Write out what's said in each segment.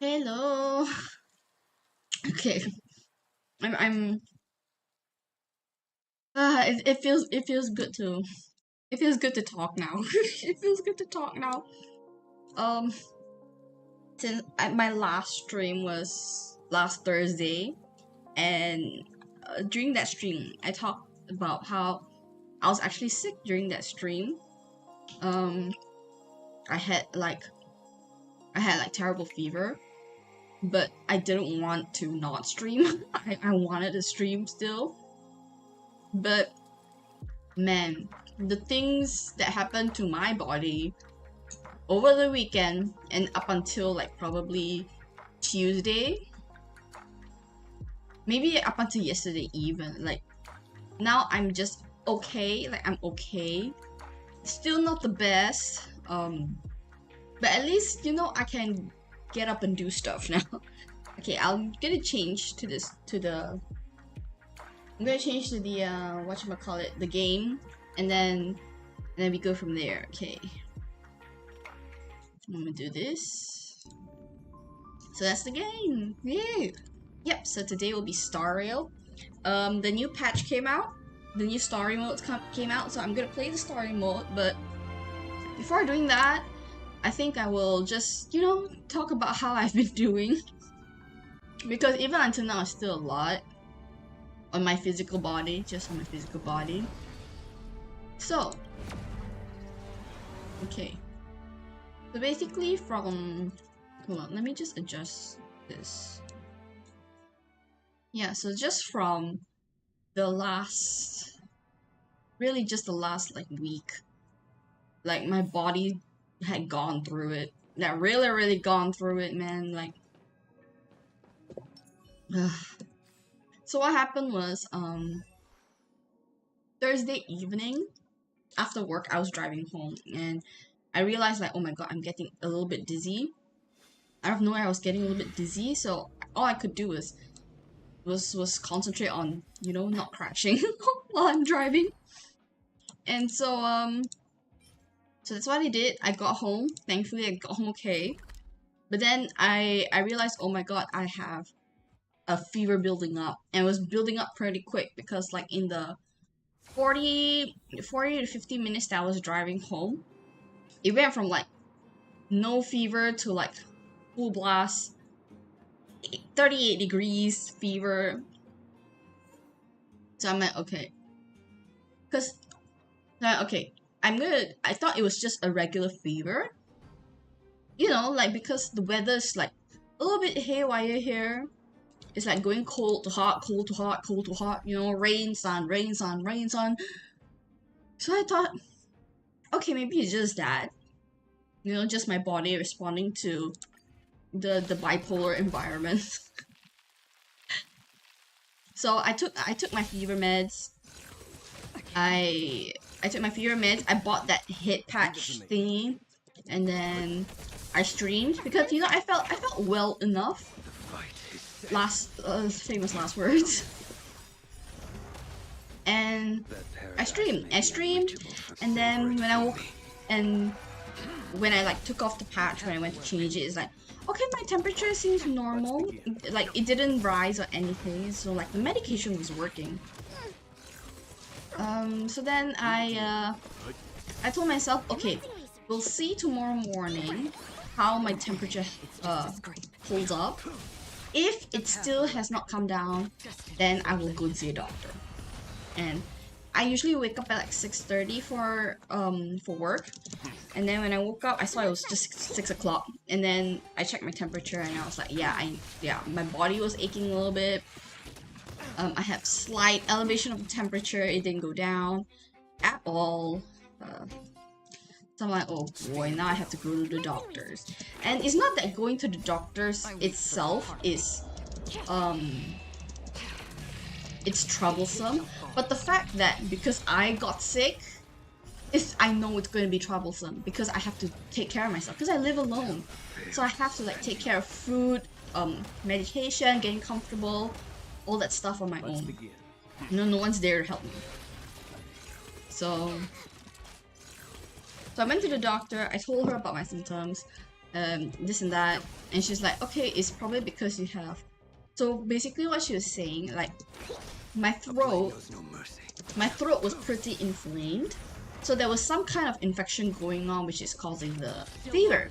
Hello. Okay. I'm it feels good to talk now. It feels good to talk now. Um since my last stream was last Thursday, and during that stream I talked about how I was actually sick during that stream. Um I had like terrible fever, but I didn't want to not stream. I wanted to stream still. But man, the things that happened to my body over the weekend and up until like probably Tuesday, maybe up until yesterday even, like now I'm just okay, like I'm okay. Still not the best, but at least I can get up and do stuff now. Okay, I'm gonna change to this to the I'm gonna change to the whatchamacallit, the game, and then we go from there. Okay, I'm gonna do this. So that's the game. Yeah. Yep. So today will be Starrail. The new patch came out. The new story mode came out. So I'm gonna play the story mode. But before doing that, I think I will just talk about how I've been doing, because even until now, it's still a lot on my physical body, just on my physical body. So, okay. So basically, hold on, let me just adjust this. Yeah, so just from the last, really just the last like week, like my body had gone through it. That really gone through it, man. Like, so what happened was, Thursday evening after work, I was driving home and I realized like, oh my god, I'm getting a little bit dizzy. Out of nowhere, I was getting a little bit dizzy. So all I could do was concentrate on not crashing while I'm driving. And so that's what I did. I got home. Thankfully, I got home okay. But then I realized, oh my god, I have a fever building up, and it was building up pretty quick because like in the 40 to 50 minutes that I was driving home, it went from like no fever to like full blast 38 degrees fever. So I'm like, okay, because okay, I thought it was just a regular fever, like because the weather's like a little bit haywire here. It's like going cold to hot, cold to hot, cold to hot, rain, sun, rain, sun, rain, sun. So I thought, okay, maybe it's just that, just my body responding to the bipolar environment. So I took my fever meds. I took my fever meds. I bought that hit patch thingy, and then I streamed because I felt well enough. Famous last words. And I streamed, and then when I like took off the patch, when I went to change it, it's like, okay, my temperature seems normal. Like it didn't rise or anything, so like the medication was working. So then I told myself, okay, we'll see tomorrow morning how my temperature holds up. If it still has not come down, then I will go see a doctor. And I usually wake up at like 6:30 for work, and then when I woke up, I saw it was just 6 o'clock, and then I checked my temperature, and I was like, yeah, my body was aching a little bit. I had slight elevation of the temperature. It didn't go down at all. So I'm like, oh boy, now I have to go to the doctors. And it's not that going to the doctors itself is it's troublesome, but the fact that because I got sick, I know it's going to be troublesome because I have to take care of myself because I live alone. So I have to like take care of food, medication, getting comfortable, all that stuff on my own. No one's there to help me. So I went to the doctor. I told her about my symptoms. this and that. And she's like, okay, it's probably because you have. So basically what she was saying, like, my throat was pretty inflamed. So there was some kind of infection going on which is causing the fever.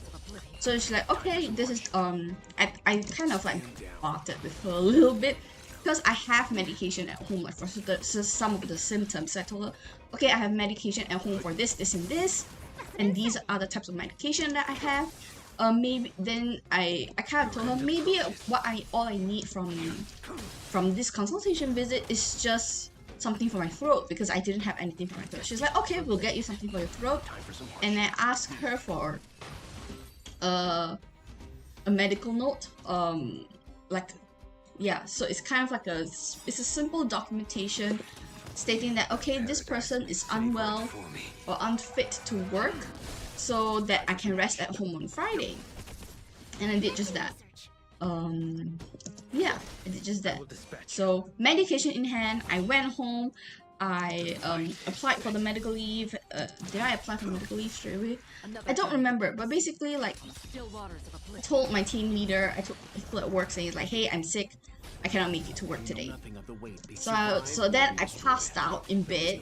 So she's like, okay, this is, I kind of like bartered with her a little bit. Because I have medication at home, like for some of the symptoms. So I told her, okay, I have medication at home for this, this, and this. And these are the types of medication that I have. Maybe then I kind of told her maybe all I need from this consultation visit is just something for my throat, because I didn't have anything for my throat. She's like, okay, we'll get you something for your throat. And I asked her for a medical note, like, yeah, so it's kind of like it's a simple documentation stating that, okay, this person is unwell or unfit to work, so that I can rest at home on Friday. And I did just that. Yeah, I did just that. So medication in hand, I went home. I applied for the medical leave. Did I apply for medical leave straight away? I don't remember, but basically, like, I told my team leader, I told people at work saying like, hey, I'm sick, I cannot make it to work today. So then I passed out in bed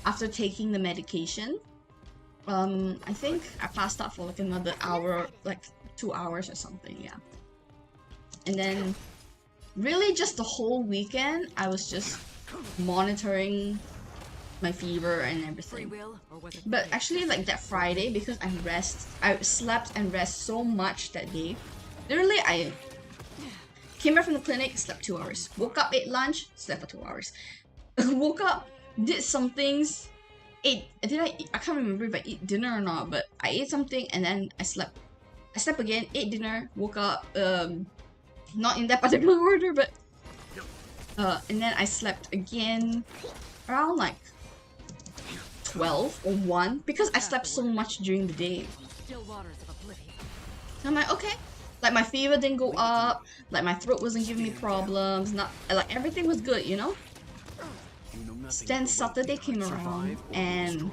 after taking the medication. I think I passed out for like another hour, like 2 hours or something, yeah. And then really just the whole weekend, I was just monitoring my fever and everything. But actually, like that Friday, because I slept and rest so much that day. Literally, I came back from the clinic, slept 2 hours. Woke up, ate lunch, slept for 2 hours. Woke up, did some things, ate. I can't remember if I ate dinner or not, but I ate something and then I slept. I slept again, ate dinner, woke up. Not in that particular order, but and then I slept again around like 12 or 1 because I slept so much during the day. So I'm like, okay, like my fever didn't go up, like my throat wasn't giving me problems, not like everything was good, you know. Then Saturday came around and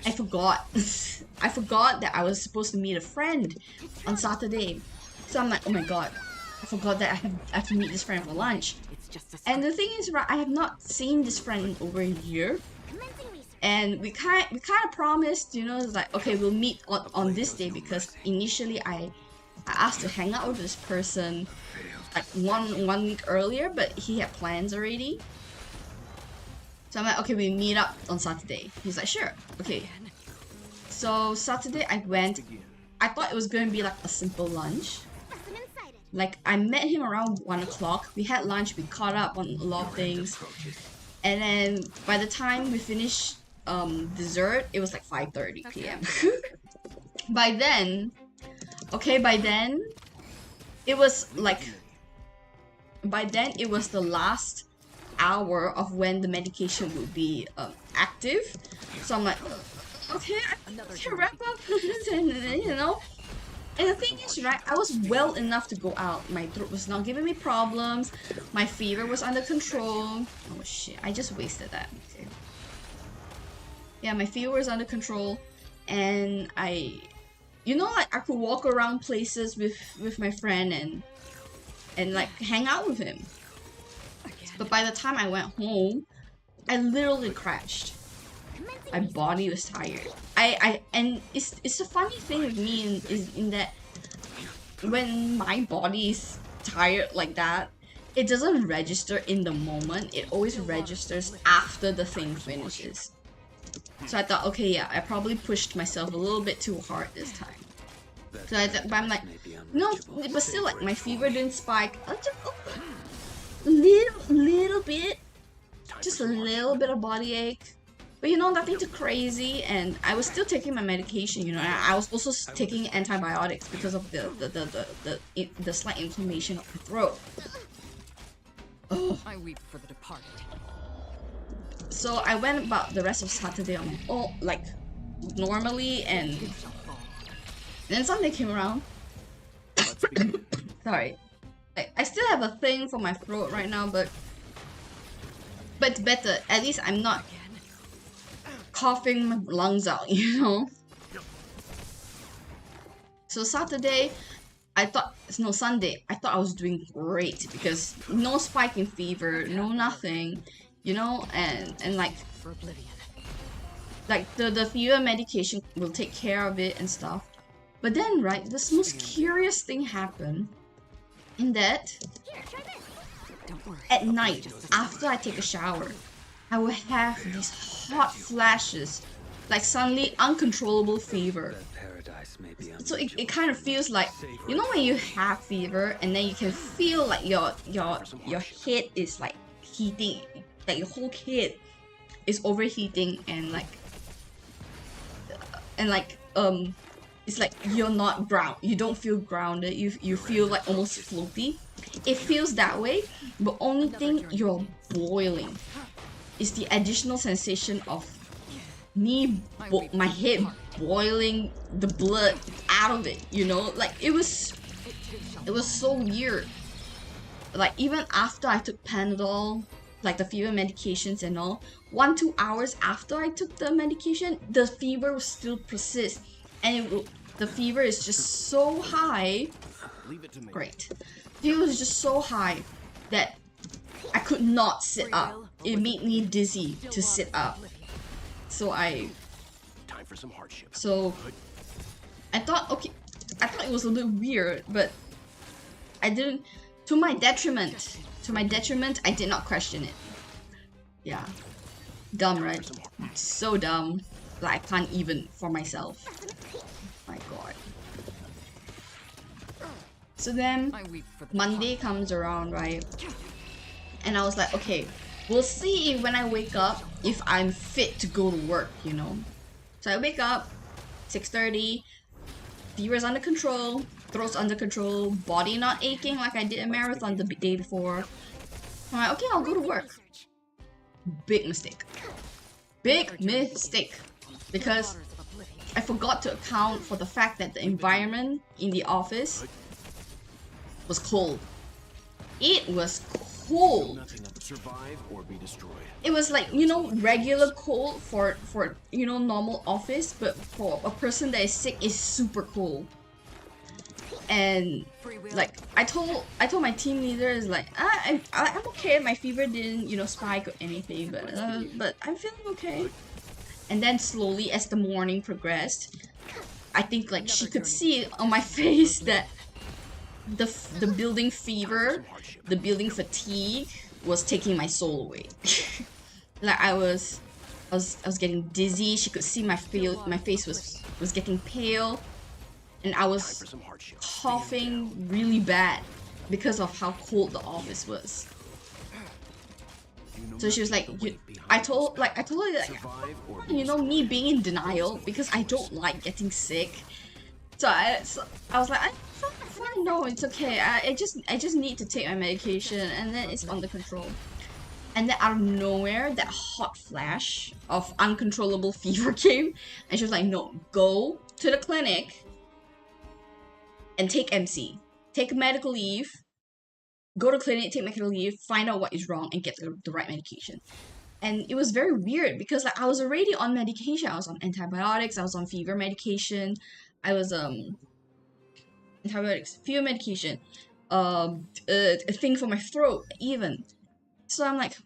I forgot. I forgot that I was supposed to meet a friend on Saturday. So I'm like, oh my god, I forgot that I have to meet this friend for lunch. And the thing is, right, I have not seen this friend in over a year. And we kind of promised, you know, it's like, okay, we'll meet on this day, because initially I asked to hang out with this person like one week earlier, but he had plans already. So I'm like, okay, we meet up on Saturday. He's like, sure, okay. So Saturday I went. I thought it was going to be like a simple lunch. Like, I met him around 1 o'clock. We had lunch, we caught up on a lot of things. And then by the time we finished dessert, it was like 5:30 p.m. By then, it was like, the last hour of when the medication would be active. So I'm like, okay, I can wrap up, and you know. And the thing is, right, I was well enough to go out. My throat was not giving me problems. My fever was under control. Oh shit, I just wasted that. Okay. Yeah, my fever was under control. And you know, like I could walk around places with my friend and like hang out with him. But by the time I went home, I literally crashed. My body was tired. And it's a funny thing with me in that when my body is tired like that, it doesn't register in the moment. It always registers after the thing finishes. So I thought, okay, yeah, I probably pushed myself a little bit too hard this time. So but I'm like, no, but still, like my fever didn't spike. Little bit, just a little bit of body ache. But you know, nothing too crazy, and I was still taking my medication. You know, I was also taking antibiotics because of the slight inflammation of my throat. Oh. I weep for the departed. So I went about the rest of Saturday on my own, like normally, and then Sunday came around. Sorry, I still have a thing for my throat right now, but it's better. At least I'm not coughing my lungs out, you know. So Saturday, I thought, no, Sunday, I thought I was doing great because no spike in fever, no nothing, you know, and like the fever medication will take care of it and stuff. But then, right, this most curious thing happened in that at night, after I take a shower, I will have these hot flashes, like suddenly uncontrollable fever. So it kind of feels like, you know, when you have fever and then you can feel like your head is like heating, like your whole head is overheating, and it's like you're not ground, you don't feel grounded, you feel like almost floaty. It feels that way, but only thing you're boiling is the additional sensation of my head boiling, the blood out of it, you know, like it was so weird. Like even after I took Panadol, like the fever medications and all, 1-2 hours after I took the medication, the fever will still persist, and the fever is just so high. Great. Fever was just so high that I could not sit up. It made me dizzy to sit up. So I thought, okay, I thought it was a little weird, but I didn't. To my detriment, I did not question it. Yeah, dumb, right? So dumb. Like I can't even for myself. My God. So then Monday comes around, right? And I was like, okay, we'll see when I wake up if I'm fit to go to work, you know. So I wake up, 6:30, fever's under control, throat's under control, body not aching like I did a marathon the day before. I'm like, okay, I'll go to work. Big mistake. Big mistake. Because I forgot to account for the fact that the environment in the office was cold. It was cold. It was like, you know, regular cold for you know, normal office, but for a person that is sick, is super cold. And like I told my team leader, is like, I'm okay, my fever didn't, you know, spike or anything, but I'm feeling okay. And then slowly as the morning progressed, I think like she could see on my face that the building fever, the building fatigue was taking my soul away. Like I was getting dizzy. She could see my face was getting pale, and I was coughing really bad because of how cold the office was. So she was like, I told her that, you know, me being in denial because I don't like getting sick. So I was like, I'm fine, no, it's okay. I just need to take my medication, and then it's under control. And then out of nowhere, that hot flash of uncontrollable fever came, and she was like, no, go to the clinic and take MC, take medical leave, go to clinic, take medical leave, find out what is wrong, and get the right medication. And it was very weird because like I was already on medication. I was on antibiotics, I was on fever medication, I was antibiotics, fever medication, a thing for my throat even. So I'm like,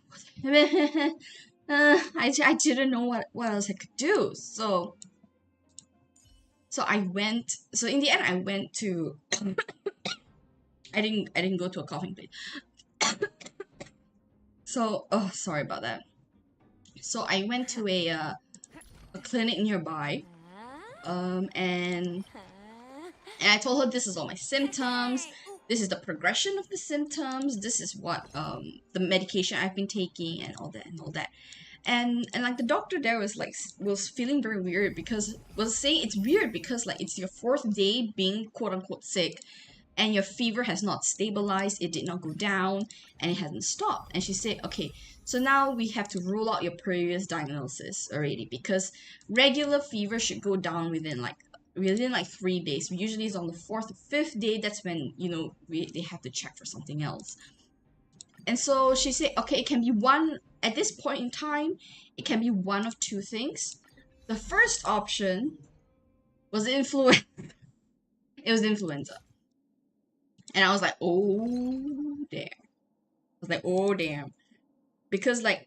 I didn't know what else I could do. So I went. So in the end, I went to. I didn't go to a coughing place. So sorry about that. So I went to a clinic nearby, and I told her this is all my symptoms. This is the progression of the symptoms. This is what the medication I've been taking, and all that. And like the doctor there was feeling very weird because was saying it's weird because like it's your 4th day being quote unquote sick, and your fever has not stabilized, it did not go down, and it hasn't stopped. And she said, okay, so now we have to rule out your previous diagnosis already, because regular fever should go down within like 3 days. Usually it's on the 4th or 5th day, that's when, you know, they have to check for something else. And so she said, okay, it can be one, at this point in time, it can be one of two things. The first option was influenza. It was influenza. And I was like, oh damn. I was like, oh damn. Because like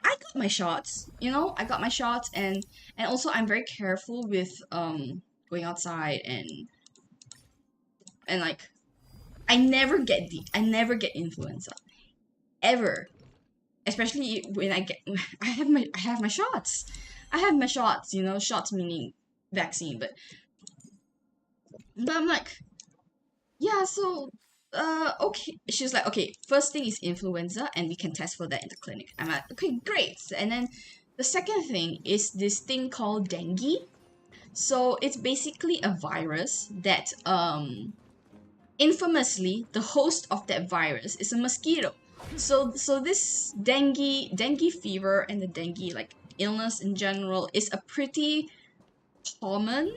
I got my shots, you know, I got my shots, and also I'm very careful with going outside, and like I never get influenza ever, especially when I have my shots. I have my shots, you know, shots meaning vaccine, but I'm like, yeah, so okay. She's like, okay, first thing is influenza and we can test for that in the clinic. I'm like, okay, great. And then the second thing is this thing called dengue. So it's basically a virus that infamously the host of that virus is a mosquito. So this dengue fever and the dengue like illness in general is a pretty common,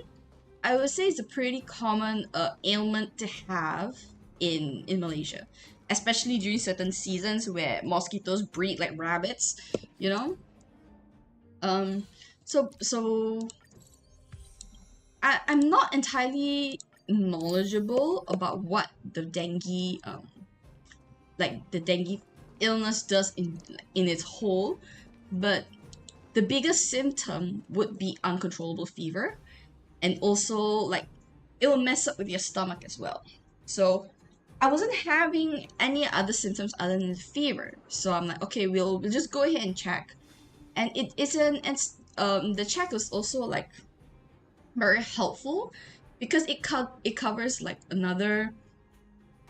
I would say it's a pretty common ailment to have in Malaysia, especially during certain seasons where mosquitoes breed like rabbits, you know. Um, so I'm not entirely knowledgeable about what the dengue like the dengue illness does in its whole, but the biggest symptom would be uncontrollable fever, and also like it will mess up with your stomach as well. So I wasn't having any other symptoms other than fever. So I'm like, okay, we'll just go ahead and check. And the check was also like very helpful because it covers like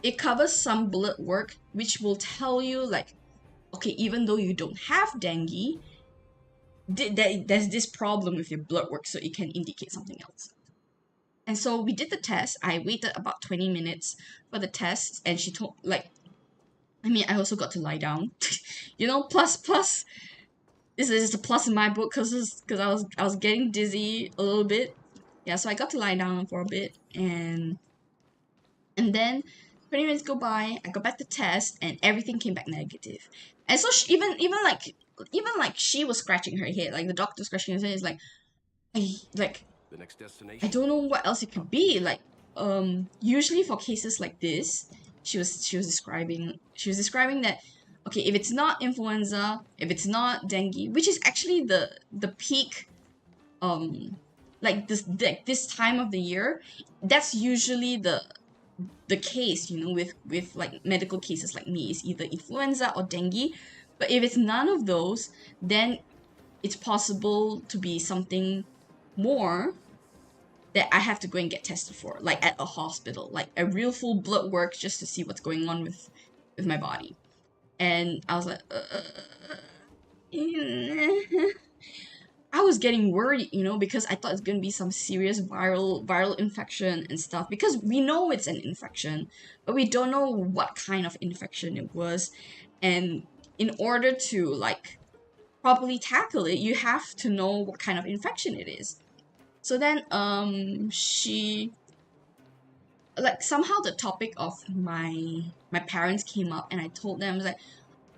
it covers some blood work which will tell you like, okay, even though you don't have dengue, there's this problem with your blood work, so it can indicate something else. And so we did the test. I waited about 20 minutes for the test, and she told like, I mean, I also got to lie down. You know, plus. This is a plus in my book because I was getting dizzy a little bit. Yeah, so I got to lie down for a bit, and then 20 minutes go by. I got back the test, and everything came back negative. And so even like she was scratching her head, like the doctor was scratching his head. Is like, The next I destination. don't know what else it could be. Like, usually for cases like this, she was describing that, okay, if it's not influenza, if it's not dengue, which is actually the peak, like this time of the year, that's usually the case, you know, with like medical cases like me, is either influenza or dengue. But if it's none of those, then it's possible to be something more that I have to go and get tested for, like at a hospital, like a real full blood work just to see what's going on with my body. And I was like, I was getting worried, you know, because I thought it's gonna be some serious viral infection and stuff. Because we know it's an infection, but we don't know what kind of infection it was. And in order to like properly tackle it, you have to know what kind of infection it is. So then she like somehow the topic of my parents came up, and I told them like,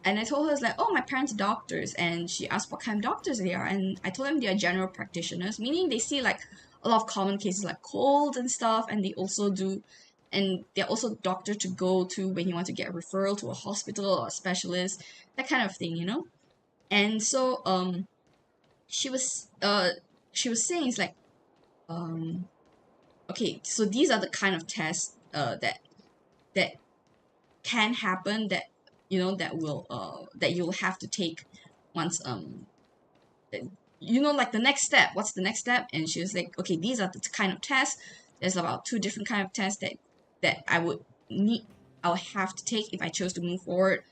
and I told her like, oh, my parents are doctors, and she asked what kind of doctors they are, and I told them they are general practitioners, meaning they see like a lot of common cases like cold and stuff, and they're also doctors to go to when you want to get a referral to a hospital or a specialist, that kind of thing, you know. And so she was she was saying it's like, um okay, so these are the kind of tests that can happen, that you know that you'll have to take once you know, like the next step, what's the next step. And she was like, okay, these are the kind of tests. There's about 2 different kind of tests that I would have to take if I chose to move forward,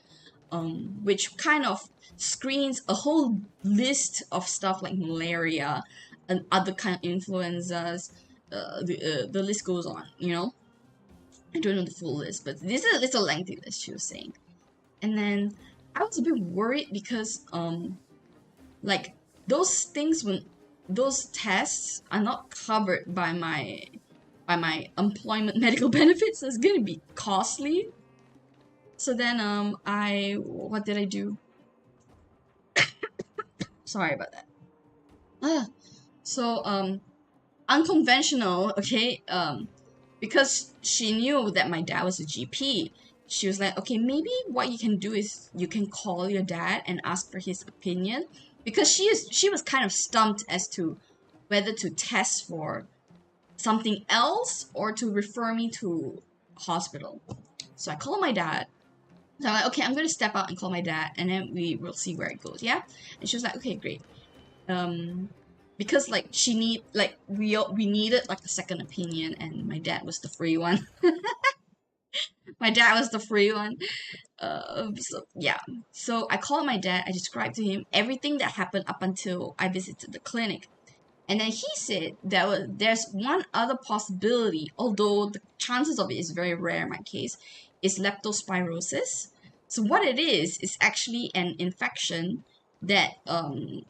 which kind of screens a whole list of stuff like malaria and other kind of influenzas. The list goes on, you know. I don't know the full list, but this is it's a lengthy list, she was saying. And then I was a bit worried because like those things, when those tests are not covered by my employment medical benefits, so it's gonna be costly. So then what did I do? Sorry about that. So unconventional, okay? Because she knew that my dad was a GP. She was like, okay, maybe what you can do is you can call your dad and ask for his opinion, because she was kind of stumped as to whether to test for something else or to refer me to hospital. So I called my dad. So I'm like, okay, I'm gonna step out and call my dad, and then we will see where it goes. Yeah, and she was like, okay, great. Because like we needed like a second opinion, and my dad was the free one. My dad was the free one. So yeah. So I called my dad. I described to him everything that happened up until I visited the clinic. And then he said there's one other possibility, although the chances of it is very rare in my case, is leptospirosis. So what it is actually an infection that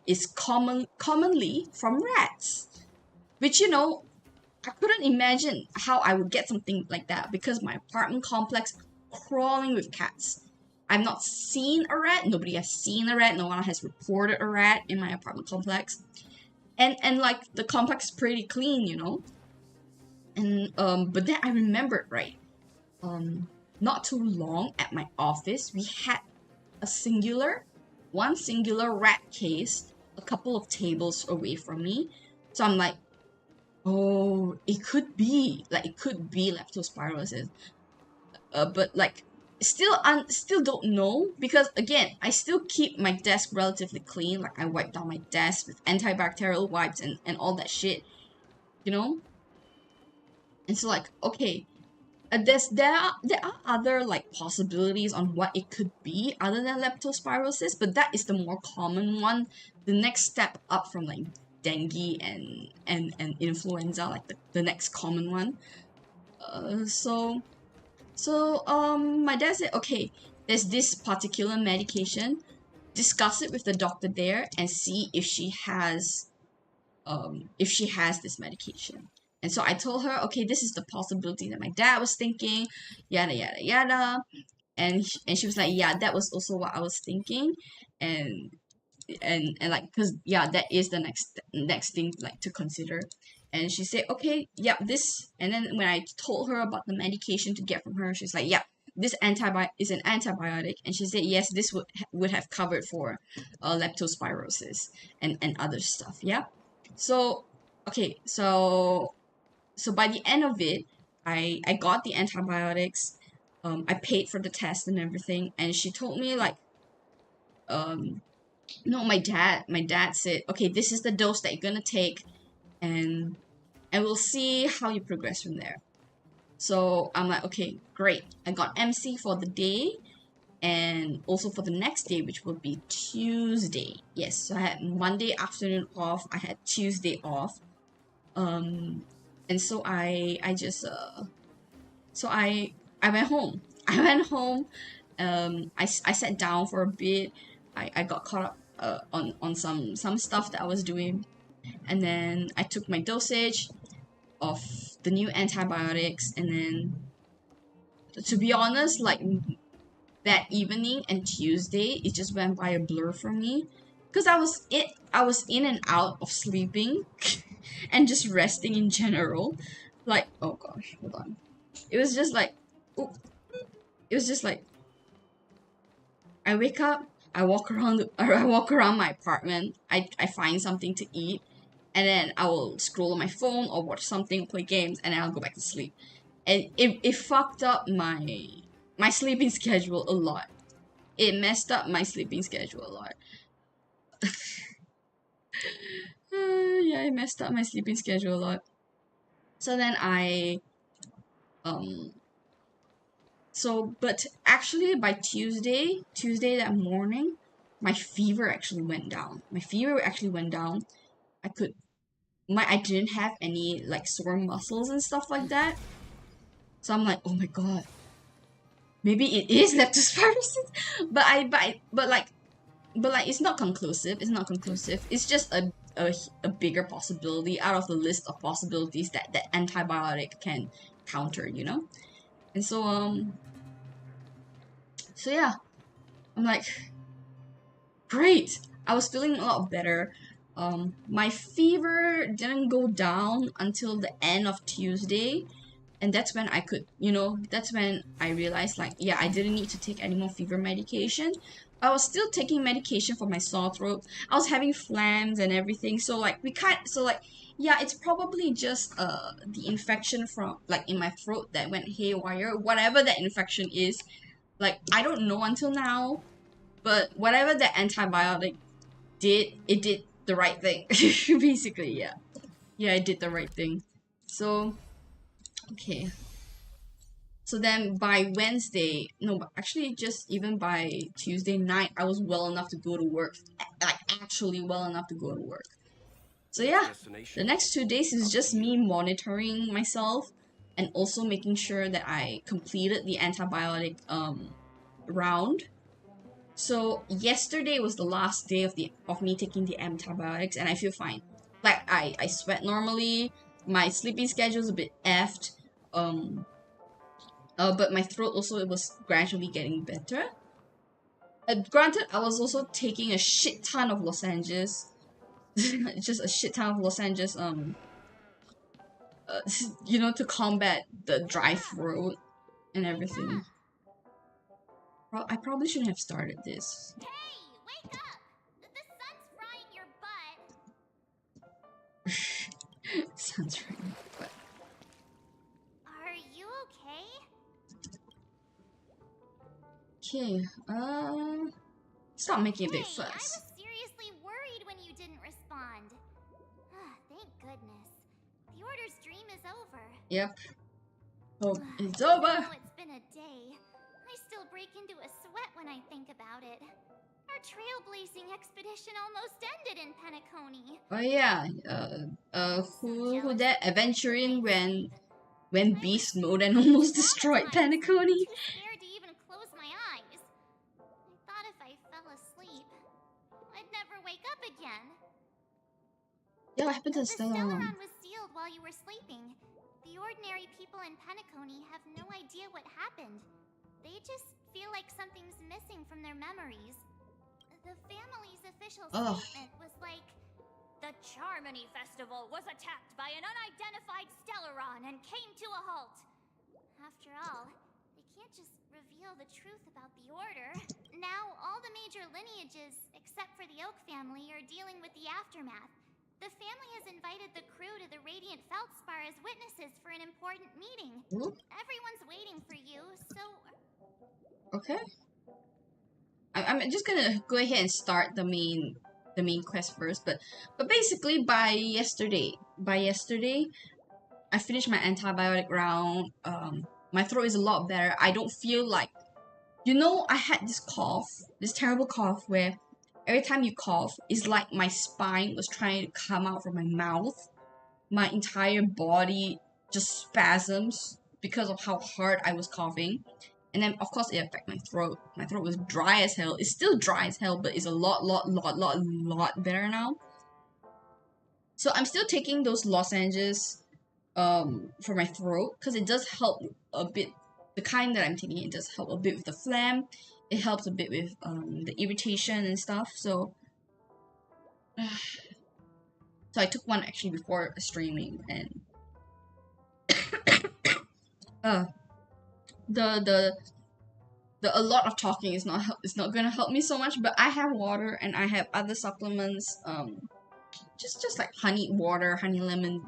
is commonly from rats. Which, you know, I couldn't imagine how I would get something like that because my apartment complex crawling with cats. I've not seen a rat. Nobody has seen a rat. No one has reported a rat in my apartment complex. And like the complex is pretty clean, you know. And but then I remembered, right, not too long at my office we had one singular rat case a couple of tables away from me. So I'm like, oh, it could be leptospirosis. But like still don't know, because again I still keep my desk relatively clean. Like I wipe down my desk with antibacterial wipes and all that shit, you know. And so like, okay, there are other like possibilities on what it could be other than leptospirosis, but that is the more common one. The next step up from like dengue and influenza, like the next common one. So my dad said, okay, there's this particular medication. Discuss it with the doctor there and see if she has this medication. And so I told her, okay, this is the possibility that my dad was thinking, yada yada yada. And she was like, yeah, that was also what I was thinking. And and like, because yeah, that is the next thing like to consider. And she said, okay, yeah, this. And then when I told her about the medication to get from her, she's like, yeah, this antibiotic is an antibiotic. And she said, yes, this would have covered for leptospirosis and other stuff. Yeah. So okay, so by the end of it, I got the antibiotics. I paid for the test and everything, and she told me like, no, my dad said, okay, this is the dose that you're gonna take, and we'll see how you progress from there. So I'm like, okay, great. I got MC for the day and also for the next day, which will be Tuesday. Yes, so I had Monday afternoon off, I had Tuesday off. And so I just so I went home. I went home. I sat down for a bit. I got caught up on some stuff that I was doing, and then I took my dosage of the new antibiotics, and then to be honest, like that evening and Tuesday, it just went by a blur for me, because I was in and out of sleeping and just resting in general. Like, oh gosh, hold on. It was just like, oh, it was just like, I wake up, I walk around my apartment, I find something to eat, and then I will scroll on my phone or watch something, play games, and then I'll go back to sleep. And it fucked up my sleeping schedule a lot. It messed up my sleeping schedule a lot. Yeah, it messed up my sleeping schedule a lot. So then um but actually by Tuesday that morning, my fever actually went down. My fever actually went down. I could I didn't have any like sore muscles and stuff like that. So I'm like, oh my god, maybe it is leptospirosis. But it's not conclusive. It's not conclusive. It's just a bigger possibility out of the list of possibilities that antibiotic can counter, you know? And so yeah, I'm like, great. I was feeling a lot better. My fever didn't go down until the end of Tuesday, and that's when I could, that's when I realized, like, yeah, I didn't need to take any more fever medication. I was still taking medication for my sore throat. I was having phlegms and everything, so like yeah, it's probably just the infection from, like, in my throat that went haywire. Whatever that infection is, like, I don't know until now, but whatever the antibiotic did, it did the right thing. Basically, yeah. Yeah, I did the right thing. So, okay. So then by Wednesday, no, but actually just even by Tuesday night, I was well enough to go to work. Like, actually well enough to go to work. So yeah, the next 2 days is just me monitoring myself and also making sure that I completed the antibiotic round. So yesterday was the last day of me taking the antibiotics, and I feel fine. Like, I sweat normally. My sleeping schedule is a bit effed. But my throat also, it was gradually getting better. Granted, I was also taking a shit ton of lozenges. Just a shit ton of lozenges. To combat the dry throat and everything. I probably shouldn't have started this. Hey, wake up! The sun's frying your butt. Sounds right, but Are you okay? okay. Stop making a big fuss. I was seriously worried when you didn't respond. Thank goodness. The order's dream is over. Yep. Oh, it's over. Even though it's been a day, I still break into a sweat when I think about it. Our trailblazing expedition almost ended in Penacony. Oh yeah. Who that adventuring when beast mode and almost destroyed Penacony? Too scared to even close my eyes. I thought if I fell asleep, I'd never wake up again. Yeah, what happened to The Stellar? Stellaron was sealed while you were sleeping. The ordinary people in Penacony have no idea what happened. They just feel like something's missing from their memories. The family's official statement was like, "The Charmony Festival was attacked by an unidentified Stellaron and came to a halt." After all, they can't just reveal the truth about the Order. Now, all the major lineages, except for the Oak family, are dealing with the aftermath. The family has invited the crew to the Radiant Feldspar as witnesses for an important meeting. Everyone's waiting for you, so... Okay. I'm just gonna go ahead and start the main quest first, but basically by yesterday, I finished my antibiotic round. My throat is a lot better. I don't feel like, I had this cough, this terrible cough where every time you cough, it's like my spine was trying to come out from my mouth. My entire body just spasms because of how hard I was coughing. And then, of course, it affected my throat. My throat was dry as hell. It's still dry as hell, but it's a lot better now. So I'm still taking those lozenges for my throat, because it does help a bit. The kind that I'm taking, it does help a bit with the phlegm. It helps a bit with the irritation and stuff. So I took one actually before streaming, and the a lot of talking is not gonna help me so much. But I have water and I have other supplements. Just like honey water, honey lemon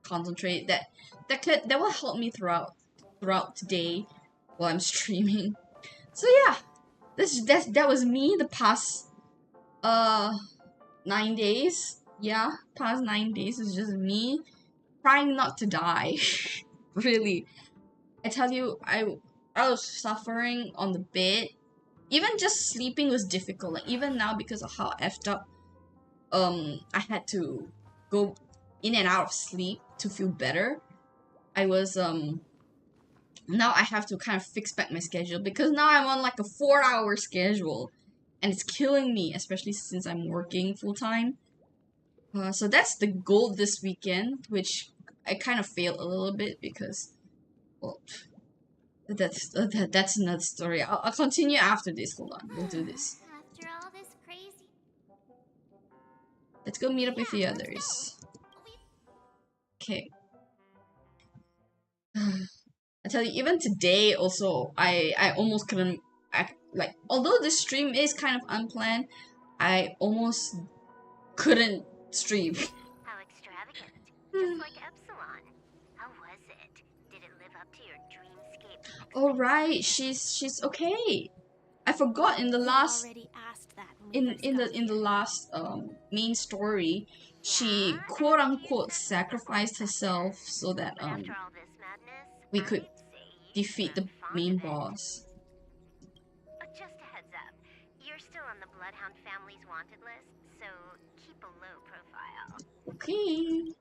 concentrate that will help me throughout today while I'm streaming. So yeah, that was me the past 9 days. Yeah, past 9 days is just me trying not to die. Really, I tell you, I was suffering on the bed. Even just sleeping was difficult. Like, even now, because of how effed up I had to go in and out of sleep to feel better. I was now I have to kind of fix back my schedule, because now I'm on like a 4-hour schedule and it's killing me, especially since I'm working full time. So that's the goal this weekend, which I kind of failed a little bit because, well, that's another story. I'll continue after this. Hold on, we'll do this. After all this crazy... Let's go meet up with the Yeah, others. let's go. Okay. I tell you, even today also, I almost couldn't act like, although this stream is kind of unplanned, I almost couldn't stream. How extravagant. Just like Epsilon. How was it? Did it live up to your dreamscape? All right, she's okay. I forgot in the last already asked that when we first in got the here. last main story, she quote unquote sacrificed herself so that But after all this madness, we could I'd say you defeat the seem fond main of it. boss. Just a heads up. You're still on the Bloodhound family's wanted list, so keep a low profile. Okay.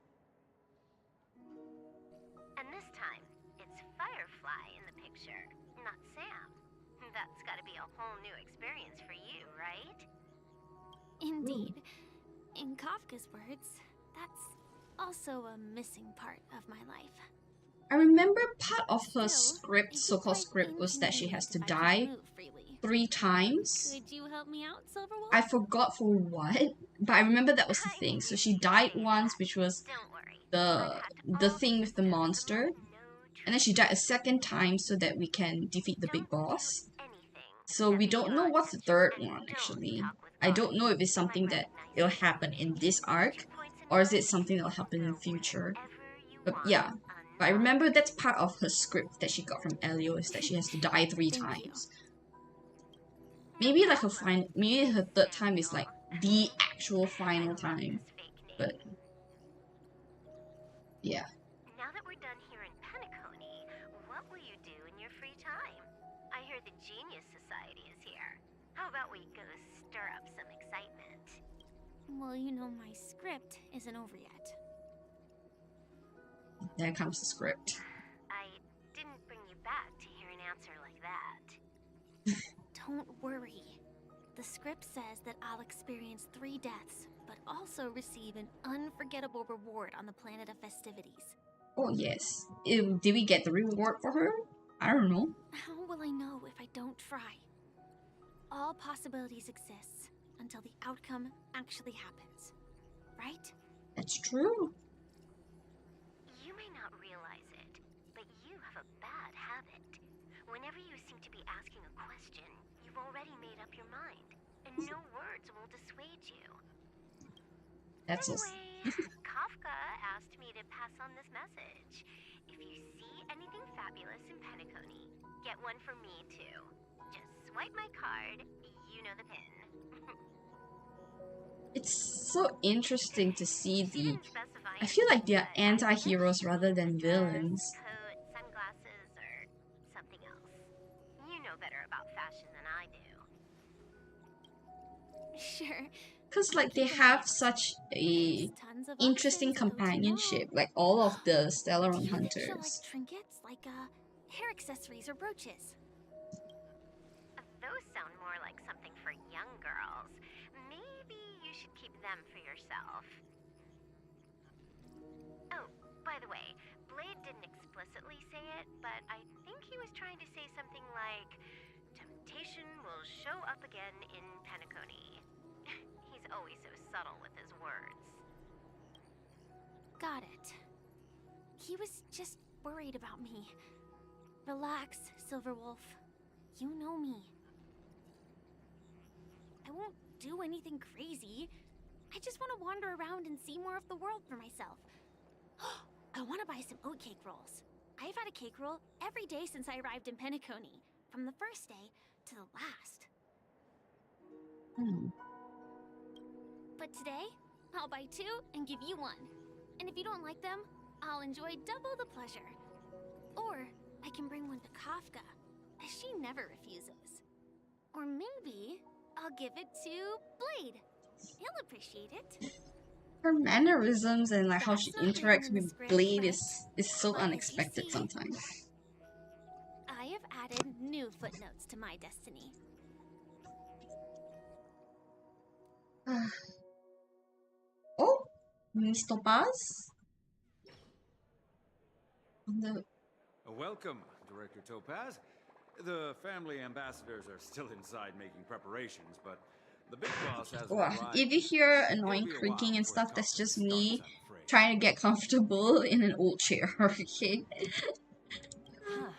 And this time, it's Firefly in the picture, not Sam. That's gotta be a whole new experience for you, right? Indeed. In Kafka's words, that's also a missing part of my life. I remember part of her Still, script, it so-called gets script, quite was that she has to inconvenient if I die can't move freely. 3 times. Could you help me out, Silverwolf? I forgot for what, but I remember that was the I thing. knew So she you'd died say once, that. which was Don't worry. the I've hacked all thing with the systems, monster, no and then she died a second time so that we can defeat the big Don't boss. do anything So we that don't may know draw what's the attention, third and one don't actually. talk with I don't know if guards. it's They might something that recognize it'll you. happen in this Put arc, your points in or is it mind. something that'll happen in the Go future. wherever you But want, yeah, but I unlock. remember that's part of her script that she got from Elio, is that she has to die 3 Thank times. No Maybe like her problem. maybe her third time is Samuel. like the actual I final love time. this fake name. But yeah. Now that we're done here in Penacony, what will you do in your free time? I hear the Genius Society is here. How about we go stir up some excitement? Well, you know my script isn't over yet. There comes the script. I didn't bring you back to hear an answer like that. Don't worry. The script says that I'll experience 3 deaths, but also receive an unforgettable reward on the planet of festivities. Oh yes. Did we get the reward for her? I don't know. How will I know if I don't try? All possibilities exist until the outcome actually happens, right? That's true. You may not realize it, but you have a bad habit. Whenever you seem to be asking a question, you've already made up your mind, and no words will dissuade you. That's Anyway, Kafka asked me to pass on this message. If you see anything fabulous in Penacony, get one for me too. Just swipe my card, you know the pin. It's so interesting to see She the. didn't specify I feel like anything, they're but I anti-heroes guess rather than dress, villains. Coat, sunglasses, or something else. You know better about fashion than I do. Sure. Cause like they have such a There's tons of interesting options to go to now. companionship, like all of the Stellar Do you think she'll Hunters. like trinkets, like hair accessories or brooches? Those sound more like something for young girls. Maybe you should keep them for yourself. Oh, by the way, Blade didn't explicitly say it, but I think he was trying to say something like, temptation will show up again in Penacony. He's always so subtle with his words. Got it. He was just worried about me. Relax, Silverwolf. You know me. I won't do anything crazy. I just want to wander around and see more of the world for myself. I want to buy some oatcake rolls. I've had a cake roll every day since I arrived in Penacony, from the first day to the last. But today, I'll buy 2 and give you 1. And if you don't like them, I'll enjoy double the pleasure. Or I can bring one to Kafka, as she never refuses. Or maybe I'll give it to Blade. He'll appreciate it. Her mannerisms and like how she That's not written interacts in the with script, Blade but- is so but as you unexpected see- sometimes. I have added new footnotes to my destiny. Oh, Miss Topaz? On the Welcome, Director Topaz. The family ambassadors are still inside making preparations, but The big boss hasn't Wow. arrived. If you hear It'll annoying be a creaking while and before stuff, that's conference just me starts, I'm afraid. trying to get comfortable in an old chair, okay? Huh.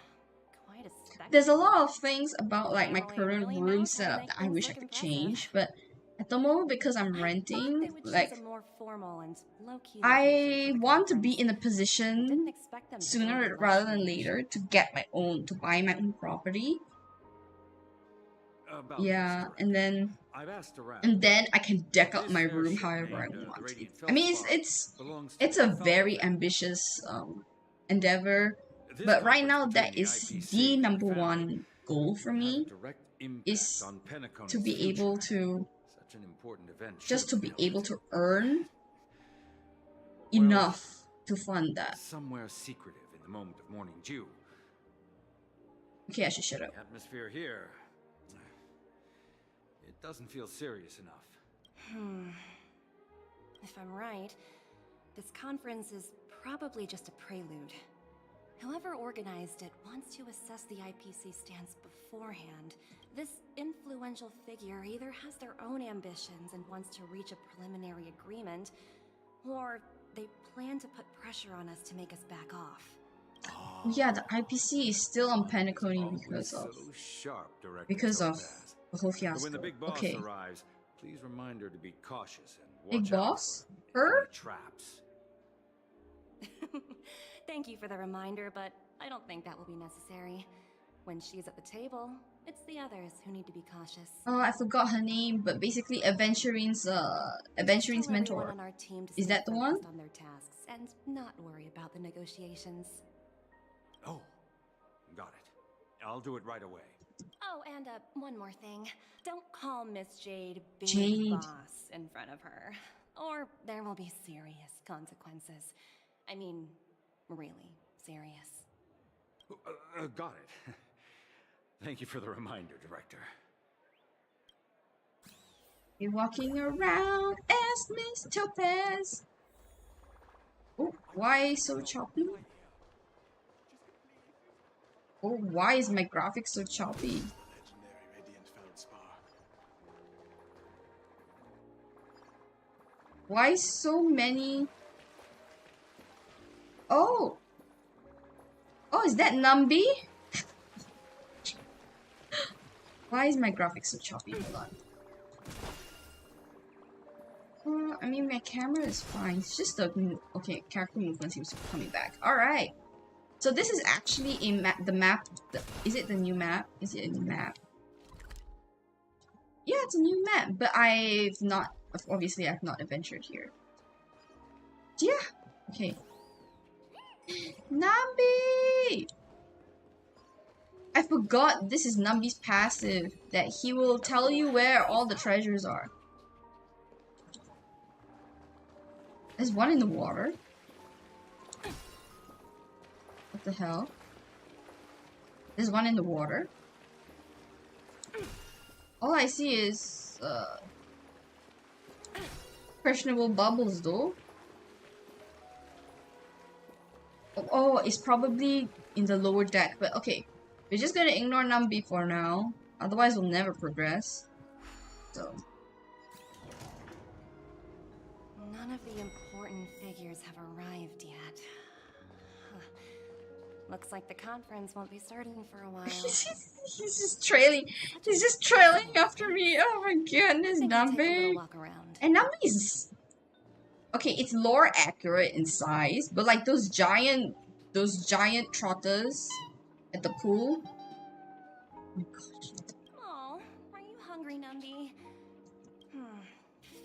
Quite a spectacle. There's a lot of things about like my Family current really room knows how to setup make that I things wish I look could impressive. change, but at the moment, because I'm I thought renting, they would like choose a more formal and low-key I location for the want to be conference. in a I didn't position expect them to go sooner the rather luxury than mission. later to get my own, to buy my own property. About Yeah, this, and Director. then I've asked around. and then I can deck up This my room airship however I named, the want. Radiant I mean, Feldspar belongs to it's the a Feldspar very family. ambitious endeavor, This but right conference now that between the is IPC the and number family one goal for will have a me, direct impact is on Penacony's to be future. able to Such an important event just to should be be able held to earn Well, enough to fund that. somewhere secretive in the moment of morning dew. Okay, I should shut up. The atmosphere here, it doesn't feel serious enough. If I'm right, this conference is probably just a prelude. Whoever organized it wants to assess the IPC stance beforehand. This influential figure either has their own ambitions and wants to reach a preliminary agreement, or they plan to put pressure on us to make us back off. Yeah, the IPC is still on Penacony Always because of so sharp, Director because of Topaz. the whole But when fiasco. the big boss Okay, arrives, please remind her to be cautious and big watch out boss, for her. any traps. Thank you for the reminder, but I don't think that will be necessary. When she's at the table, it's the others who need to be cautious. Oh, I forgot her name, but basically Aventurine's Just tell everyone mentor. on our team to Is stay that the one? focused on their tasks and not worry about the negotiations. Oh, got it. I'll do it right away. Oh, and one more thing. Don't call Miss Jade Big Jade. Boss in front of her, or there will be serious consequences. I mean, really serious. Got it. Thank you for the reminder, Director. You're walking around as Miss Topaz. Oh, why so choppy? Oh, why is my graphics so choppy? Legendary Radiant Feldspar. Why so many? Oh! Oh, is that Numby? Why is my graphics so choppy? Hold on. I mean, my camera is fine. It's just the... Okay, character movement seems to be coming back. Alright. So this is actually a map. The map... is it the new map? Is it a new map? Yeah, it's a new map. But I've not... Obviously, I've not adventured here. Yeah. Okay. Nambi! I forgot this is Nambi's passive. That he will tell you where all the treasures are. There's one in the water. What the hell? There's one in the water. All I see is questionable bubbles though. Oh, it's probably in the lower deck, but okay. We're just gonna ignore Nambi for now. Otherwise we'll never progress. So None of the important figures have arrived yet. Looks like the conference won't be starting for a while. he's just trailing. He's just trailing after me. Oh my goodness, Think I'll take a Nambi. little walk around. And Nambi's okay, it's lore accurate in size, but like those giant trotters at the pool. Oh my gosh. Oh, are you hungry, Numby?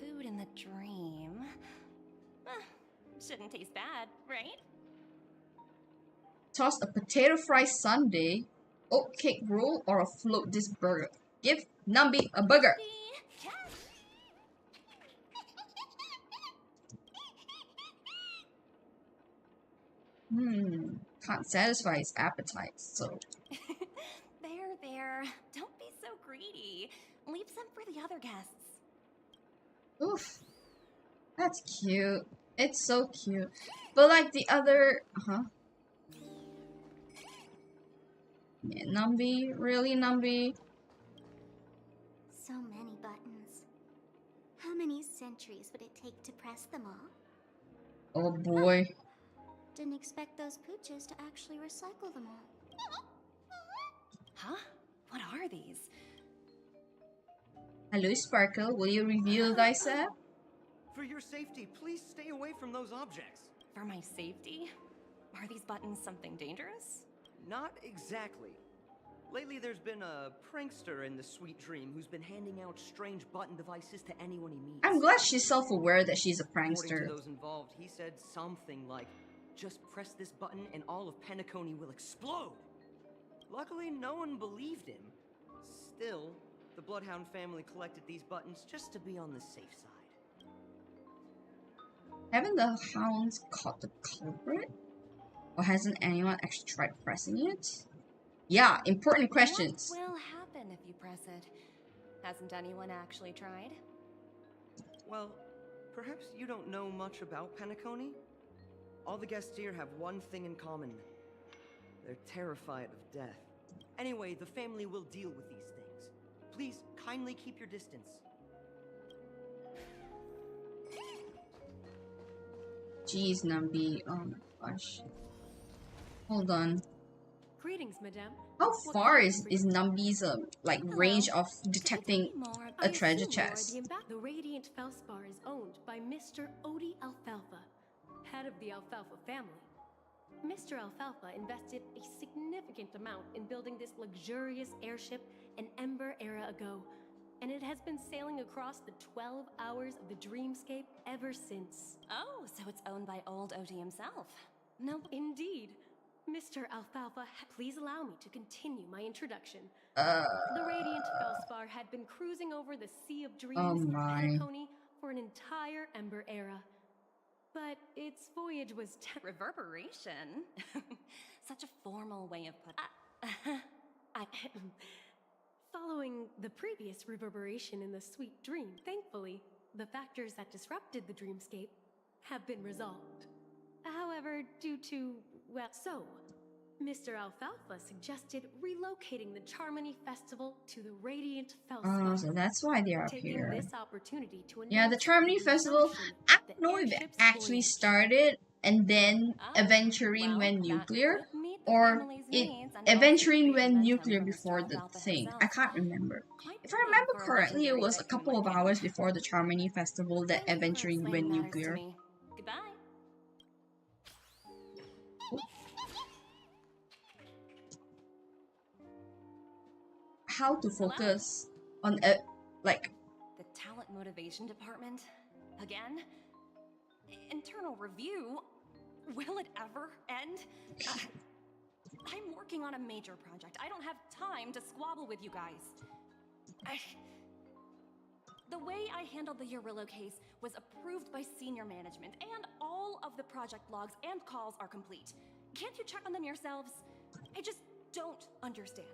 Food in the dream. Shouldn't taste bad, right? Toss a potato fry sundae, oat cake roll, or a float this burger. Give Nambi a burger. Yes. Can't satisfy his appetite, so There. Don't be so greedy. Leave some for the other guests. oof. That's cute. It's so cute. But like the other yeah, Nambi? Really, Nambi? So many buttons. How many centuries would it take to press them all? Oh boy. Didn't expect those pooches to actually recycle them all. Huh? What are these? Hello, Sparkle. Will you reveal thyself? For your safety, please stay away from those objects. For my safety? Are these buttons something dangerous? Not exactly. Lately, there's been a prankster in the Sweet Dream who's been handing out strange button devices to anyone he meets. I'm glad she's self-aware that she's a According prankster. to those involved, he said something like, "Just press this button and all of Penacony will explode." Luckily, no one believed him. Still, the Bloodhound family collected these buttons just to be on the safe side. Haven't the hounds caught the culprit? Or hasn't anyone actually tried pressing it? Yeah, important questions. What will happen if you press it? Hasn't anyone actually tried? Well, perhaps you don't know much about Penacony? All the guests here have one thing in common. They're terrified of death. Anyway, the family will deal with these things. Please, kindly keep your distance. Jeez, Nambi. Oh my gosh. Hold on. Greetings, madame. How far is Nambi's like range of detecting a treasure chest? The radiant Felspar is owned by Mr. Odie Alfalfa, head of the Alfalfa family. Mr. Alfalfa invested a significant amount in building this luxurious airship an Ember era ago, and it has been sailing across the 12 hours of the dreamscape ever since. Oh, so it's owned by old Odie himself. No, Indeed. Mr. Alfalfa, please allow me to continue my introduction. Uh. The Radiant Felspar had been cruising over the Sea of Dreams Oh of my. Penacony for an entire Ember era. But its voyage was reverberation. Such a formal way of putting Following the previous reverberation in the Sweet Dream, thankfully, the factors that disrupted the dreamscape have been resolved. However, due to, well, so, Mr. Alfalfa suggested relocating the Charmony Festival to the Radiant Felspar. Oh, so that's why they're up Taking here. this opportunity to Yeah, the announce Charmony Festival, resumption I of don't the know if it airship's actually voyage. started and then Adventuring well, went that nuclear, would meet the or family's it needs and also Adventuring create went momentum nuclear for Mr. before the Alfalfa thing. himself. I can't remember. Quite If I big remember for a correctly, it legendary was a tycoon couple of like him. hours before the Charmony Festival that Thank you for Adventuring went explaining matters to nuclear. me. Goodbye. How to focus on like The talent motivation department? Again? Internal review? Will it ever end? I'm working on a major project. I don't have time to squabble with you guys. The way I handled the Urillo case was approved by senior management, and all of the project logs and calls are complete. Can't you check on them yourselves? I just don't understand.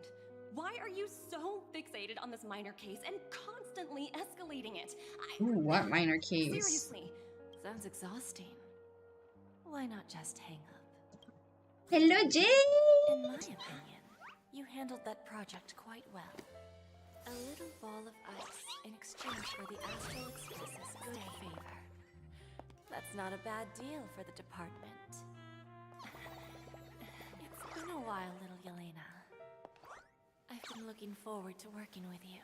Why are you so fixated on this minor case and constantly escalating it? ooh, what minor case? Seriously, sounds exhausting. Why not just hang up? Hello, Jay. In my opinion, you handled that project quite well. A little ball of ice in exchange for the Astral Express's good favor. That's not a bad deal for the department. It's been a while, little Yelena. I've been looking forward to working with you.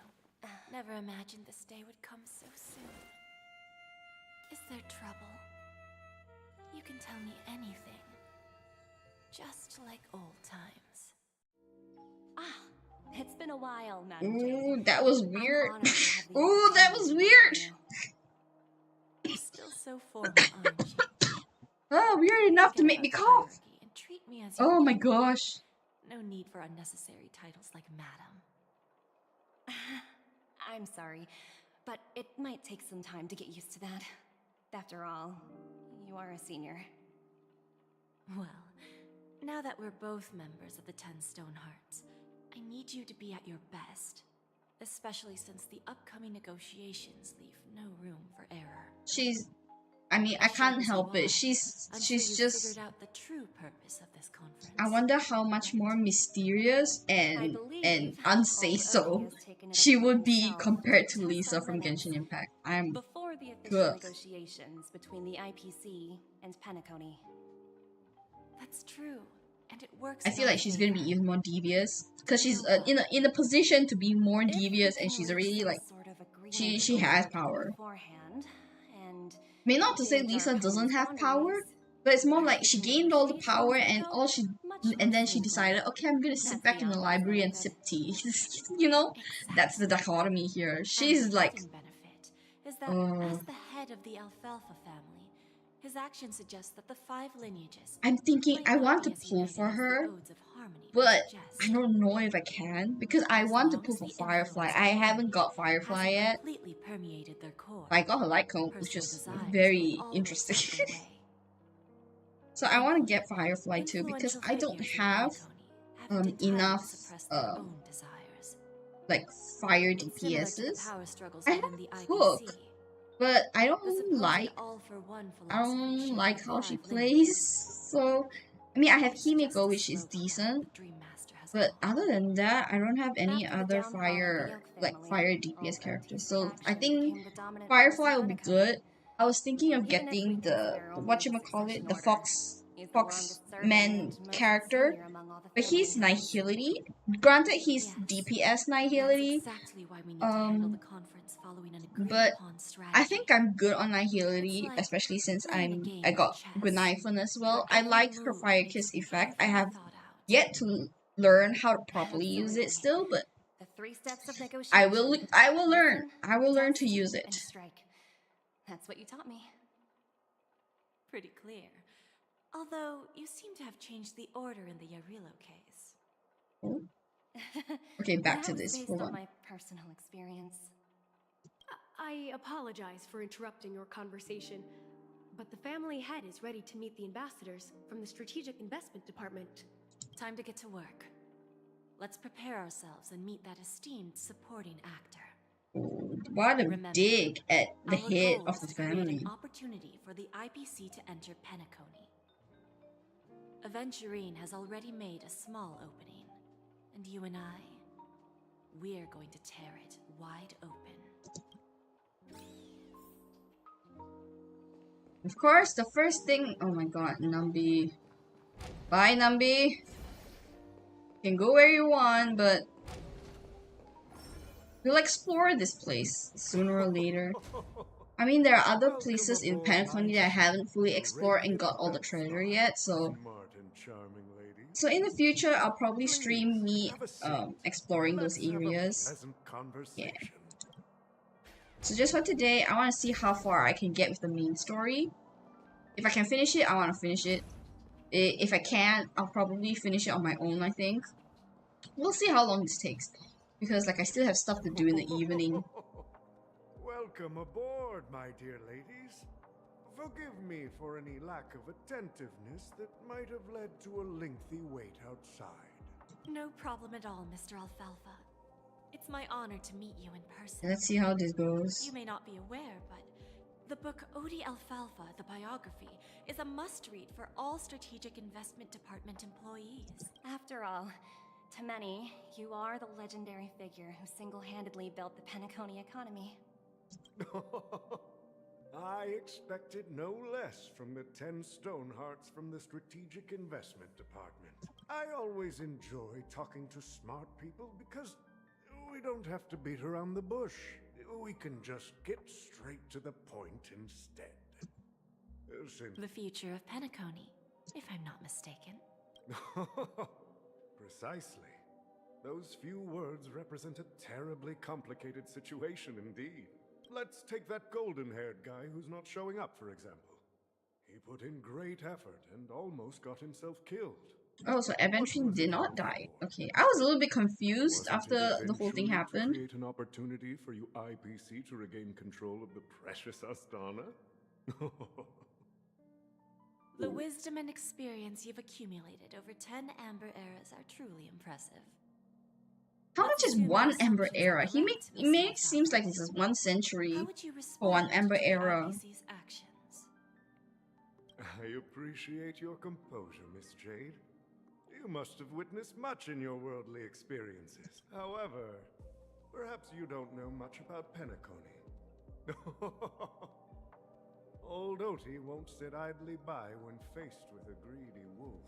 Never imagined this day would come so soon. Is there trouble? You can tell me anything. Just like old times. Ah, it's been a while, Madam Ooh, that was I'm weird. honored to have the Ooh, that was opportunity to weird. work with You're still so formal, aren't you? Oh, weird enough to Forget make me about the cough. hierarchy and treat me as you Oh my equal. gosh. No need for unnecessary titles like madam. you. I'm sorry, but it might take some time to get used to that. After all, you are a senior. Well, now that we're both members of the 10 Stone Hearts, I need you to be at your best. Especially since the upcoming negotiations leave no room for error. I mean, I As can't sharp as you help are, it. She's I'm sure you just. figured out the true purpose of this conference. I wonder how much more mysterious I and believe unsafe old Odie so has taken it she upon would be himself compared to test Lisa our from limits. Genshin Impact. I'm Before the official Good. negotiations between the IPC and Penacony. That's true, and it works. I feel like she's gonna be even more devious because she's in a position to be more devious, and she's already like she has power. Beforehand, and I mean, not to say gauge Lisa our doesn't have opponent's power, boundaries. but it's more Our like she future gained all the negotiations power will and go all she much and more then she smoothly. decided, okay, I'm gonna sit That's back the in the outcome library and benefit. sip tea. You know, that's the dichotomy here. She's And the like, hidden benefit is that as the head of the Alfalfa family, his actions suggest that the 5 lineages I'm thinking might I not want be to as pull united for as the her, Odes of Harmony would but suggest. I don't know if I can because I As want to long pull as for the Firefly. influence of I harmony haven't got Firefly hasn't yet. completely permeated their core, I got her light cone, which personal is desires very will always interesting. have their way. So I want to Thankfully, get Firefly too because influential I don't figures in have Penacony haven't entirely enough suppressed their own desires. like fire It's similar to the DPSs. power struggles I within have the Hook, IPC. but I The don't supposed like all-for-one I philosophy don't shared like by how she 5 plays. lineages. So I mean I have It's just Himiko, a which is slow path decent, the Dream Master has but gone. other than that, I don't have any After the other downfall of the fire Yoke like family, fire DPS old characters. OTC So I faction think became the dominant force Firefly in will be Penacony. good. I was thinking of Even if we getting the consider only the whatchamacallit, succession the order, he's the Fox longest serving man and most character, senior among all the but he's family heads. Nihility. Granted, he's Yes. DPS That's Nihility, exactly why we need to handle the conference following an but agreed-upon strategy. I think I'm good on Nihility, It's like especially since playing a game I of got chess, good knife on as well. where I every like her move Fire needs Kiss to be effect. I carefully have thought out. yet to learn how to properly use it Absolutely. still, but The 3 steps of I negotiation. will learn. Listen, I will learn to test, use it. and strike. That's what you taught me. Pretty clear. Although, you seem to have changed the order in the Yarilo case. Oh. Okay, back to That was this. based Hold on on. my personal experience. I apologize for interrupting your conversation, but the family head is ready to meet the ambassadors from the Strategic Investment Department. Time to get to work. Let's prepare ourselves and meet that esteemed supporting actor. What a Remember, dig at the our head goal of is the to create family. an opportunity for the IPC to enter Penacony. Aventurine has already made a small opening, and you and I, we're going to tear it wide open. Of course, the first thing. Oh my god, Numby. Bye, Numby. You can go where you want, but we'll explore this place sooner or later. I mean, there are other places in Penacony that I haven't fully explored and got all the treasure yet, so in the future I'll probably stream me exploring those areas. Yeah. So just for today, I want to see how far I can get with the main story. If I can finish it, I want to finish it. If I can't, I'll probably finish it on my own, I think. We'll see how long this takes. Because like I still have stuff to do in the evening. Welcome aboard, my dear ladies. Forgive me for any lack of attentiveness that might have led to a lengthy wait outside. No problem at all, Mr. Alfalfa. It's my honor to meet you in person. Let's see how this goes. You may not be aware, but the book Odi Alfalfa, the biography, is a must-read for all Strategic Investment Department employees. After all, to many, you are the legendary figure who single-handedly built the Penacony economy. I expected no less from the 10 Stonehearts from the Strategic Investment Department. I always enjoy talking to smart people because we don't have to beat around the bush. We can just get straight to the point instead. The future of Penacony, if I'm not mistaken. Precisely. Those few words represent a terribly complicated situation indeed. Let's take that golden-haired guy who's not showing up, for example. He put in great effort and almost got himself killed. Oh, so Aventurine did not die. Okay, I was a little bit confused Wasn't after it the whole thing eventually happened. to create an opportunity for you IPC to regain control of the precious Astana? The wisdom and experience you've accumulated over 10 Amber Eras are truly impressive. How much is one Amber Era? It makes seems like this is 1 century How would you for one respond Amber to the Era. IPC's actions? I appreciate your composure, Miss Jade. You must have witnessed much in your worldly experiences. However, perhaps you don't know much about Penacony. Old Oti won't sit idly by when faced with a greedy wolf.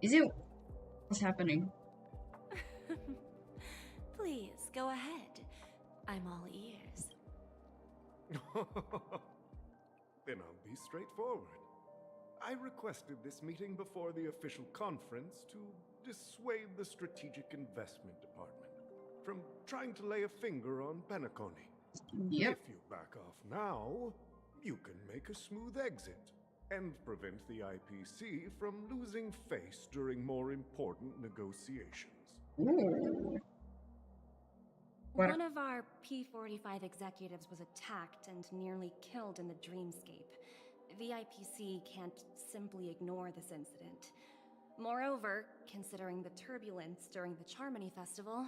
Is it? What's happening? Please, go ahead. I'm all ears. Then I'll be straightforward. I requested this meeting before the official conference to dissuade the Strategic Investment Department from trying to lay a finger on Penacony. Yep. If you back off now, you can make a smooth exit and prevent the IPC from losing face during more important negotiations. Ooh. One of our P-45 executives was attacked and nearly killed in the dreamscape. The IPC can't simply ignore this incident. Moreover, considering the turbulence during the Charmony Festival,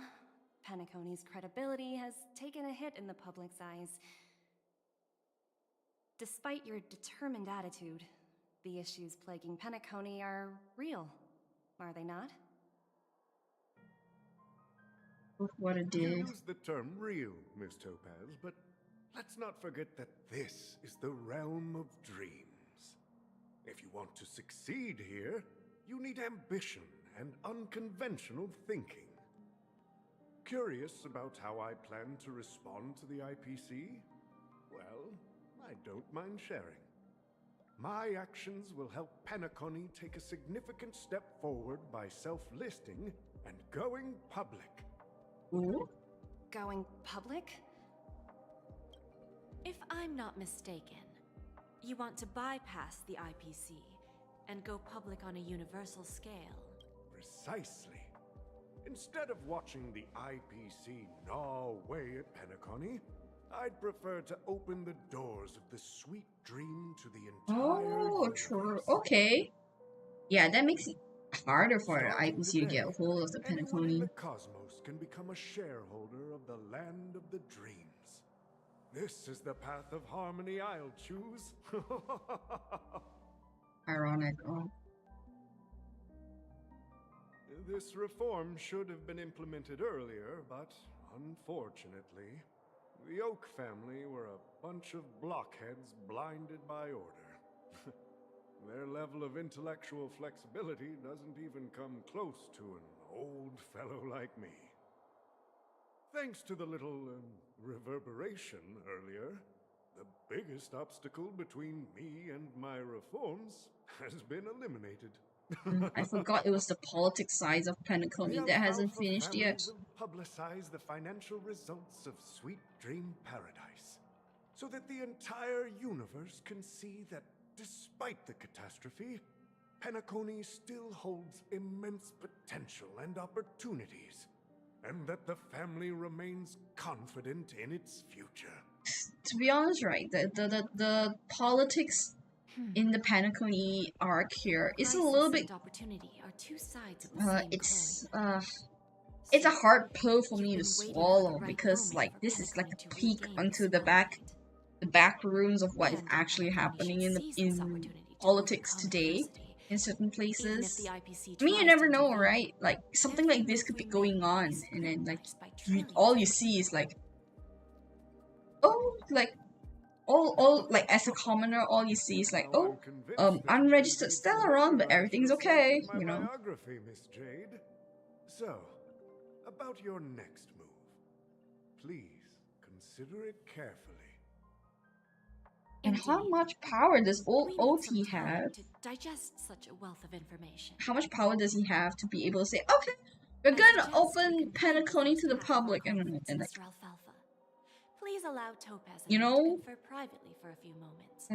Penacony's credibility has taken a hit in the public's eyes. Despite your determined attitude, the issues plaguing Penacony are real, are they not? What it You did. use the term real, Miss Topaz, but let's not forget that this is the realm of dreams. If you want to succeed here, you need ambition and unconventional thinking. Curious about how I plan to respond to the IPC? Well, I don't mind sharing. My actions will help Penacony take a significant step forward by self-listing and going public. Ooh. Going public? If I'm not mistaken, you want to bypass the IPC and go public on a universal scale. Precisely. Instead of watching the IPC gnaw away at Penacony, I'd prefer to open the doors of the sweet dream to the entire universe. True. Okay. Yeah, that makes it harder for the Starting IPC to today, get a hold of the anyone in Penacony. the cosmos can become a shareholder of the land of the dreams. This is the path of harmony I'll choose. Ironic. Oh. This reform should have been implemented earlier, but unfortunately, the Oak family were a bunch of blockheads blinded by order. Their level of intellectual flexibility doesn't even come close to an old fellow like me. Thanks to the little reverberation earlier, the biggest obstacle between me and my reforms has been eliminated. I forgot it was the politics side of Penacony that hasn't Alpha finished family yet. will publicize the financial results of Sweet Dream Paradise, so that the entire universe can see that despite the catastrophe, Penacony still holds immense potential and opportunities, and that the family remains confident in its future. To be honest, right, the politics in the Penacony arc here is a little bit. Opportunity are two sides of the same It's a hard pill for me to swallow because like this is like a peek onto the back rooms of what is actually happening in politics today in certain places. I mean, you never know, right? Like something like this could be going on, and then like all you see is like, oh, like all like as a commoner, all you see is like, oh, unregistered Stellaron, but everything's okay, you know. Biography, Miss Jade. So, about your next move, please consider it carefully. And how much power does old OT have? To digest such a wealth of information. How much power does he have to be able to say, okay, we're gonna open Penacony to the public, and like, please allow Topaz you know, to confer privately for a few moments,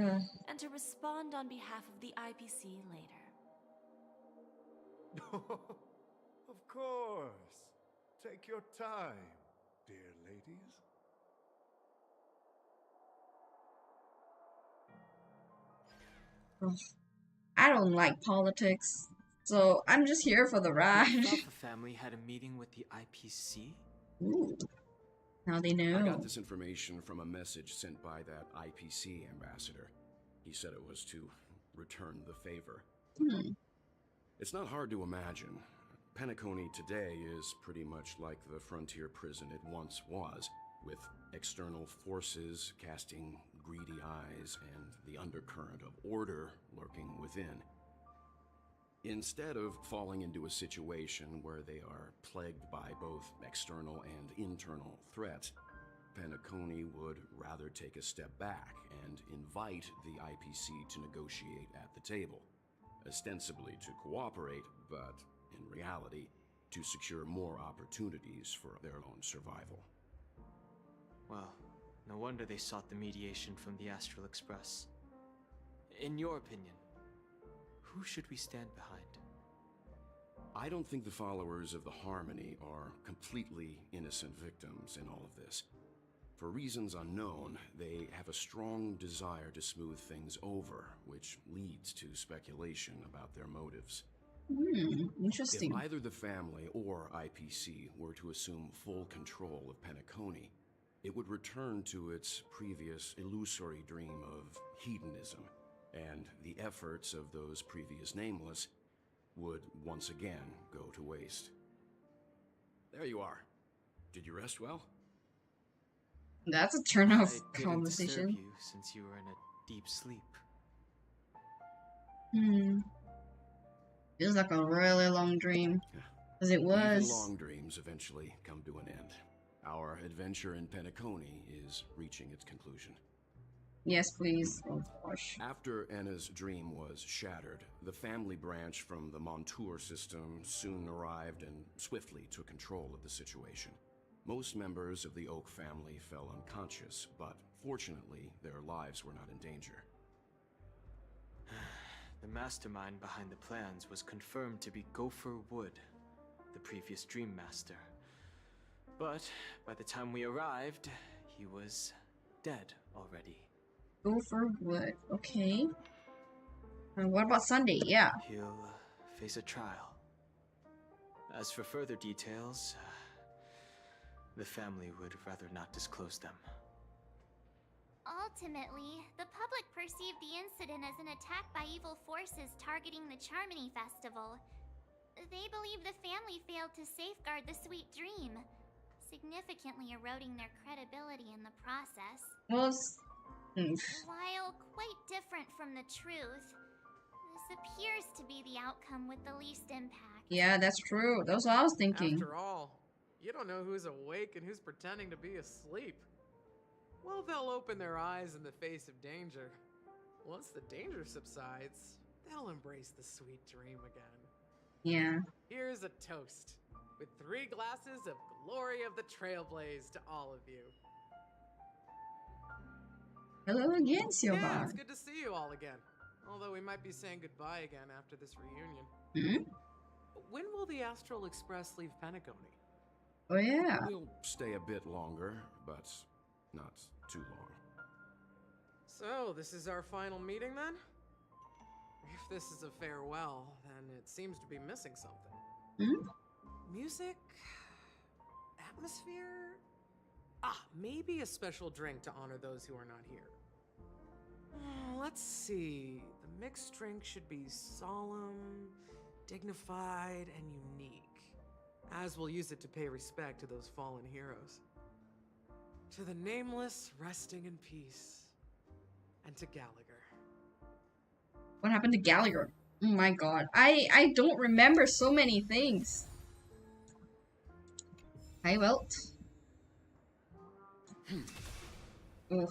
and to respond on behalf of the IPC later. Of course. Take your time, dear ladies. I don't like politics, so I'm just here for the ride. The Alpha family had a meeting with the IPC? Ooh. Now they know. I got this information from a message sent by that IPC ambassador. He said it was to return the favor. It's not hard to imagine. Penacony today is pretty much like the frontier prison it once was, with external forces casting greedy eyes and the undercurrent of order lurking within. Instead of falling into a situation where they are plagued by both external and internal threats, Penacony would rather take a step back and invite the IPC to negotiate at the table, ostensibly to cooperate, but in reality, to secure more opportunities for their own survival. Well, no wonder they sought the mediation from the Astral Express. In your opinion, who should we stand behind? I don't think the followers of the Harmony are completely innocent victims in all of this. For reasons unknown, they have a strong desire to smooth things over, which leads to speculation about their motives. Interesting. If either the family or IPC were to assume full control of Penacony, it would return to its previous illusory dream of hedonism, and the efforts of those previous nameless would once again go to waste. There you are. Did you rest well? That's a turn off I didn't conversation. disturb you since you were in a deep sleep. Feels like a really long dream. As it was. Even long dreams eventually come to an end. Our adventure in Penacony is reaching its conclusion. Yes, please. Oh gosh. After Anna's dream was shattered, the family branch from the Montour system soon arrived and swiftly took control of the situation. Most members of the Oak family fell unconscious, but fortunately, their lives were not in danger. The mastermind behind the plans was confirmed to be Gopher Wood, the previous Dream Master. But by the time we arrived, he was dead already. Gopher Wood. Okay. What about Sunday? Yeah. He'll face a trial. As for further details, the family would rather not disclose them. Ultimately, the public perceived the incident as an attack by evil forces targeting the Charmony Festival. They believe the family failed to safeguard the sweet dream, significantly eroding their credibility in the process. Well, While quite different from the truth, this appears to be the outcome with the least impact. yeah, that's true. That's what I was thinking. After all, you don't know who's awake and who's pretending to be asleep. Well, they'll open their eyes in the face of danger. Once the danger subsides, they'll embrace the sweet dream again. Yeah. Here's a toast, with 3 glasses of glory of the Trailblaze to all of you. Hello again, Silva. Yeah, it's good to see you all again. Although we might be saying goodbye again after this reunion. When will the Astral Express leave Penacony? Oh yeah. We'll stay a bit longer, but not too long. So, this is our final meeting then? If this is a farewell, then it seems to be missing something. Music? Atmosphere? Maybe a special drink to honor those who are not here. Let's see. The mixed drink should be solemn, dignified, and unique, as we'll use it to pay respect to those fallen heroes. To the nameless, resting in peace. And to Gallagher. What happened to Gallagher? Oh my god. I don't remember so many things. Hi, Welt. Oof.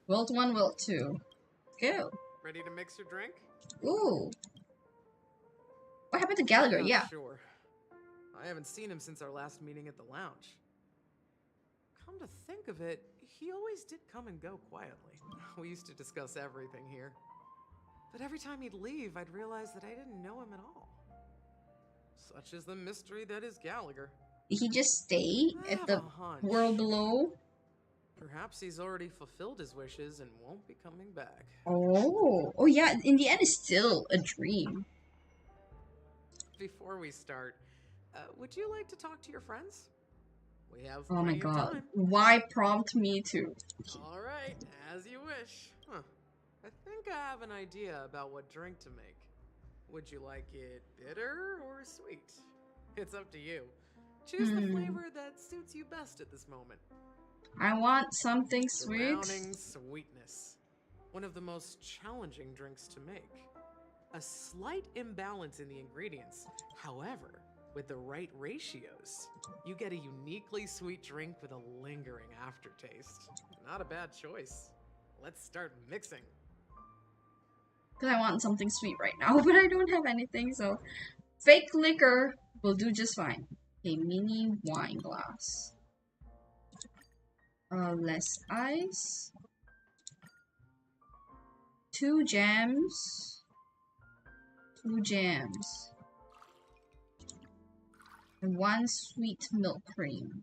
Welt 1, Welt 2. Go. Ready to mix your drink? Ooh. What happened to Gallagher? I'm not Yeah. sure. I haven't seen him since our last meeting at the lounge. Come to think of it, he always did come and go quietly. We used to discuss everything here. But every time he'd leave, I'd realize that I didn't know him at all. Such is the mystery that is Gallagher. Did he just stay I at have the a hunch. world below? Perhaps he's already fulfilled his wishes and won't be coming back. Oh. Oh yeah, in the end it's still a dream. Before we start, would you like to talk to your friends? We have Oh my plenty of god. time. Why prompt me to? All right, as you wish. I think I have an idea about what drink to make. Would you like it bitter or sweet? It's up to you. Choose the flavor that suits you best at this moment. I want something sweet. Drowning sweetness. One of the most challenging drinks to make. A slight imbalance in the ingredients. However, with the right ratios, you get a uniquely sweet drink with a lingering aftertaste. Not a bad choice. Let's start mixing. Because I want something sweet right now, but I don't have anything, so fake liquor will do just fine. A mini wine glass. Less ice. 2 jams. 2 jams. And 1 sweet milk cream.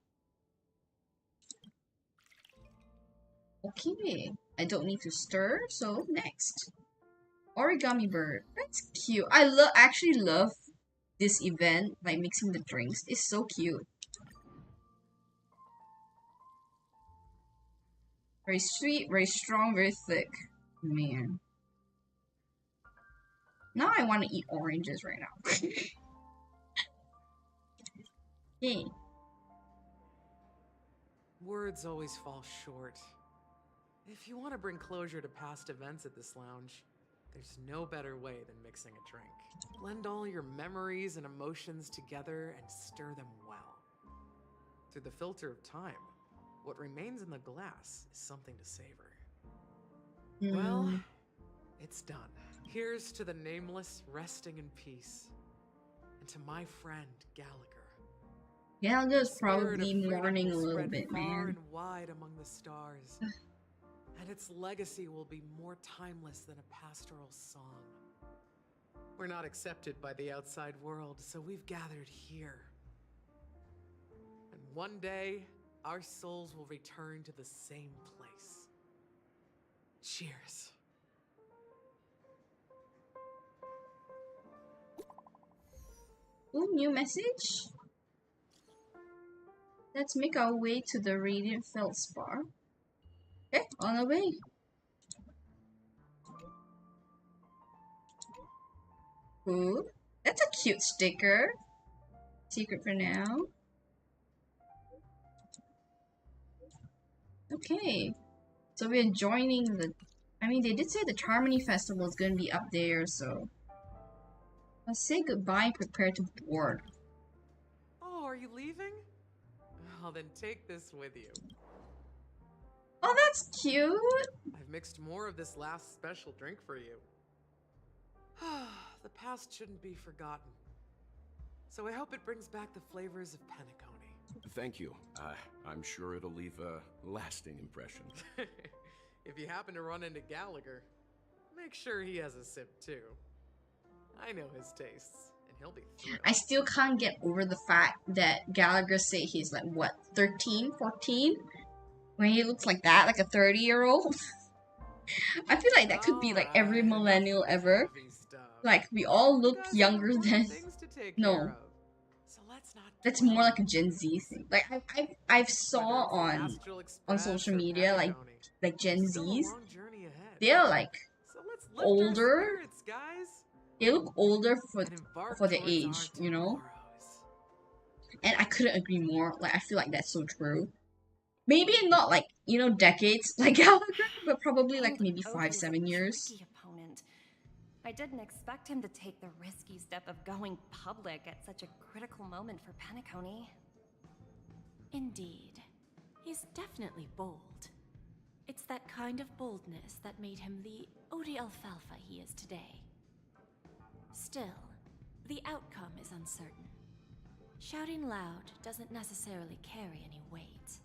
Okay, I don't need to stir, so next. Origami bird. That's cute. I actually love this event, like mixing the drinks. It's so cute. Very sweet, very strong, very thick. Man. Now I want to eat oranges right now. Hey. Words always fall short. If you want to bring closure to past events at this lounge, there's no better way than mixing a drink. Blend all your memories and emotions together and stir them well. Through the filter of time, what remains in the glass is something to savor. Well, it's done. Here's to the nameless resting in peace. And to my friend, Gallagher. Gallagher's probably mourning a little bit, far man. and wide among the stars. And its legacy will be more timeless than a pastoral song. We're not accepted by the outside world, so we've gathered here. And one day, our souls will return to the same place. Cheers. Ooh, new message. Let's make our way to the Radiant Feldspar. Okay, on the way. Ooh, that's a cute sticker. Secret for now. Okay, so we're joining the... I mean, they did say the Harmony Festival is going to be up there, so... Let's say goodbye and prepare to board. Oh, are you leaving? Well, then take this with you. Oh, that's cute! I've mixed more of this last special drink for you. The past shouldn't be forgotten. So I hope it brings back the flavors of Penacony. Thank you. I'm sure it'll leave a lasting impression. If you happen to run into Gallagher, make sure he has a sip too. I know his tastes, and he'll be thrilled. I still can't get over the fact that Gallagher said he's like, what, 13, 14? When he looks like that, like a 30-year-old. I feel like that could be like every millennial ever. Like, we all look younger than... No. That's more like a Gen Z thing. Like, I've saw on social media, like Gen Zs. They're like older. They look older for their age, you know? And I couldn't agree more. Like, I feel like that's so true. Maybe not like, you know, decades like Gallagher, but probably like maybe 5-7 years. Opponent. I didn't expect him to take the risky step of going public at such a critical moment for Penacony. Indeed. He's definitely bold. It's that kind of boldness that made him the Odie Alfalfa he is today. Still, the outcome is uncertain. Shouting loud doesn't necessarily carry any weight.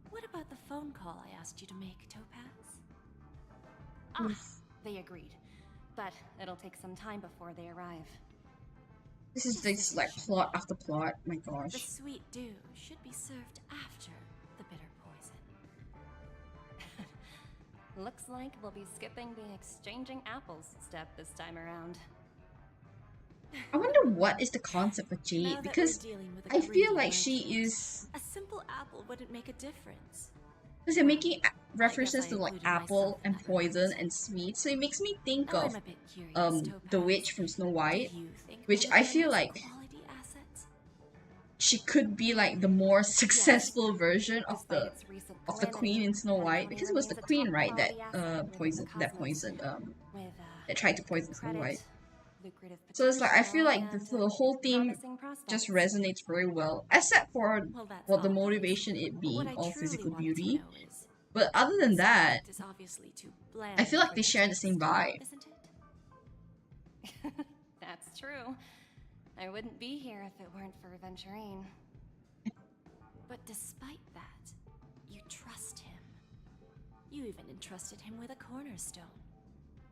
What about the phone call I asked you to make, Topaz? They agreed. But it'll take some time before they arrive. This is this like plot after plot, my The gosh. sweet dew should be served after the bitter poison. Looks like we'll be skipping the exchanging apples step this time around. I wonder what is the concept of Jade, Now that because we're dealing with a I greedy feel like man, she is... a simple apple wouldn't make a difference. Because they're making references I to like included apple myself in and that poison and sweet, so it makes me think Now of I'm a bit curious, the Topaz. witch from Snow White, Do you think which Penacony I feel is a like quality asset? she could be like the more successful version of Despite its recent the queen in Snow White, Penacony because it was the remains a queen, top right, that quality asset within the poisoned with that tried to good poison Snow credit, White. lucrative So it's like I feel potential, like and the whole theme promising just prospects. resonates very well, except for Well, that's the obvious. motivation it But being what I all truly physical wanted to beauty. know is, But other than this that, product is obviously too I bland feel like for they your share the same taste, vibe. isn't it? That's true. I wouldn't be here if it weren't for Venturine. But despite that, you trust him. You even entrusted him with a cornerstone.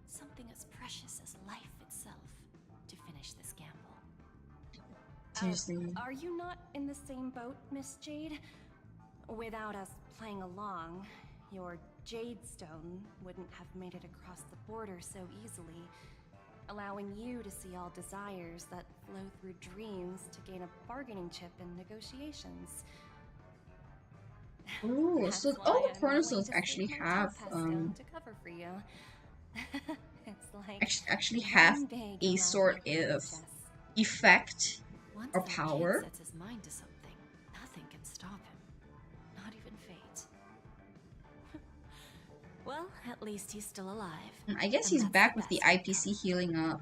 Something as precious as life itself to finish this gamble. Seriously. Are you not in the same boat, Miss Jade? Without us playing along, your Jade Stone wouldn't have made it across the border so easily, allowing you to see all desires that flow through dreams to gain a bargaining chip in negotiations. Ooh, so That's all why the I'm cornerstones willing to actually stake my have topaz stone to cover for you. It's like actually have one big a sort elaborate of chess. effect Once or that kid power. sets his mind to something, nothing can stop him. Not even fate. Well, at least he's still alive. I guess and he's that's back the with the best IPC healing up.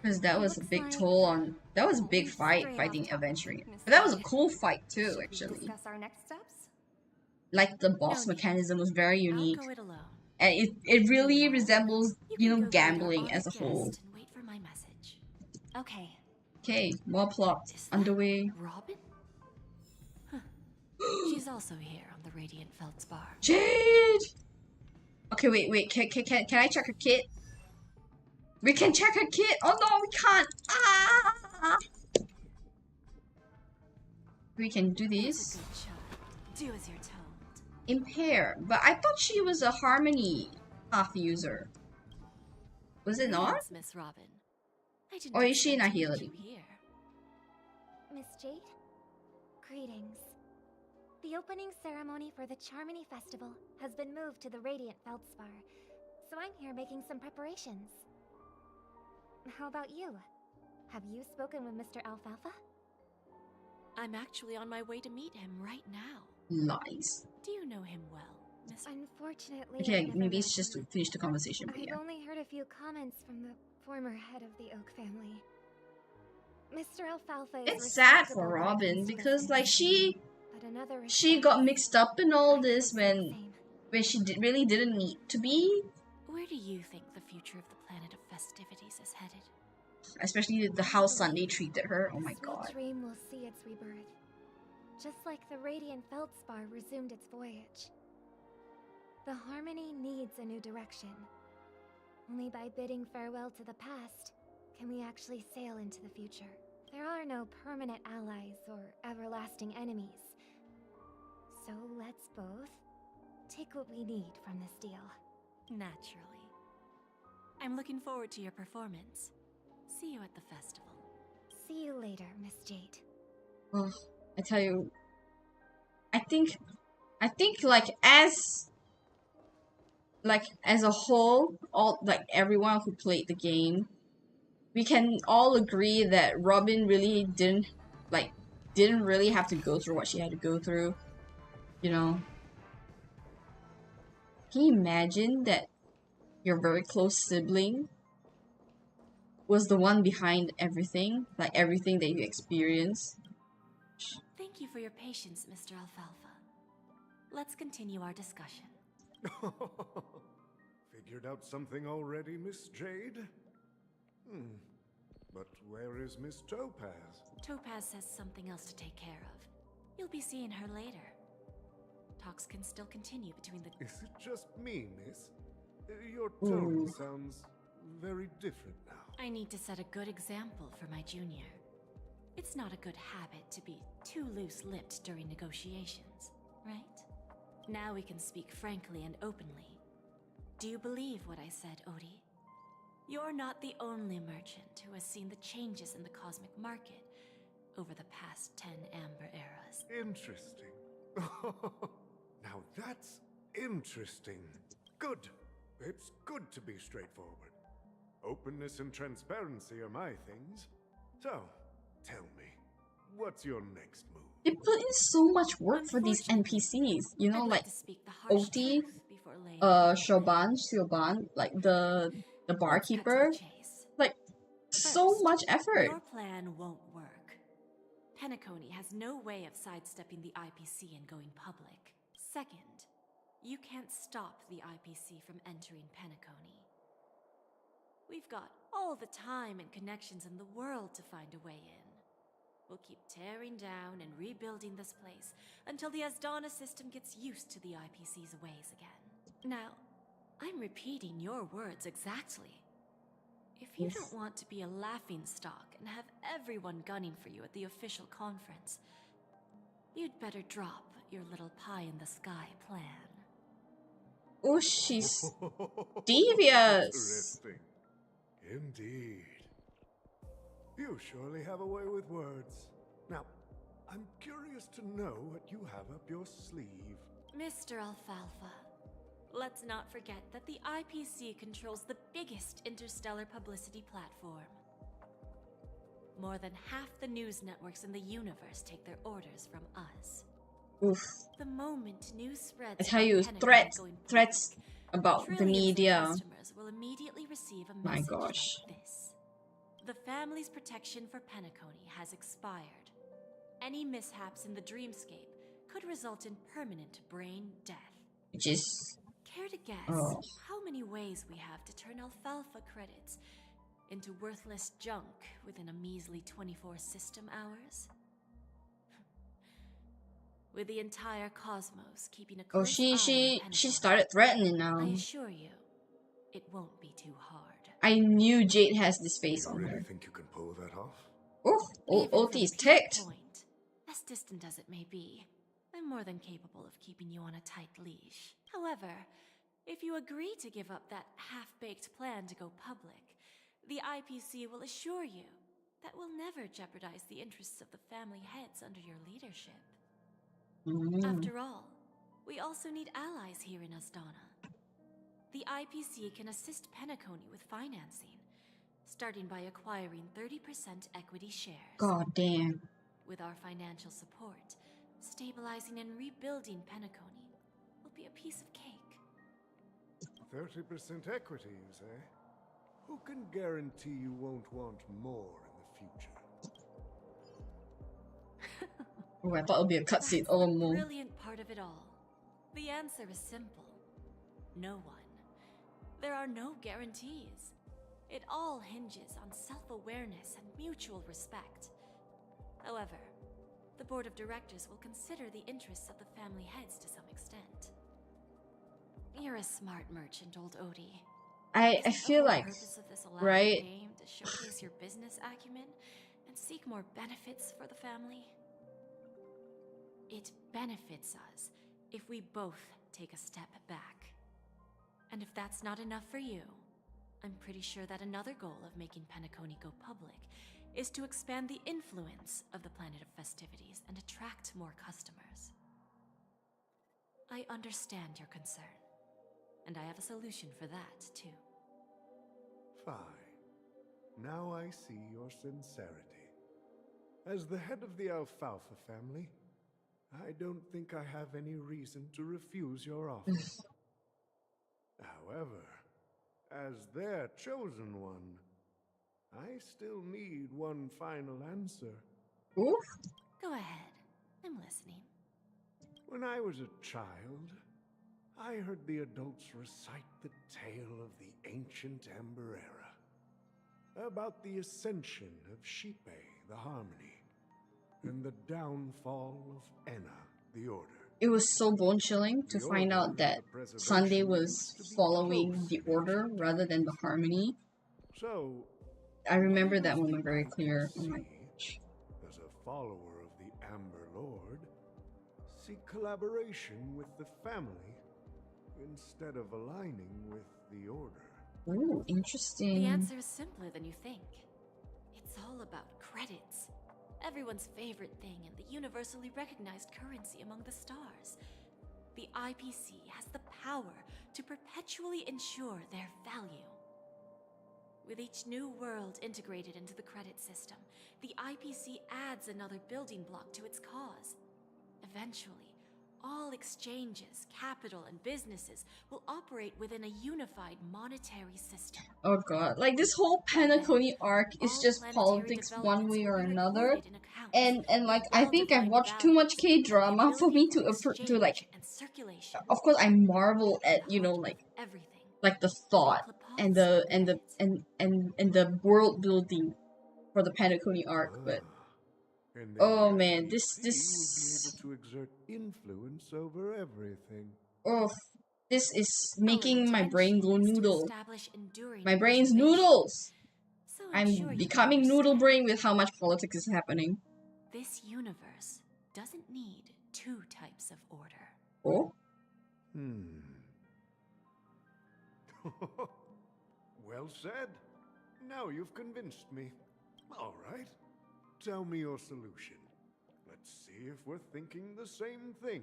Because that It was a looks big like toll on. That was a big we've fight strayed fighting off topic, Aventurine. Miss But that was a Jade. cool fight too, Should we actually. discuss our next steps? Like the boss No need. mechanism was very unique. I'll go it alone. And it really Meanwhile, resembles, you you can know, go greet our gambling honored as a whole. guest and wait for my message. Okay. Okay, more plot Is that underway. Robin? Huh. She's also here on the Radiant Feldspar. Jade! Okay, wait. Can I check her kit? We can check her kit! Oh no, we can't! Ah! We can do That's this. a good child. Do as you're told. Impair. But I thought she was a Harmony half user. Was it not? Greetings, Miss Robin. I didn't Or is she expect not to meet healing? you here. Miss Jade? Greetings. The opening ceremony for the Charmony Festival has been moved to the Radiant Feldspar, so I'm here making some preparations. How about you? Have you spoken with Mr. Alfalfa? I'm actually on my way to meet him right now. Lies. Do you know him well, Miss? Unfortunately, Okay, I've never maybe met it's just him. to finish the conversation, but I've yeah. only heard a few comments from the former head of the Oak family. Mr. Alfalfa is It's sad respectable for when it Robin comes to because business, like she but another got respect, mixed up in all I this can't say the same. when she really didn't need to be. Where do you think the future of the planet of festivities is headed? Especially the how Sunday treated her. Oh my Sweet god. Dream will see its rebirth, just like the Radiant Feldspar resumed its voyage. The Harmony needs a new direction. Only by bidding farewell to the past can we actually sail into the future. There are no permanent allies or everlasting enemies. So let's both take what we need from this deal. Naturally. I'm looking forward to your performance. See you at the festival. See you later, Miss Jade. Oh, I tell you, I think like as a whole, all like everyone who played the game, we can all agree that Robin really didn't really have to go through what she had to go through. You know, can you imagine that your very close sibling was the one behind everything, like everything that you experienced? Thank you for your patience, Mr. Alfalfa. Let's continue our discussion. Figured out something already, Miss Jade? But where is Miss Topaz? Topaz has something else to take care of. You'll be seeing her later. Talks can still continue between the... Is it just me, miss? Your tone sounds very different now. I need to set a good example for my junior. It's not a good habit to be too loose-lipped during negotiations, right? Now we can speak frankly and openly. Do you believe what I said, Odie? You're not the only merchant who has seen the changes in the cosmic market over the past 10 Amber Eras. Interesting. Now that's interesting. Good. It's good to be straightforward. Openness and transparency are my things. So, tell me, what's your next move? They put in so much work for these NPCs. You know, I'd like to speak the harsh Oti, truth before laying it Shoban, like the Let's cut to barkeeper. the chase. Like so much effort. Your plan won't work. Penacony has no way of sidestepping the IPC and going public. Second, you can't stop the IPC from entering Penacony. We've got all the time and connections in the world to find a way in. We'll keep tearing down and rebuilding this place until the Asdana system gets used to the IPC's ways again. Now, I'm repeating your words exactly. If you don't want to be a laughingstock and have everyone gunning for you at the official conference, you'd better drop your little pie-in-the-sky plan. Oh, she's devious. Interesting. Indeed. You surely have a way with words. Now, I'm curious to know what you have up your sleeve. Mr. Alfalfa, let's not forget that the IPC controls the biggest interstellar publicity platform. More than half the news networks in the universe take their orders from us. Oof. The moment news spreads, I tell you, threats about the media. Customers will immediately receive a My message gosh. like this. The family's protection for Penacony has expired. Any mishaps in the dreamscape could result in permanent brain death. Just Care to guess how many ways we have to turn alfalfa credits into worthless junk within a measly 24 system hours? With the entire cosmos keeping a close eye on she Penacony, started threatening now. I assure you, it won't be too hard. I knew Jade has this face on You really her. think you can pull that off? Oh, Oti is ticked. As distant as it may be, I'm more than capable of keeping you on a tight leash. However, if you agree to give up that half-baked plan to go public, the IPC will assure you that we'll never jeopardize the interests of the family heads under your leadership. After all, we also need allies here in Asdana. The IPC can assist Penacony with financing, starting by acquiring 30% equity shares. God damn. With our financial support, stabilizing and rebuilding Penacony will be a piece of cake. 30% equity, you say? Who can guarantee you won't want more in the future? Oh, I thought it would be a cutscene. Oh, The no. brilliant part of it all. The answer is simple. No one. There are no guarantees. It all hinges on self-awareness and mutual respect. However, the board of directors will consider the interests of the family heads to some extent. You're a smart merchant, old Odie. I Isn't feel the whole like, purpose of this elaborate right? game to showcase your business acumen and seek more benefits for the family? It benefits us if we both take a step back. And if that's not enough for you, I'm pretty sure that another goal of making Penacony go public is to expand the influence of the Planet of Festivities and attract more customers. I understand your concern, and I have a solution for that, too. Fine. Now I see your sincerity. As the head of the Alfalfa family, I don't think I have any reason to refuse your offer. However, as their chosen one, I still need one final answer. Oof. Go ahead. I'm listening. When I was a child, I heard the adults recite the tale of the ancient Amber Era, about the ascension of Shipe, the Harmony, and the downfall of Enna, the Order. It was so bone-chilling to find out that Sunday was following the Order rather than the Harmony. So, I remember that moment very clear. Oh my gosh. as a follower of the Amber Lord, seek collaboration with the family instead of aligning with the Order. Ooh, interesting. The answer is simpler than you think. It's all about credits. Everyone's favorite thing and the universally recognized currency among the stars. The IPC has the power to perpetually ensure their value. With each new world integrated into the credit system, the IPC adds another building block to its cause. Eventually, all exchanges, capital, and businesses will operate within a unified monetary system. Oh god, like this whole Penacony arc is just politics one way or another. And like I think I've watched too much K-drama for me to like, of course I marvel at, you know, like the thought and the world building for the Penacony arc, but And oh the man, IPC this will be able to exert influence over everything. oh, this is making my brain go noodle. My brain's noodles. I'm becoming noodle brain with how much politics is happening. This universe doesn't need two types of order. Oh? Well said. Now you've convinced me. All right. Tell me your solution. Let's see if we're thinking the same thing.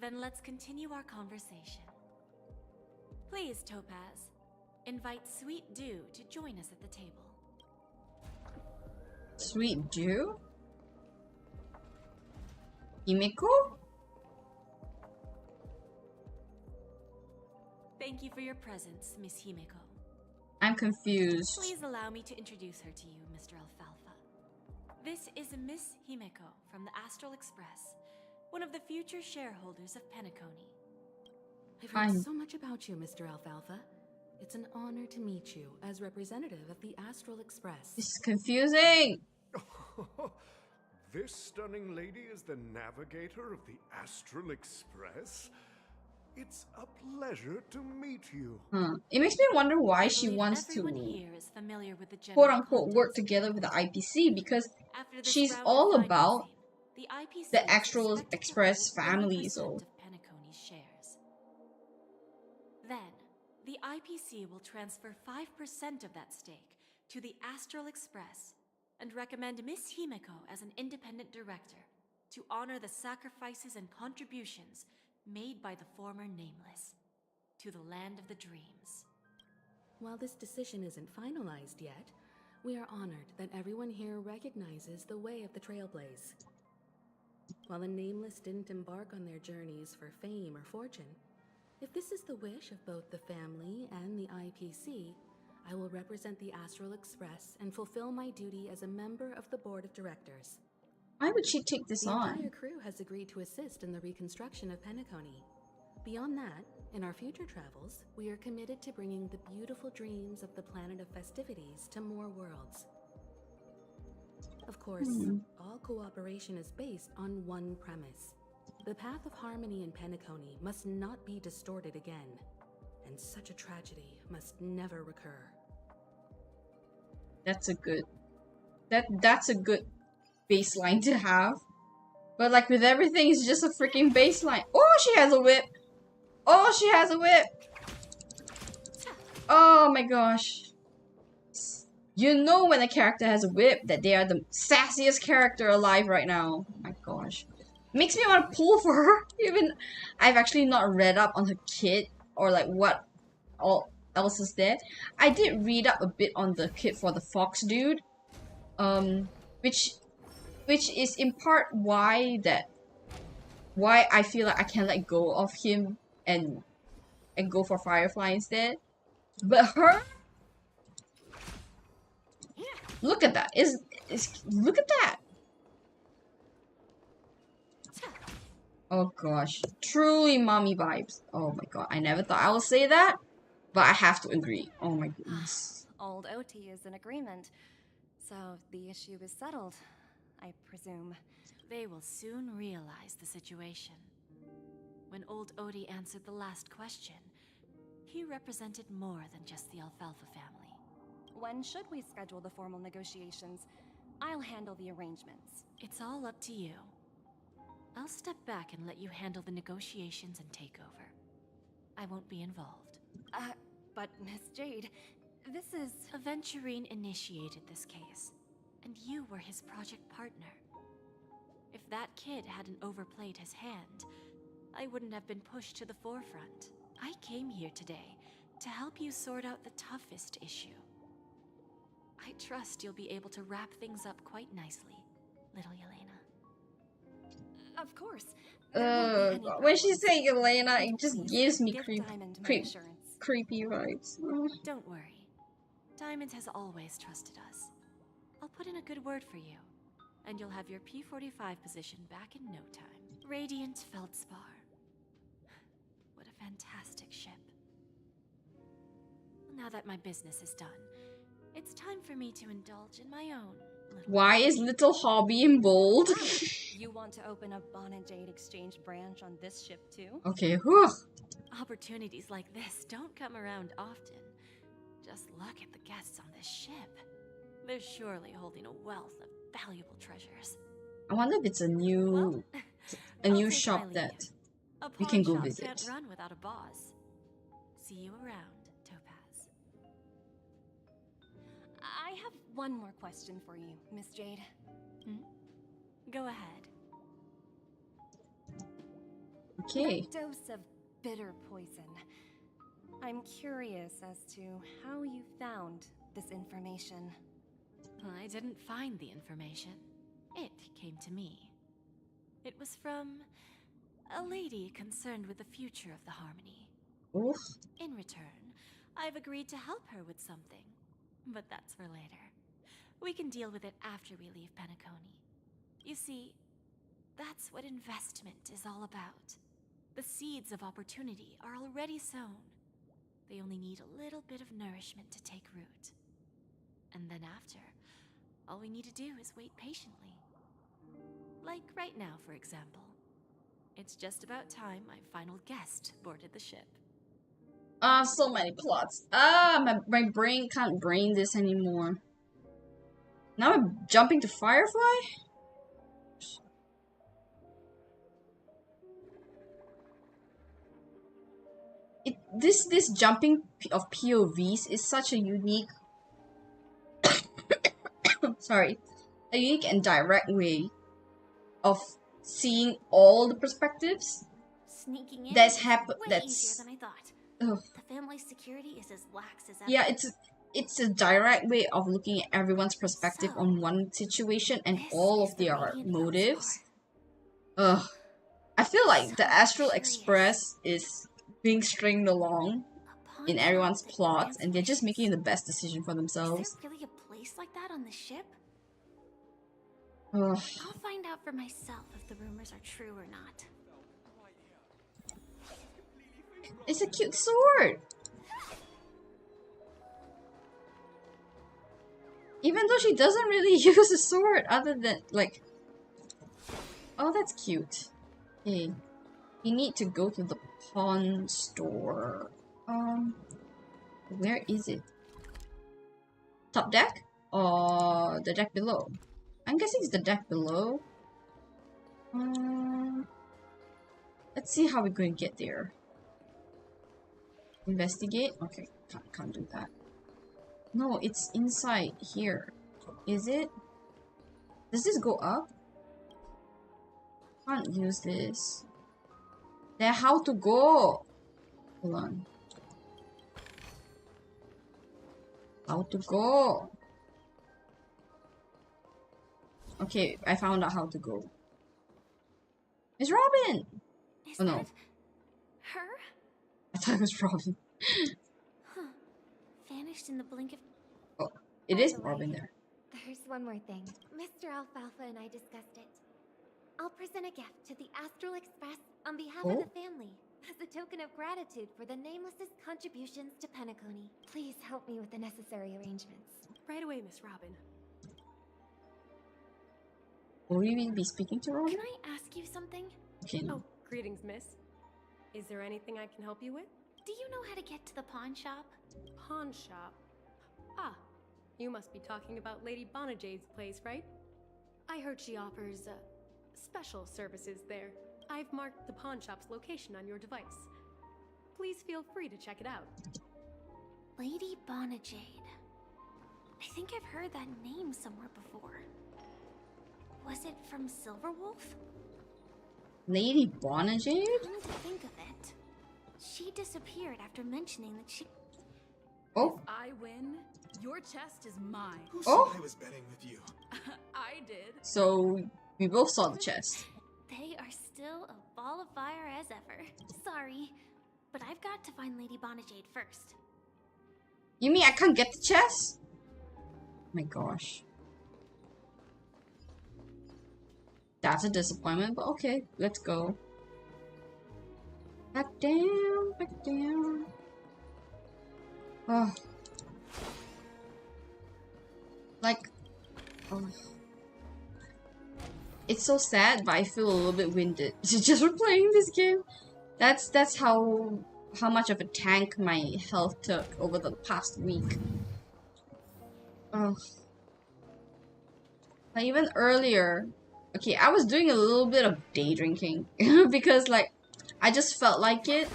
Then let's continue our conversation. Please, Topaz, invite Sweet Dew to join us at the table. Sweet Dew? Himiko? Thank you for your presence, Miss Himeko. I'm confused. Please allow me to introduce her to you, Mr. Alfalfa. This is Miss Himeko from the Astral Express, one of the future shareholders of Penacony. I've heard so much about you, Mr. Alfalfa. It's an honor to meet you as representative of the Astral Express. This is confusing. This stunning lady is the navigator of the Astral Express? It's a pleasure to meet you. It makes me wonder why she wants to quote-unquote work together with the IPC, because she's all about the Astral Express family, so... Then, the IPC will transfer 5% of that stake to the Astral Express and recommend Miss Himeko as an independent director to honor the sacrifices and contributions made by the former Nameless to the land of the dreams. While this decision isn't finalized yet, we are honored that everyone here recognizes the way of the Trailblaze. While the Nameless didn't embark on their journeys for fame or fortune, if this is the wish of both the family and the IPC, I will represent the Astral Express and fulfill my duty as a member of the board of directors. Why would she take this on? The entire crew has agreed to assist in the reconstruction of Penacony. Beyond that, in our future travels, we are committed to bringing the beautiful dreams of the planet of festivities to more worlds. Of course, all cooperation is based on one premise. The path of harmony in Penacony must not be distorted again, and such a tragedy must never recur. That's a good baseline to have. But like with everything, it's just a freaking baseline. Oh, she has a whip! Oh, she has a whip! Oh my gosh. You know when a character has a whip that they are the sassiest character alive right now. Oh my gosh. Makes me want to pull for her. Even I've actually not read up on her kit or like what all else is there. I did read up a bit on the kit for the fox dude. Which is in part why I feel like I can let go of him and go for Firefly instead. But her, look at that. Look at that. Oh gosh, truly mommy vibes. Oh my god, I never thought I would say that, but I have to agree. Oh my goodness. Old OT is in agreement, so the issue is settled, I presume. They will soon realize the situation. When old Odie answered the last question, he represented more than just the Alfalfa family. When should we schedule the formal negotiations? I'll handle the arrangements. It's all up to you. I'll step back and let you handle the negotiations and takeover. I won't be involved. But Miss Jade, this is... Aventurine initiated this case, and you were his project partner. If that kid hadn't overplayed his hand, I wouldn't have been pushed to the forefront. I came here today to help you sort out the toughest issue. I trust you'll be able to wrap things up quite nicely, little Yelena. Of course. There won't be any When she problems. say Elena, And it just please, gives me give Diamond my creepy assurance. vibes. Don't worry. Diamond has always trusted us. I'll put in a good word for you, and you'll have your P-45 position back in no time. Radiant Feldspar. What a fantastic ship. Now that my business is done, it's time for me to indulge in my own little... Why is little hobby in bold? You want to open a Bon and Jade exchange branch on this ship too? Okay, whew. Opportunities like this don't come around often. Just look at the guests on this ship. They're surely holding a wealth of valuable treasures. I wonder if it's a new shop that we can go visit. Can't run without a boss. See you around, Topaz. I have one more question for you, Miss Jade. Go ahead. Okay. That dose of bitter poison. I'm curious as to how you found this information. I didn't find the information. It came to me. It was from a lady concerned with the future of the Harmony. Oof. In return, I've agreed to help her with something. But that's for later. We can deal with it after we leave Penacony. You see, that's what investment is all about. The seeds of opportunity are already sown. They only need a little bit of nourishment to take root. And then after, all we need to do is wait patiently. Like right now, for example. It's just about time my final guest boarded the ship. So many plots. My brain can't brain this anymore. Now I'm jumping to Firefly? This jumping of POVs is such a unique sorry, a unique and direct way of seeing all the perspectives Sneaking in that's is happened. way That's easier than I thought. ugh. The family's security is as lax as ever. Yeah, it's a direct way of looking at everyone's perspective on one situation and all of their motives. Ugh. I feel like the Astral Express is being stringed along in everyone's plots, and they're just making the best decision for themselves. Is there really a place like that on the ship? Ugh. I'll find out for myself if the rumors are true or not. It's a cute sword! Even though she doesn't really use a sword other than, like... Oh, that's cute. Hey, you need to go to the pawn store. Where is it? Top deck? Or the deck below? I'm guessing it's the deck below. Let's see how we're going to get there. Investigate? Okay, can't do that. No, it's inside here. Is it? Does this go up? Can't use this. Then how to go? Hold on. How to go? Okay, I found out how to go. It's Robin! Oh no. Her? I thought it was Robin. Huh. Vanished in the blink of... Oh, it is Robin there. There's one more thing. Mr. Alfalfa and I discussed it. I'll present a gift to the Astral Express on behalf of the family, as a token of gratitude for the Nameless's contributions to Penacony. Please help me with the necessary arrangements. Right away, Miss Robin. Will we be speaking to Robin? Can I ask you something? Okay, no. Oh, greetings, miss. Is there anything I can help you with? Do you know how to get to the pawn shop? Pawn shop? Ah, you must be talking about Lady Bonajade's place, right? I heard she offers, special services there. I've marked the pawn shop's location on your device. Please feel free to check it out. Lady Bonajade. I think I've heard that name somewhere before. Was it from Silverwolf? Lady Bonajade? Come to think of it, she disappeared after mentioning that she... Oh. If I win, Your chest is mine. Who Oh. said I was betting with you? I did. So we both saw the chest. They are still a ball of fire as ever. Sorry, but I've got to find Lady Bonajade first. You mean I can't get the chest? Oh my gosh. That's a disappointment, but okay, let's go. Back down, back down. Oh. Like, oh. It's so sad, but I feel a little bit winded just for playing this game. That's how much of a tank my health took over the past week. Oh. Like even earlier, okay, I was doing a little bit of day drinking because like I just felt like it.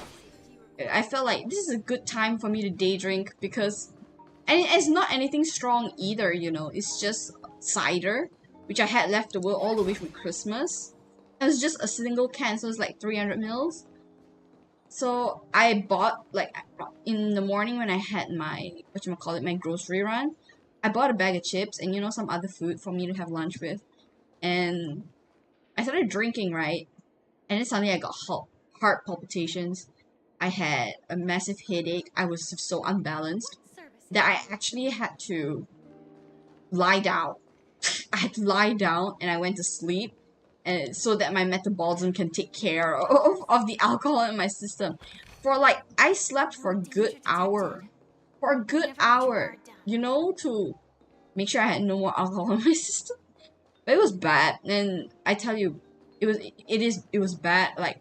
I felt like this is a good time for me to day drink because, and it's not anything strong either, you know. It's just cider, which I had left over all the way from Christmas. It was just a single can, so it's like 300 mils. So I bought, like, in the morning when I had my, whatchamacallit, my grocery run, I bought a bag of chips and, you know, some other food for me to have lunch with. And I started drinking, right? And then suddenly I got heart palpitations. I had a massive headache. I was so unbalanced that I actually had to lie down. I had to lie down and I went to sleep. And so that my metabolism can take care of the alcohol in my system. For like, I slept for a good hour. For a good hour. You know, to make sure I had no more alcohol in my system. But it was bad. And I tell you, it was bad. Like,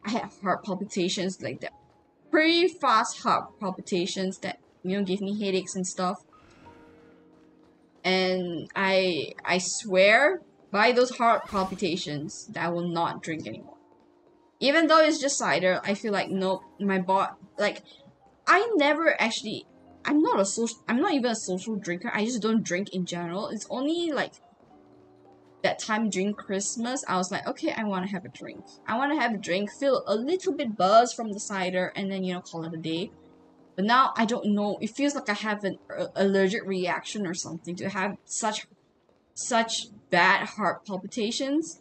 I had heart palpitations like that. Pretty fast heart palpitations that, you know, gave me headaches and stuff. And I swear by those heart palpitations that I will not drink anymore. Even though it's just cider, I feel like nope, my body, like, I never actually, I'm not even a social drinker. I just don't drink in general. It's only like that time during Christmas, I was like, okay, I want to have a drink. I want to have a drink, feel a little bit buzzed from the cider, and then, you know, call it a day. But now, I don't know, it feels like I have an allergic reaction or something to have such bad heart palpitations.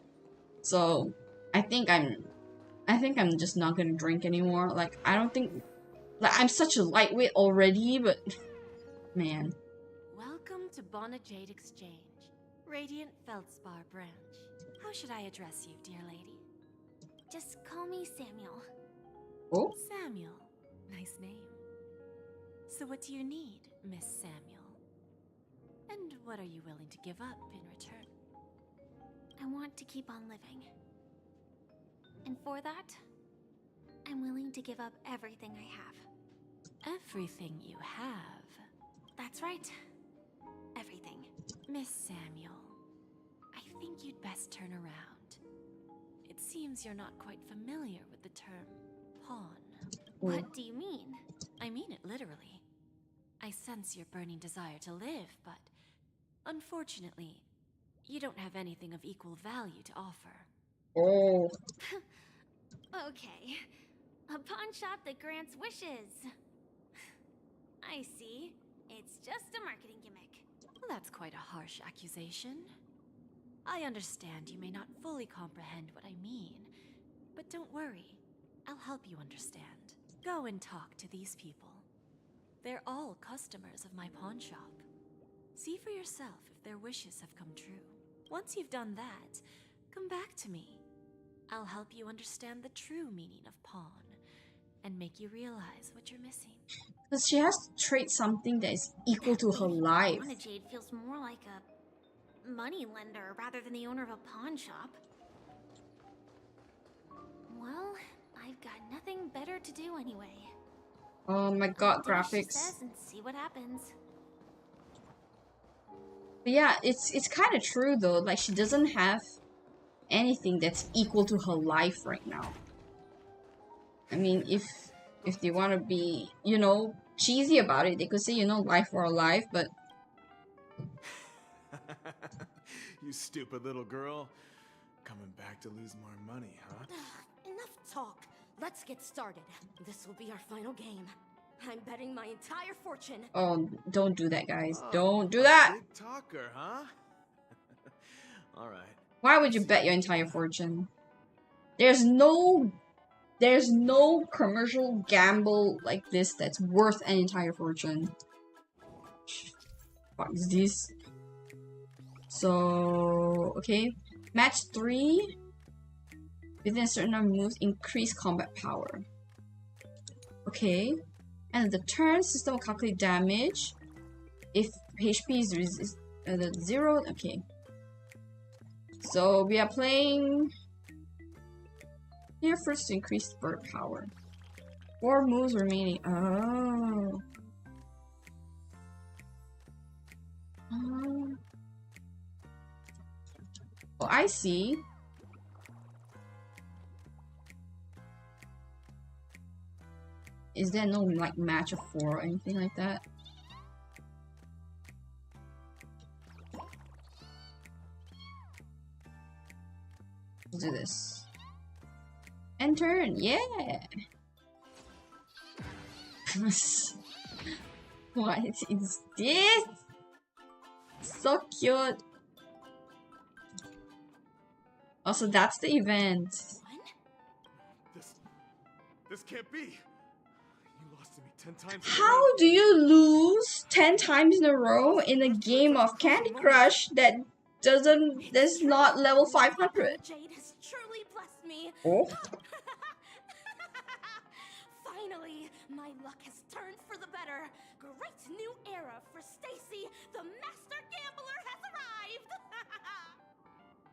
So, I think I'm just not gonna drink anymore. Like, I don't think, like, I'm such a lightweight already, but, man. Welcome to Bonajade Exchange, Radiant Feldspar branch. How should I address you, dear lady? Just call me Samuel. Oh? Samuel. Nice name. So what do you need, Miss Samuel? And what are you willing to give up in return? I want to keep on living. And for that, I'm willing to give up everything I have. Everything you have? That's right. Everything. Miss Samuel, I think you'd best turn around. It seems you're not quite familiar with the term pawn. What do you mean? I mean it literally. I sense your burning desire to live, but unfortunately, you don't have anything of equal value to offer. Oh. Okay. A pawn shop that grants wishes. I see. It's just a marketing gimmick. Well, that's quite a harsh accusation. I understand you may not fully comprehend what I mean, but don't worry. I'll help you understand. Go and talk to these people. They're all customers of my pawn shop. See for yourself if their wishes have come true. Once you've done that, come back to me. I'll help you understand the true meaning of pawn and make you realize what you're missing. Because she has to trade something that is equal to her life. Bonajade feels more like a money lender rather than the owner of a pawn shop. Well, I've got nothing better to do anyway. Oh my god, Do what she graphics. says and see what happens. But yeah, it's kind of true though. Like, she doesn't have anything that's equal to her life right now. I mean, if they want to be, you know, cheesy about it, they could say, you know, life for a life, but... You stupid little girl. Coming back to lose more money, huh? Enough talk. Let's get started. This will be our final game. I'm betting my entire fortune. Oh, don't do that, guys. Don't do a that! Big talker, huh? All right. Why would you bet your entire fortune? There's no commercial gamble like this that's worth an entire fortune. What is this? So, okay. Match 3. Within a certain number of moves, increase combat power. Okay. And the turn system will calculate damage. If HP is 0, okay. So we are playing here first to increase bird power. 4 moves remaining. Oh. Oh, I see. Is there no like match of 4 or anything like that? Let's do this. End turn, yeah! What is this? So cute! Also, that's the event. This can't be. You lost to me 10 times. How do you lose 10 times in a row in a game of Candy Crush that that's not level 500? Jade has truly blessed me. Oh. Finally, my luck has turned for the better. Great new era for Stacy. The master gambler has arrived.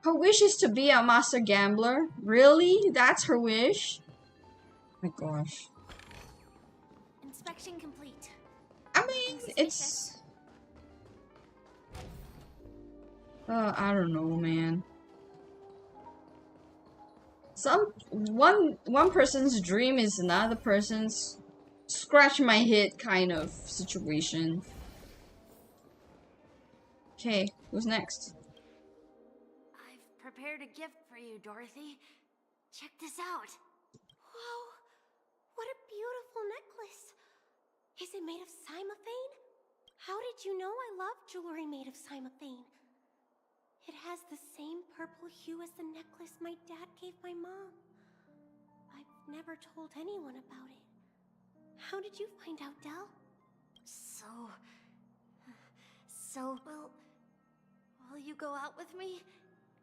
Her wish is to be a master gambler? Really? That's her wish? Oh my gosh. Inspection complete. I mean, it's... I don't know, man. One person's dream is another person's scratch my head kind of situation. Okay, who's next? I've prepared a gift for you, Dorothy. Check this out. Whoa, what a beautiful necklace. Is it made of cymophane? How did you know I love jewelry made of cymophane? It has the same purple hue as the necklace my dad gave my mom. I've never told anyone about it. How did you find out, Del? So, will you go out with me?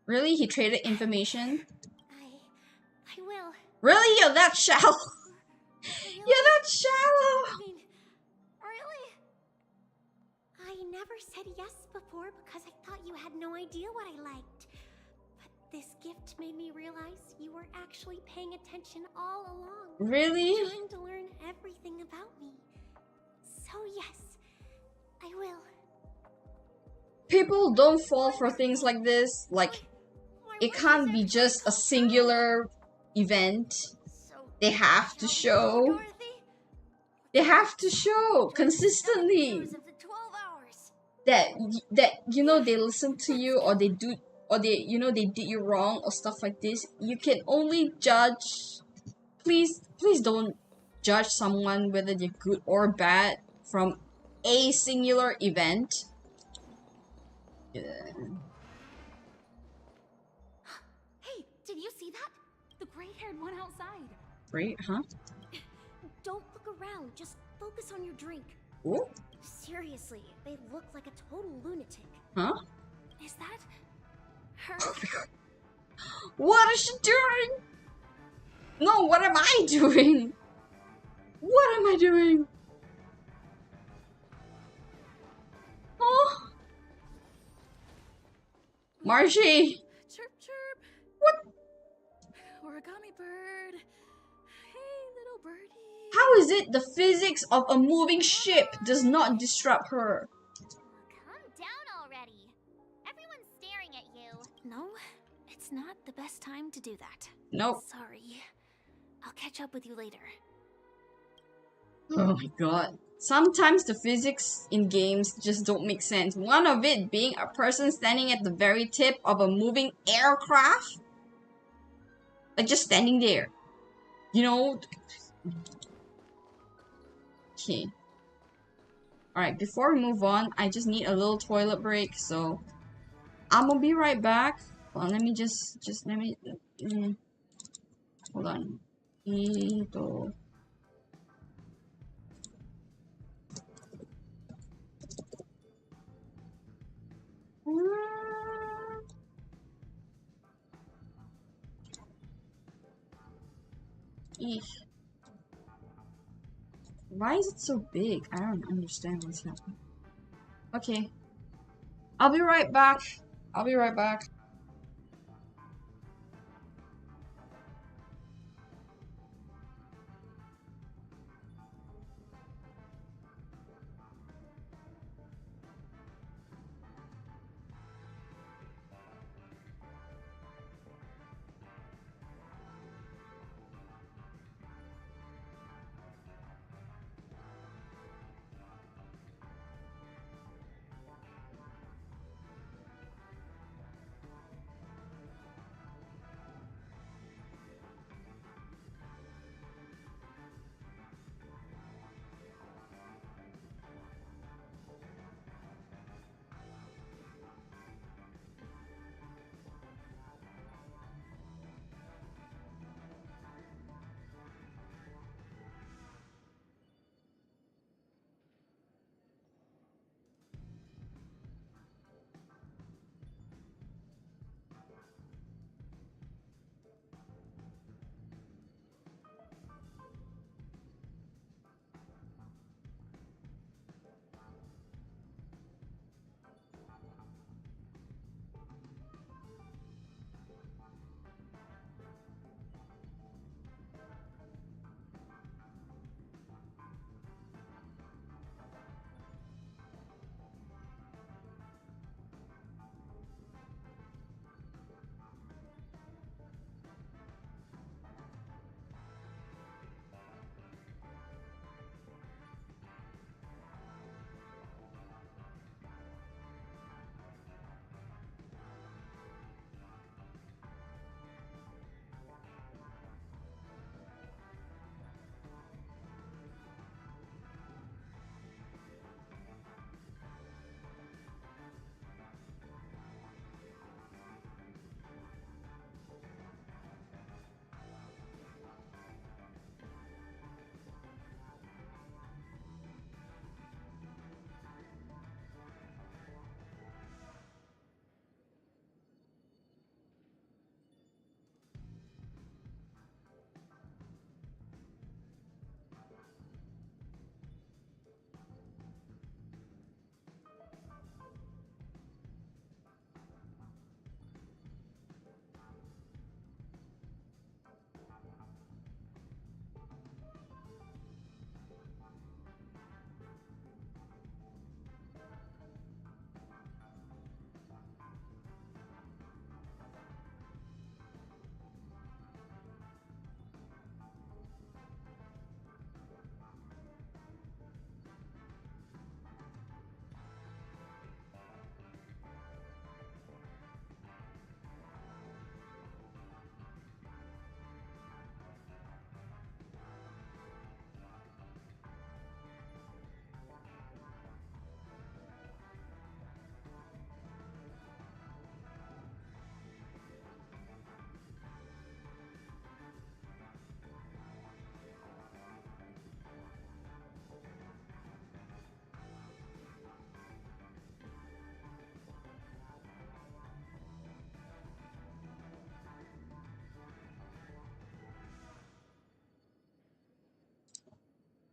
Really? He traded information? I will. Really? You're that shallow? You're that shallow! Really? I never said yes before because I thought you had no idea what I liked. But this gift made me realize you were actually paying attention all along. Really? Trying to learn everything about me. So yes, I will. People don't fall for things like this. Like, it can't be just a singular event. They have to show. They have to show consistently that you know they listen to you, or they do, or they they did you wrong or stuff like this. You can only judge. Please don't judge someone whether they're good or bad from a singular event. Yeah. Hey, did you see that? The gray-haired one outside. Great, huh? Don't look around, just focus on your drink. Ooh. Seriously, they look like a total lunatic. Huh? Is that her? What is she doing? No, what am I doing? What am I doing? Oh. Marshy! Chirp, chirp. What? Origami bird. Hey, little birdie. How is it the physics of a moving ship does not disrupt her? Calm down already. Everyone's staring at you. No, it's not the best time to do that. Nope. Sorry. I'll catch up with you later. Oh my god. Sometimes the physics in games just don't make sense. One of it being a person standing at the very tip of a moving aircraft. Like just standing there. You know? Okay. Alright, before we move on, I just need a little toilet break, so I'm gonna be right back. Well, let me let me hold on. Ito. Eesh. Why is it so big? I don't understand what's happening. Okay. I'll be right back. I'll be right back.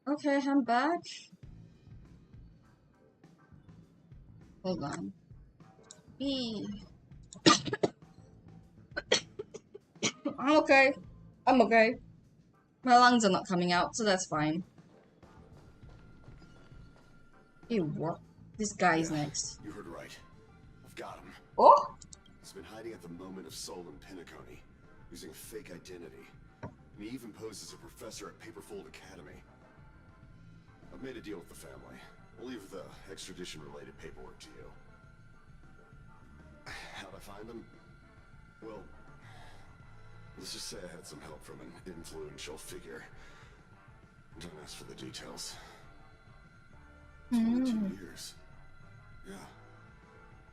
Okay, I'm back. Hold on. I'm okay. I'm okay. My lungs are not coming out, so that's fine. Ew, what? This guy's next. You heard right. I've got him. Oh? He's been hiding at the moment of soul in Penacony, using a fake identity. And he even posed as a professor at Paperfold Academy. I've made a deal with the family. We'll leave the extradition-related paperwork to you. How'd I find him? Well, let's just say I had some help from an influential figure. Don't ask for the details. 22 years. Yeah.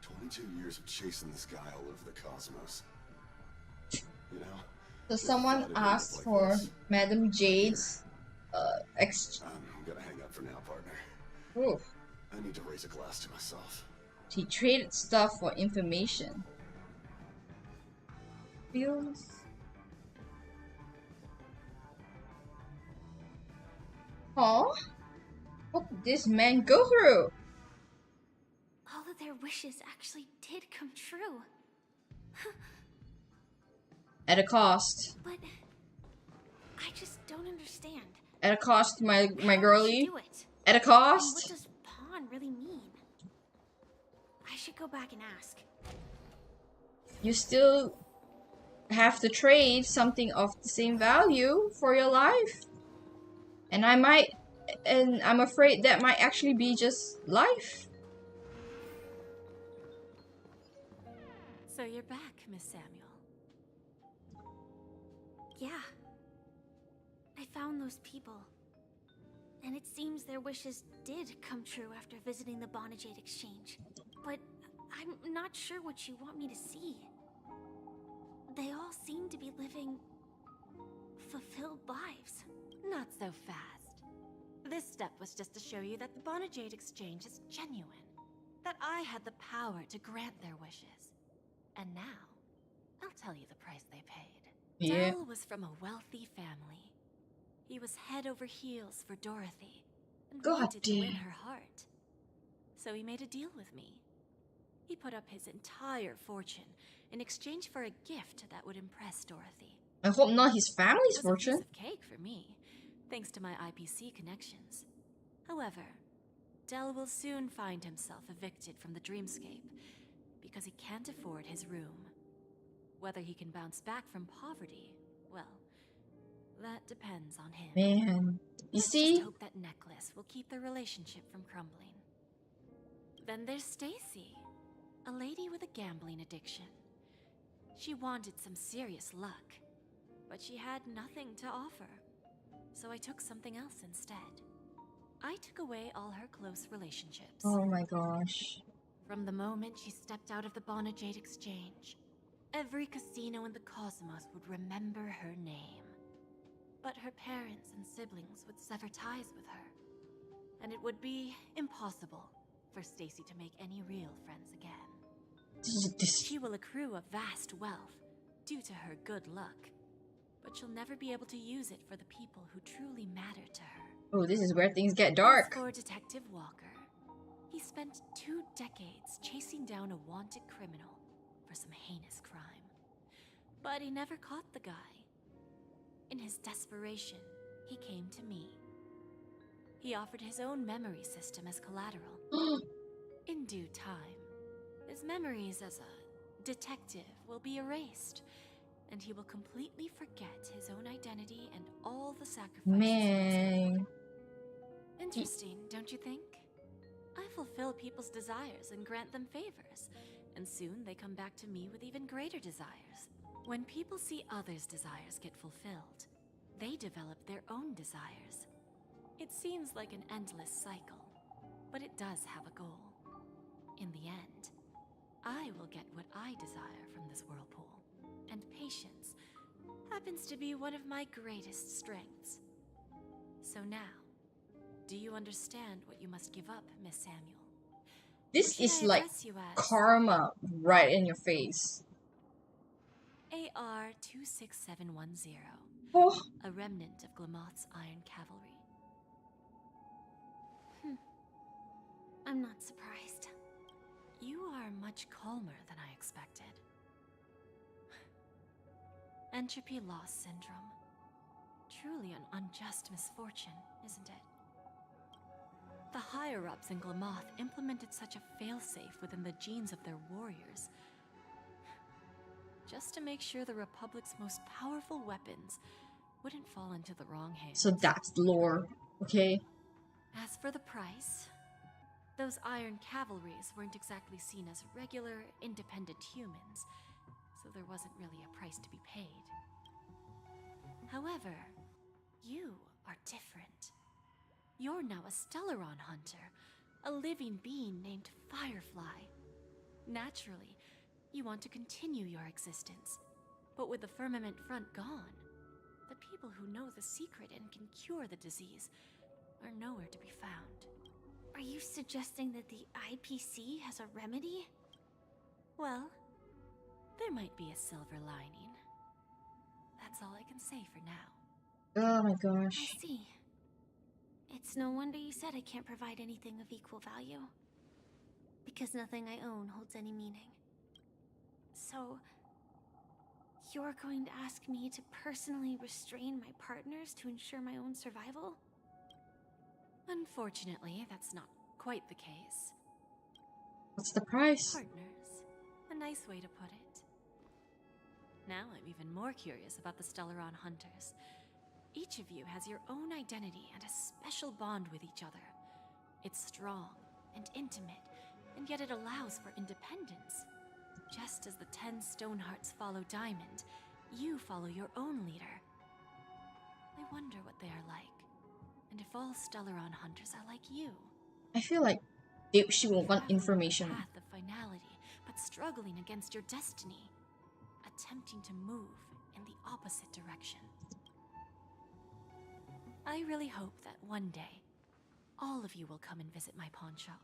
22 years of chasing this guy all over the cosmos. You know? So someone asked for Madam Jade's I'm gonna hang up for now, partner. Oof. I need to raise a glass to myself. He traded stuff for information. Feels. Huh? What did this man go through? All of their wishes actually did come true. At a cost. But I just don't understand. At a cost, my How girlie. did she do it? At a And cost. what does pawn really mean? I should go back and ask. You still have to trade something of the same value for your life. And I'm afraid that might actually be just life. So you're back, Miss Samuel. Yeah. I found those people. And it seems their wishes did come true after visiting the Bonajade Exchange. But I'm not sure what you want me to see. They all seem to be living fulfilled lives. Not so fast. This step was just to show you that the Bonajade Exchange is genuine. That I had the power to grant their wishes. And now, I'll tell you the price they paid. Yeah. Dell was from a wealthy family. He was head over heels for Dorothy and God wanted to win damn. her heart. So he made a deal with me. He put up his entire fortune in exchange for a gift that would impress Dorothy. I hope not his family's It was a piece fortune. of cake for me, thanks to my IPC connections. However, Dell will soon find himself evicted from the dreamscape because he can't afford his room. Whether he can bounce back from poverty, well, that depends on him. Man, you Let's see? just hope that necklace will keep their relationship from crumbling. Then there's Stacy, a lady with a gambling addiction. She wanted some serious luck, but she had nothing to offer. So I took something else instead. I took away all her close relationships. Oh my gosh. From the moment she stepped out of the Bonajade Exchange, every casino in the cosmos would remember her name. But her parents and siblings would sever ties with her, and it would be impossible for Stacy to make any real friends again. She will accrue a vast wealth due to her good luck, but she'll never be able to use it for the people who truly matter to her. Oh, this is where things get dark. As for Detective Walker, he spent 2 decades chasing down a wanted criminal for some heinous crime. But he never caught the guy. In his desperation, he came to me. He offered his own memory system as collateral. In due time, his memories as a detective will be erased, and he will completely forget his own identity and all the sacrifices. Man. Interesting, don't you think? I fulfill people's desires and grant them favors, and soon they come back to me with even greater desires. When people see others' desires get fulfilled, they develop their own desires. It seems like an endless cycle, but it does have a goal. In the end, I will get what I desire from this whirlpool, and patience happens to be one of my greatest strengths. So now, do you understand what you must give up, Miss Samuel? This is like karma right in your face. AR 26710. Oh. A remnant of Glamoth's Iron Cavalry. I'm not surprised. You are much calmer than I expected. Entropy loss syndrome. Truly an unjust misfortune, isn't it? The higher-ups in Glamoth implemented such a failsafe within the genes of their warriors, just to make sure the Republic's most powerful weapons wouldn't fall into the wrong hands. So that's the lore, okay? As for the price, those Iron Cavalries weren't exactly seen as regular, independent humans, so there wasn't really a price to be paid. However, you are different. You're now a Stellaron hunter a living being named Firefly. Naturally, you want to continue your existence, but with the firmament front gone, the people who know the secret and can cure the disease are nowhere to be found. Are you suggesting that the IPC has a remedy? Well, there might be a silver lining. That's all I can say for now. Oh my gosh. I see. It's no wonder you said I can't provide anything of equal value. Because nothing I own holds any meaning. So, you're going to ask me to personally restrain my partners to ensure my own survival? Unfortunately, that's not quite the case. What's the price? Partners. A nice way to put it. Now I'm even more curious about the Stellaron Hunters. Each of you has your own identity and a special bond with each other. It's strong and intimate, and yet it allows for independence. Just as the 10 Stonehearts follow Diamond, you follow your own leader. I wonder what they are like, and if all Stellaron Hunters are like you. I feel like she will want information. Path of finality, but struggling against your destiny. Attempting to move in the opposite direction. I really hope that one day, all of you will come and visit my pawn shop.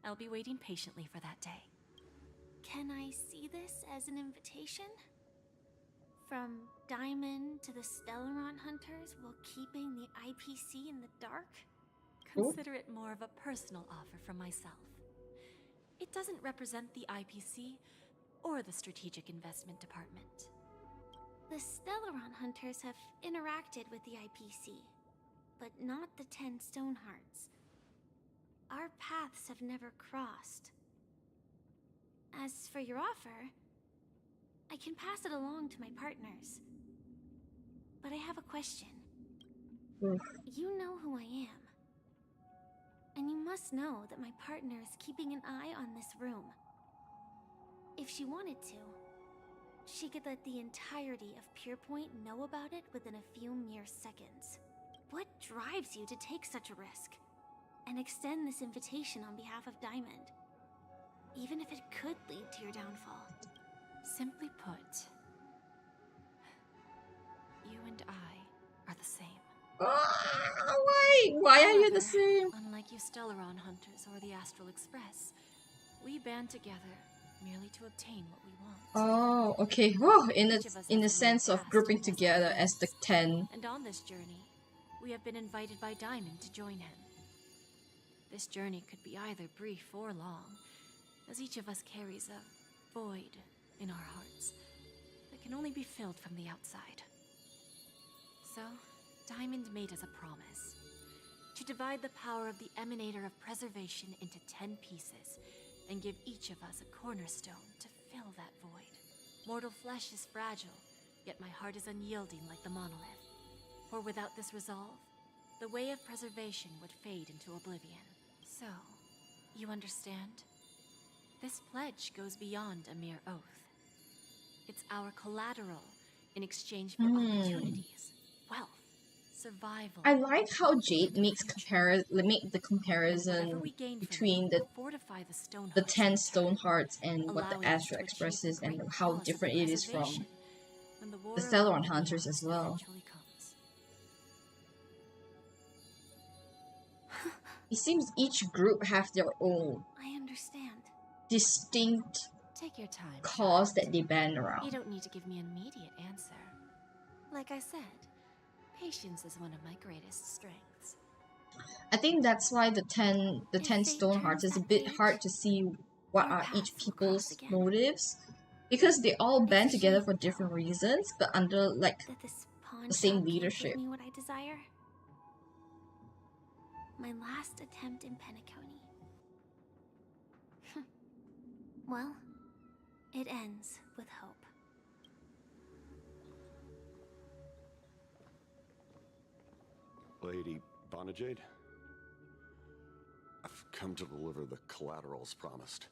I'll be waiting patiently for that day. Can I see this as an invitation? From Diamond to the Stellaron Hunters while keeping the IPC in the dark? Consider it more of a personal offer from myself. It doesn't represent the IPC or the Strategic Investment Department. The Stellaron Hunters have interacted with the IPC, but not the 10 Stonehearts. Our paths have never crossed. As for your offer, I can pass it along to my partners. But I have a question. You know who I am. And you must know that my partner is keeping an eye on this room. If she wanted to, she could let the entirety of Purepoint know about it within a few mere seconds. What drives you to take such a risk? And extend this invitation on behalf of Diamond? Even if it could lead to your downfall. Simply put, you and I are the same. Why are you the same? Unlike you Stellaron Hunters or the Astral Express, we band together merely to obtain what we want. Oh, okay. Oh, in the sense of grouping together as the 10. And on this journey, we have been invited by Diamond to join him. This journey could be either brief or long, as each of us carries a void in our hearts that can only be filled from the outside. So, Diamond made us a promise to divide the power of the Emanator of Preservation into 10 pieces and give each of us a cornerstone to fill that void. Mortal flesh is fragile, yet my heart is unyielding like the monolith. For without this resolve, the way of preservation would fade into oblivion. So, you understand? This pledge goes beyond a mere oath. It's our collateral in exchange for opportunities, wealth, survival. I like how Jade makes the comparison between the 10 Stonehearts and what the Astral Express is, and how different it is from the Stellaron Hunters as well. It seems each group have their own distinct Take your time, cause that they band around. You don't need to give me an immediate answer. Like I said, patience is one of my greatest strengths. I think that's why the 10 Stonehearts is a bit hard to see what are each people's motives, because they all band together for different reasons, but under like the same leadership. Give me what I desire. My last attempt in Penacony. Well, it ends with hope. Lady Bonajade? I've come to deliver the collaterals promised.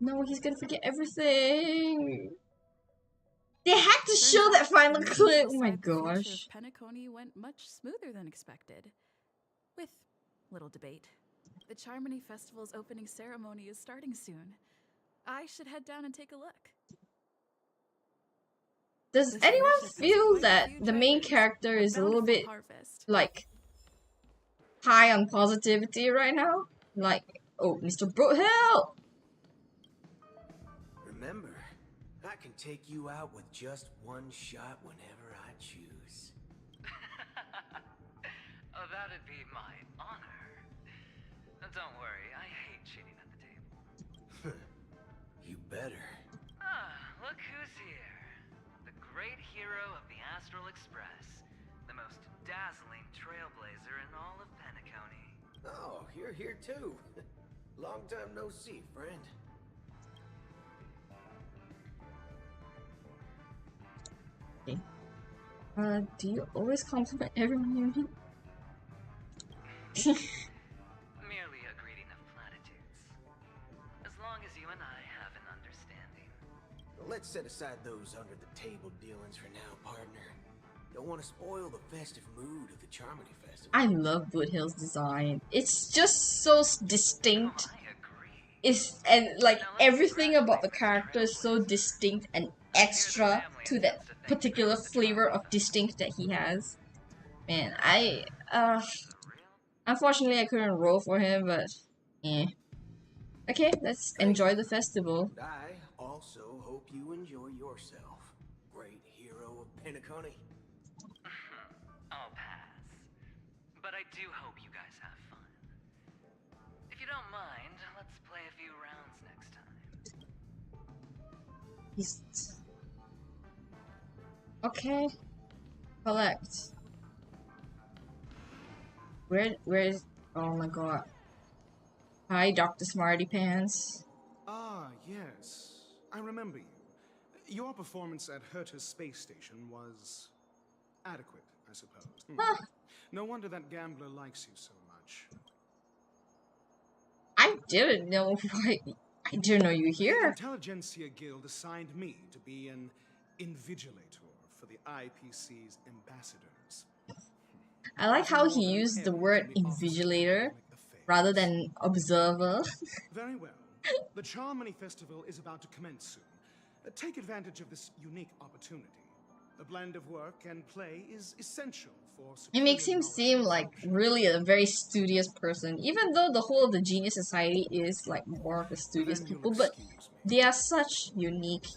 No, he's gonna forget everything. They had to show that final clip. Oh my gosh. Penacony went much smoother than expected, with little debate. The Charmony Festival's opening ceremony is starting soon. I should head down and take a look. Does anyone feel that the main character is a little bit like high on positivity right now? Like, oh, Mr. Brookhill! Remember, I can take you out with just one shot whenever I choose. Oh, that'd be my honor. Don't worry, I hate cheating at the table. You better. Ah, look who's here. The great hero of the Astral Express. The most dazzling trailblazer in all of Penacony. Oh, you're here too. Long time no see, friend. Okay. Do you always compliment everyone you meet? Merely a greeting of platitudes. As long as you and I have an understanding. Let's set aside those under-the-table dealings for now, partner. Don't want to spoil the festive mood of the Charmony Festival. I love Brookill's design. It's just so distinct. And like everything about the character is so distinct and extra to that particular flavor of distinct that he has. Man, unfortunately I couldn't roll for him, but eh. Okay, let's enjoy the festival. And I also hope you enjoy yourself, great hero of Penacony. I'll pass. But I do hope you guys have fun. If you don't mind, let's play a few rounds next time. Okay. Collect. Where's oh my god. Hi, Dr. Smarty Pants. Ah, yes. I remember you. Your performance at Herta's space station was adequate, I suppose. No wonder that gambler likes you so much. I didn't know why. I didn't know you were The here. Intelligentsia Guild assigned me to be an invigilator for the IPC's ambassadors. I like how he used the word invigilator rather than observer. Very well. The Charmony Festival is about to commence soon. Take advantage of this unique opportunity. The blend of work and play is essential for It makes him seem like really a very studious person, even though the whole of the Genius Society is like more of the studious people, but they are such unique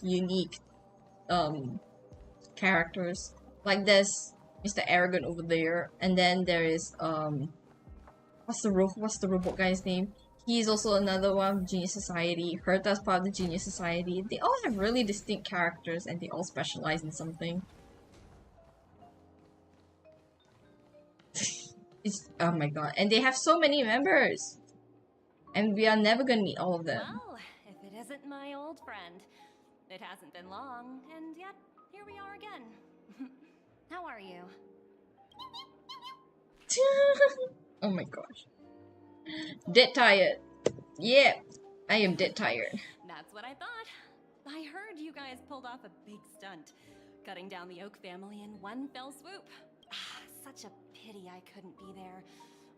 characters. Like there's Mr. Arrogant over there, and then there is what's the robot guy's name? He's also another one of Genius Society. Herta's part of the Genius Society. They all have really distinct characters and they all specialize in something. Oh my god. And they have so many members. And we are never gonna meet all of them. Well, if it isn't my old friend. It hasn't been long, and yet here we are again. How are you? Oh my gosh. Dead tired. Yeah, I am dead tired. That's what I thought. I heard you guys pulled off a big stunt, cutting down the Oak family in one fell swoop. Such a pity I couldn't be there,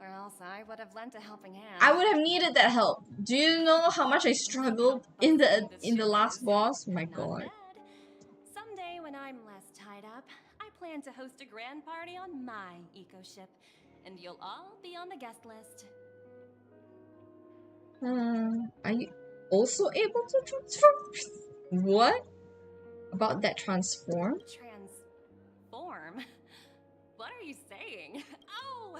or else I would have lent a helping hand. I would have needed that help. Do you know how much I struggled in the last boss? My god. Someday when I'm less tied up, I plan to host a grand party on my eco ship, and you'll all be on the guest list. Are you also able to transform? What? About that transform? Transform? What are you saying? Oh,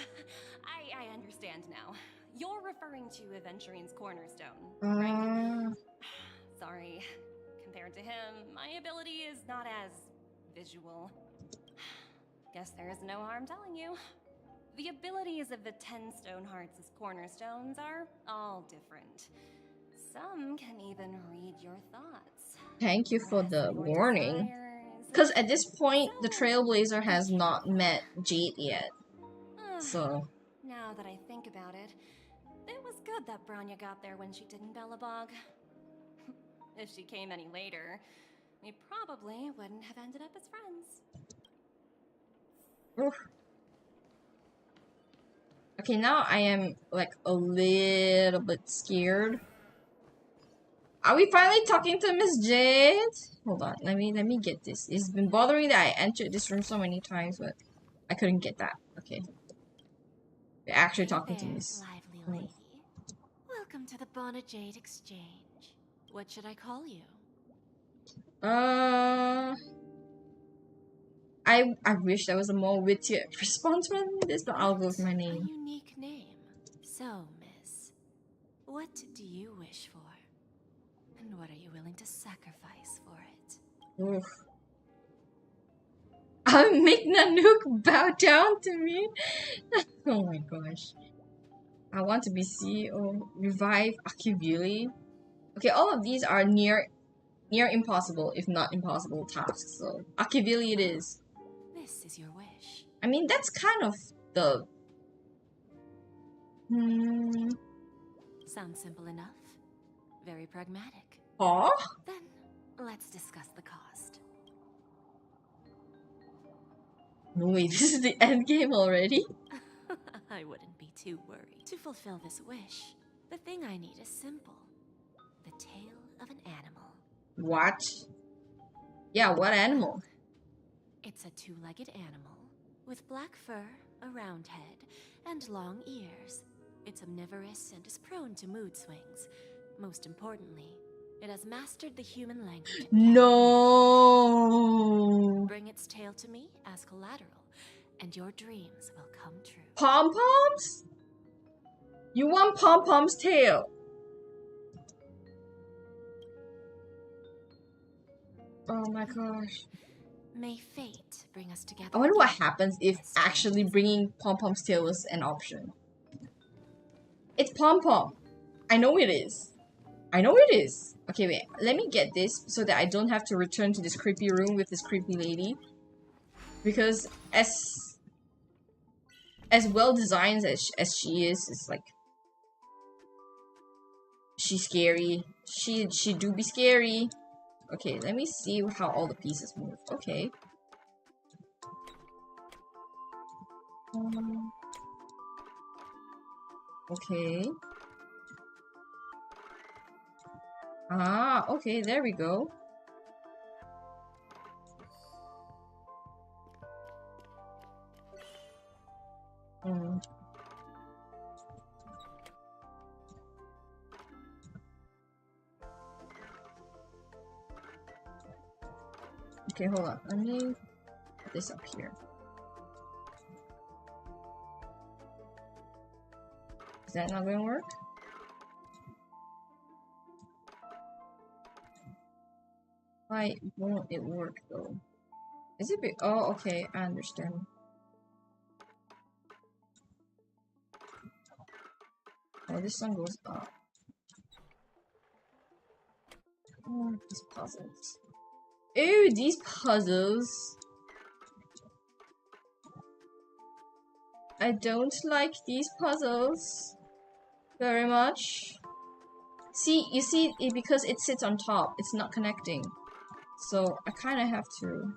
I understand now. You're referring to Aventurine's Cornerstone, right? Sorry. Compared to him, my ability is not as visual. Guess there is no harm telling you. The abilities of the 10 Stonehearts' cornerstones are all different. Some can even read your thoughts. Thank you for the warning. Because at this point, the Trailblazer has not met Jade yet. So... Now that I think about it, it was good that Branya got there when she didn't, Bellabog. If she came any later, we probably wouldn't have ended up as friends. Oof. Okay, now I am like a little bit scared. Are we finally talking to Miss Jade? Hold on, let me get this. It's been bothering that I entered this room so many times, but I couldn't get that. Okay. We're actually talking to Miss. Lively lady. Welcome to the Bona Jade Exchange. What should I call you? I wish there was a more witty response than this, but I'll go with my A name. unique name. So, miss, what do you wish for? And what are you willing to sacrifice for it? Oof. I'll make Nanook bow down to me. Oh my gosh. I want to be CEO. Revive Akivili. Okay, all of these are near impossible, if not impossible tasks. So Akivili it is. This is your wish. I mean, that's kind of the. Sounds simple enough. Very pragmatic. Aw? Then let's discuss the cost. No way, this is the end game already? I wouldn't be too worried. To fulfill this wish, the thing I need is simple. The tail of an animal. What? Yeah, what animal? It's a two-legged animal with black fur, a round head, and long ears. It's omnivorous and is prone to mood swings. Most importantly, it has mastered the human language. No. Bring its tail to me as collateral, and your dreams will come true. Pom-poms? You want Pom-pom's tail? Oh my gosh. May fate bring us together. I wonder what happens if actually bringing Pom-pom's tail was an option. It's Pom-pom. I know it is. I know it is. Okay, wait. Let me get this so that I don't have to return to this creepy room with this creepy lady. Because as well designed as she is, it's like she's scary. She do be scary. Okay, let me see how all the pieces move. Okay. Okay. Ah, okay, there we go. Okay, hold on. Let me put this up here. Is that not gonna work? Why won't it work though? Is it big? Oh, okay, I understand. Oh, this one goes up. Oh, these puzzles. Ew, these puzzles. I don't like these puzzles very much. See, you see, because it sits on top, it's not connecting. So I kind of have to.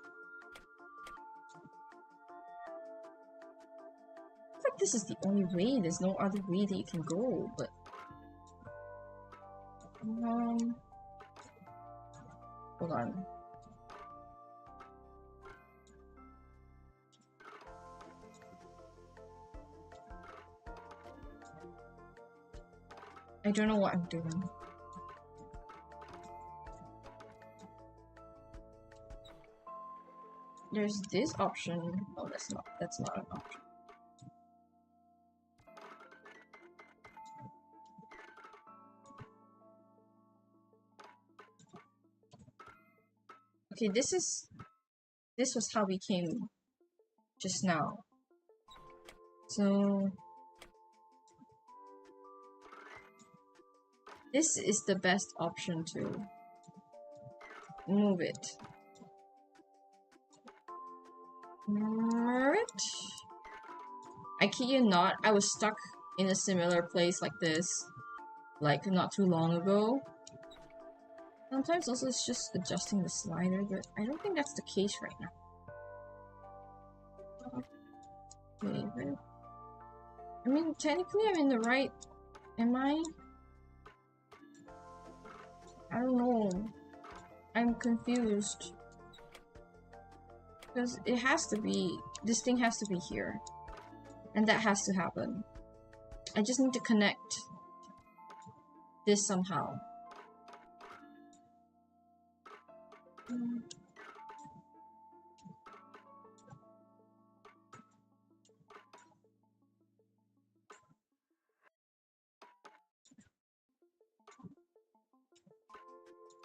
I think this is the only way. There's no other way that you can go, but. Hold on. I don't know what I'm doing. There's this option. Oh, that's not an option. Okay, this was how we came just now. So this is the best option to move it. I kid you not, I was stuck in a similar place like this, like not too long ago. Sometimes also it's just adjusting the slider, but I don't think that's the case right now. Okay, I mean, technically I'm in the right... Am I? I don't know. I'm confused. Because it has to be... This thing has to be here. And that has to happen. I just need to connect this somehow.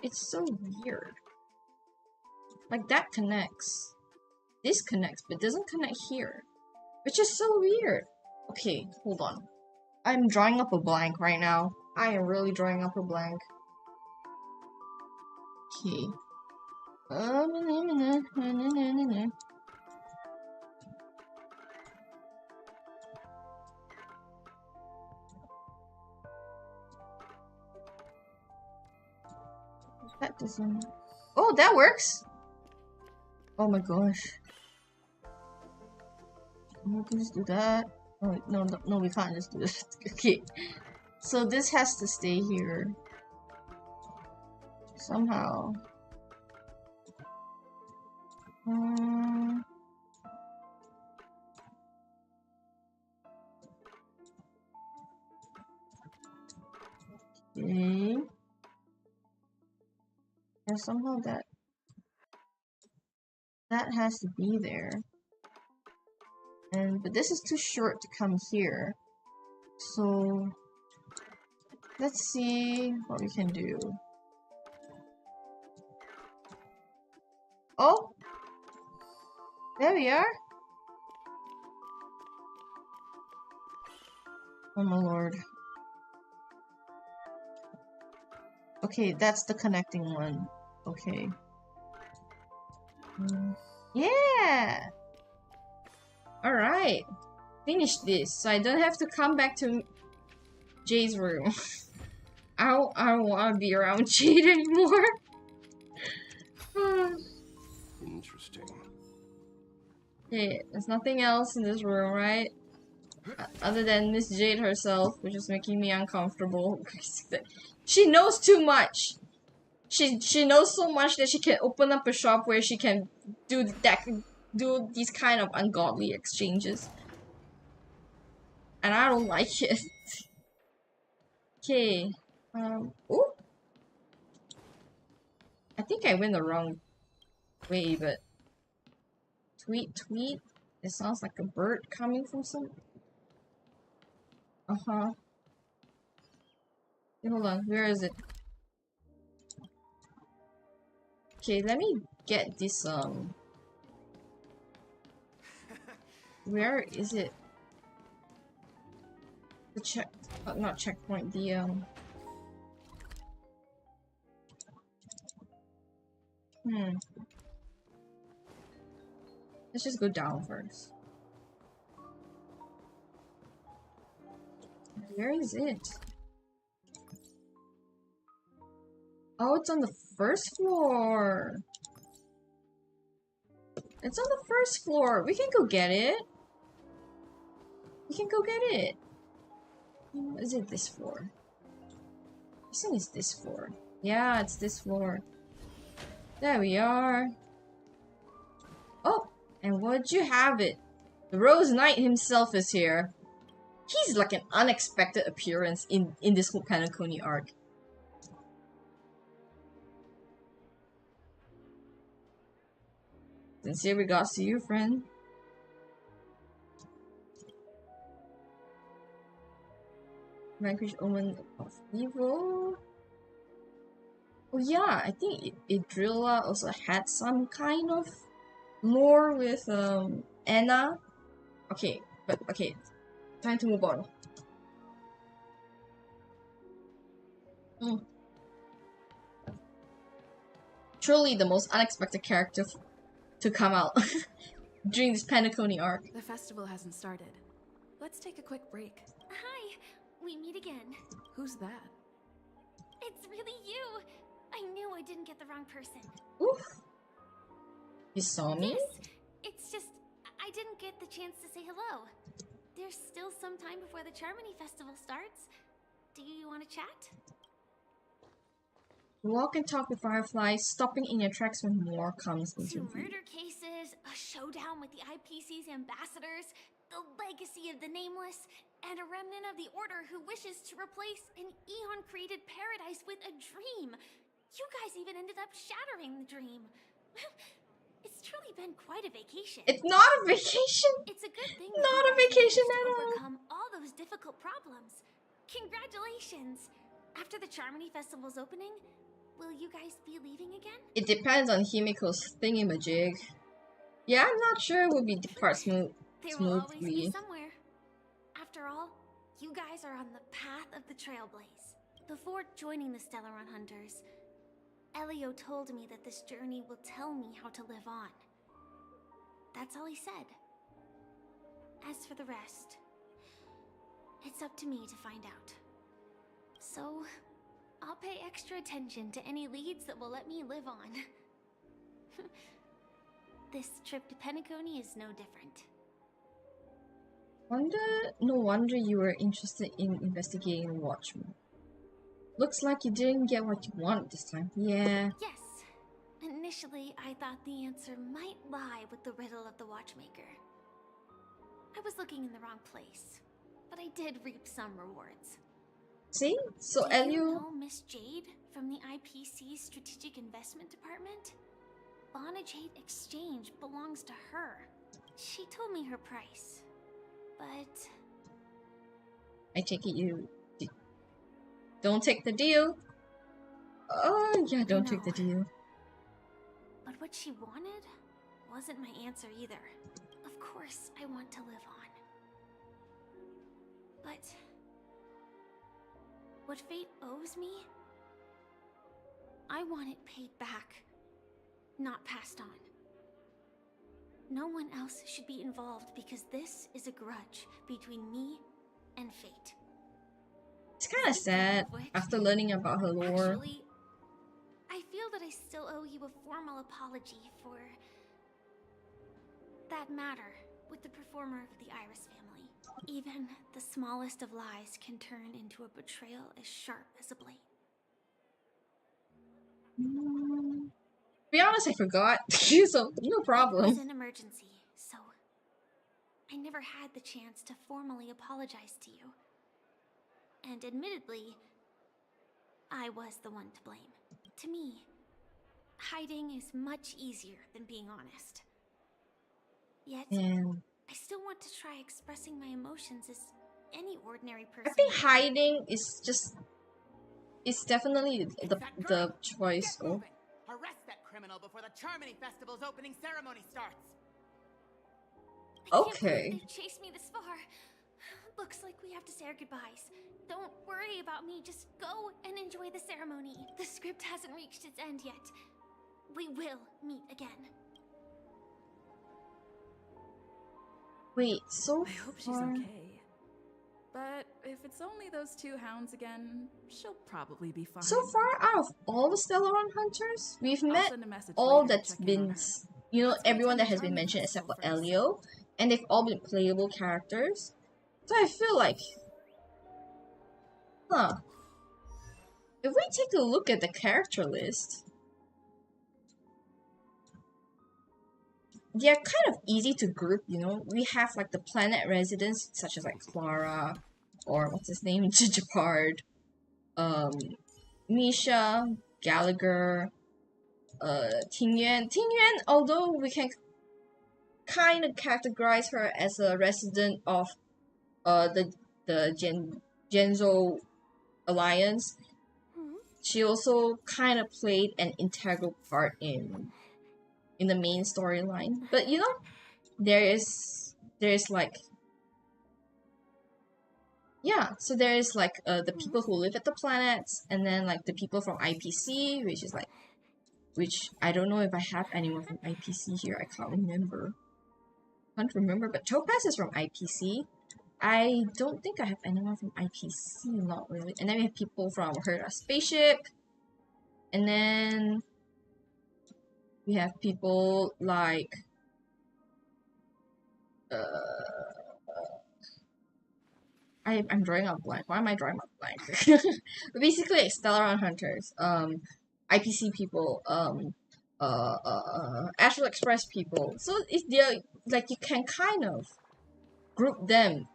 It's so weird. Like that connects. This connects, but doesn't connect here. Which is so weird. Okay, hold on. I'm drawing up a blank right now. I am really drawing up a blank. Okay. That doesn't... Oh, that works! Oh my gosh. We can just do that. Oh, no, we can't just do this. Okay. So this has to stay here. Somehow. Okay. And somehow that has to be there. But this is too short to come here. So let's see what we can do. Oh! There we are! Oh my lord. Okay, that's the connecting one. Okay. Yeah! Alright. Finish this, so I don't have to come back to Jade's room. I don't want to be around Jade anymore. Interesting. Okay, there's nothing else in this room, right? Other than Miss Jade herself, which is making me uncomfortable. She knows too much. She knows so much that she can open up a shop where she can do these kind of ungodly exchanges. And I don't like it. Okay. Ooh. I think I went the wrong way, but tweet. It sounds like a bird coming from some. Okay, hold on. Where is it? Okay, let me get this. Where is it? The not checkpoint. The Let's just go down first. Where is it? Oh, it's on the first floor. It's on the first floor. We can go get it. We can go get it. Is it this floor? I think it's this floor. Yeah, it's this floor. There we are. Oh, and would you have it? The Rose Knight himself is here. He's like an unexpected appearance in this whole Penacony arc. Sincere regards to you, friend. Vanquish Omen of Evil. Oh yeah, I think Idrilla also had some kind of lore with Anna. Okay, but okay. Time to move on. Truly the most unexpected character to come out during this Penacony arc. The festival hasn't started. Let's take a quick break. Hi! We meet again. Who's that? It's really you! I knew I didn't get the wrong person. Oof. You saw me? Yes. It's just, I didn't get the chance to say hello. there's still some time before the Charmony Festival starts. Do you want to chat? Walk and talk with fireflies, stopping in your tracks when more comes into Two view. murder cases, a showdown with the IPC's ambassadors, the legacy of the Nameless, and a remnant of the Order who wishes to replace an Eon-created paradise with a dream. You guys even ended up shattering the dream. It's truly been quite a vacation. It's not a vacation! It's a good thing Not a that you guys vacation managed to at all! overcome all those difficult problems. Congratulations! After the Charmony Festival's opening, will you guys be leaving again? It depends on Himiko's thingamajig. Yeah, I'm not sure it will be depart There will always be smoothly. somewhere. After all, you guys are on the path of the Trailblaze. Before joining the Stellaron Hunters, Elio told me that this journey will tell me how to live on. That's all he said. As for the rest, it's up to me to find out. So, I'll pay extra attention to any leads that will let me live on. This trip to Penacony is no different. No wonder you were interested in investigating Watchmen. Looks like you didn't get what you wanted this time. Yeah. Yes. Initially, I thought the answer might lie with the riddle of the Watchmaker. I was looking in the wrong place, but I did reap some rewards. See? So Do you Elio... know Miss Jade from the IPC's Strategic Investment Department? Bonna Jade Exchange belongs to her. She told me her price, but... I take it you... Don't take the deal. Oh, yeah, don't take the deal. But what she wanted wasn't my answer either. Of course, I want to live on. But what fate owes me, I want it paid back, not passed on. No one else should be involved because this is a grudge between me and fate. It's kind of sad after learning about her lore. Actually, I feel that I still owe you a formal apology for that matter with the performer of the Iris family. Even the smallest of lies can turn into a betrayal as sharp as a blade. To be honest, I forgot. So, no It problem. was an emergency, so I never had the chance to formally apologize to you. And admittedly, I was the one to blame. To me, hiding is much easier than being honest. Yet, And I still want to try expressing my emotions as any ordinary person. I think hiding is just... It's definitely the choice. Oh. Arrest that criminal before the Charmony Festival's opening ceremony starts. Okay. They've chased me this far. Looks like we have to say our goodbyes. Don't worry about me, just go and enjoy the ceremony. The script hasn't reached its end yet. We will meet again. Wait, so I hope she's okay. But if it's only those two hounds again, she'll probably be fine. So far, out of all the Stellaron Hunters, we've I'll met send a message all later to that's check in on been, her. you know, Let's go everyone that attend has the been Charmony mentioned except for Festival first. Elio, and they've all been playable characters. So I feel like, if we take a look at the character list, they're kind of easy to group, you know. We have like the planet residents, such as like Clara, or what's his name, Jijapard, Misha, Gallagher, Ting Yuan. Ting Yuan, although we can kind of categorize her as a resident of the Genzo Alliance, she also kind of played an integral part in the main storyline. But you know, there's like, yeah, so there's like the people who live at the planets, and then like the people from IPC, which is like, which I don't know if I have anyone from IPC here. I can't remember. But Topaz is from IPC. I don't think I have anyone from IPC, not really. And then we have people from Herda Spaceship. And then we have people like I'm drawing a blank. Why am I drawing a blank? Basically, like Stellar Hunters, IPC people, Astral Express people. So if they're like you can kind of group them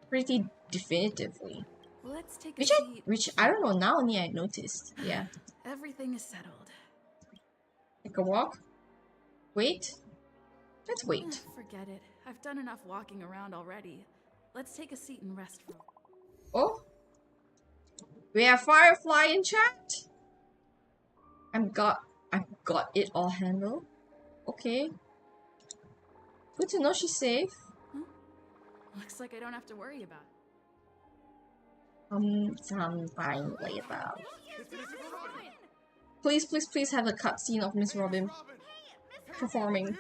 pretty definitively. Let's take a Which seat. I don't know, now only I noticed. Yeah. Everything is settled. Take a walk. Wait. Let's wait. Forget it. I've done enough walking around already. Let's take a seat and rest for. Oh. We have Firefly in chat. I've got it all handled. Okay. Good to know she's safe. Looks like I don't have to worry about it. Sometime later. Please, please, please have a cutscene of Miss Robin performing.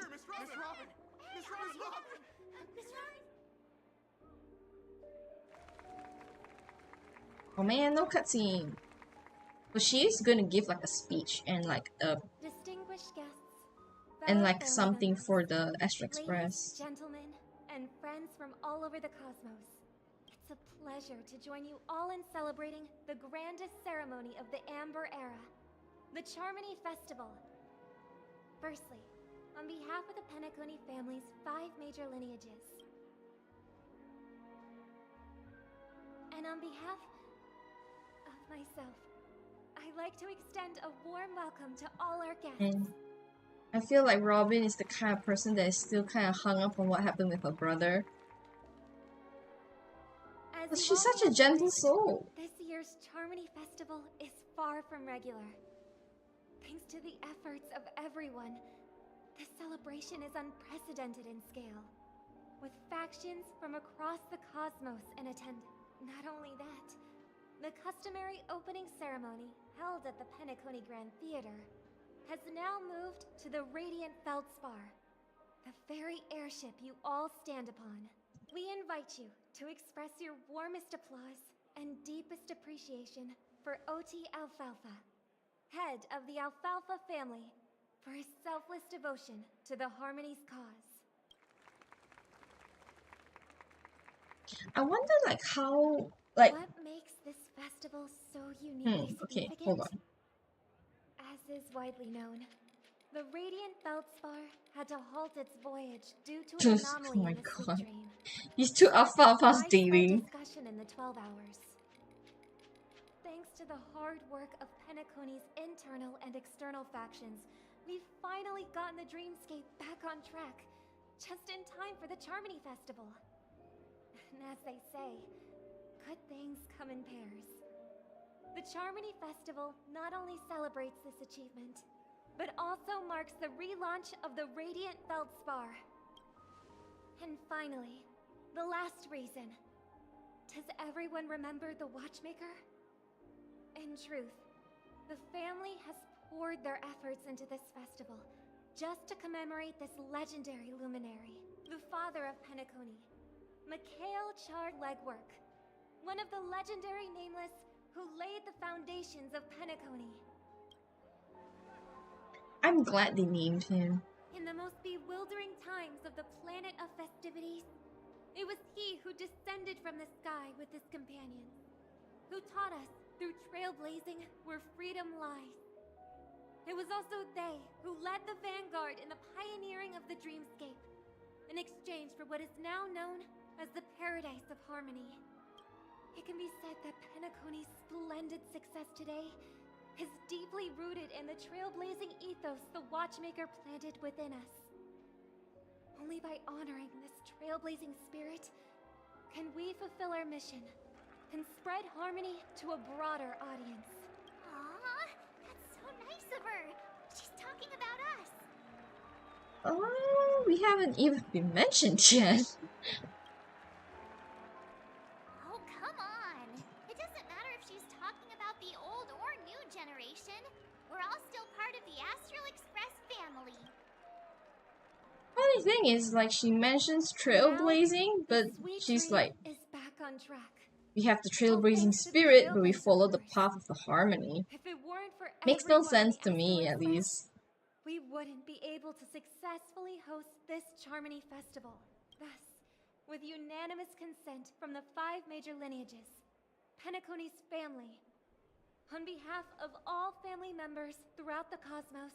Oh man, no cutscene. But she's gonna give like a speech and like a Distinguished guests, and fellow like family something members, for the Astral ladies, Express. gentlemen, and friends from all over the cosmos. It's a pleasure to join you all in celebrating the grandest ceremony of the Amber Era, the Charmony Festival. Firstly, on behalf of the Penacony family's 5 major lineages, and on behalf of myself, I'd like to extend a warm welcome to all our guests. And I feel like Robin is the kind of person that is still kind of hung up on what happened with her brother. But she's such a gentle soul. This year's Charmony Festival is far from regular. Thanks to the efforts of everyone, this celebration is unprecedented in scale, with factions from across the cosmos in attendance. Not only that, the customary opening ceremony held at the Penacony Grand Theater has now moved to the Radiant Feldspar, the very airship you all stand upon. We invite you to express your warmest applause and deepest appreciation for OT Alfalfa, head of the Alfalfa family, for his selfless devotion to the Harmony's cause. I wonder like how like What makes this festival so uniquely okay, significant? hold on. As is widely known, the Radiant Feldspar had to halt its voyage due to an Just anomaly oh my in the sleep god. dream. These two alphas Widespread dating. discussion in the 12 hours. Thanks to the hard work of Penacony's internal and external factions, we've finally gotten the dreamscape back on track, just in time for the Charmony Festival. And as they say, good things come in pairs. The Charmony Festival not only celebrates this achievement, but also marks the relaunch of the Radiant Feldspar. And finally, the last reason. Does everyone remember the Watchmaker? In truth, the family has poured their efforts into this festival just to commemorate this legendary luminary, the father of Penacony, Mikhail Char Legwork, one of the legendary Nameless who laid the foundations of Penacony. I'm glad they named him. In the most bewildering times of the planet of festivities, it was he who descended from the sky with his companions, who taught us through trailblazing where freedom lies. It was also they who led the vanguard in the pioneering of the dreamscape, in exchange for what is now known as the Paradise of Harmony. It can be said that Penacony's splendid success today is deeply rooted in the trailblazing ethos the Watchmaker planted within us. Only by honoring this trailblazing spirit can we fulfill our mission and spread harmony to a broader audience. Aw, that's so nice of her. She's talking about us. Oh, we haven't even been mentioned yet. Oh, come on. It doesn't matter if she's talking about the old or new generation. We're all still part of the Astral Express family. Funny thing is, like, she mentions trailblazing, but she's like, Is back on track. we have the trailblazing spirit, but we follow the path of the harmony. If it weren't for Makes no everyone sense in to the me, Astral at Express, least. we wouldn't be able to successfully host this Charmony Festival. Thus, with unanimous consent from the 5 major lineages, Penacony's family, on behalf of all family members throughout the cosmos,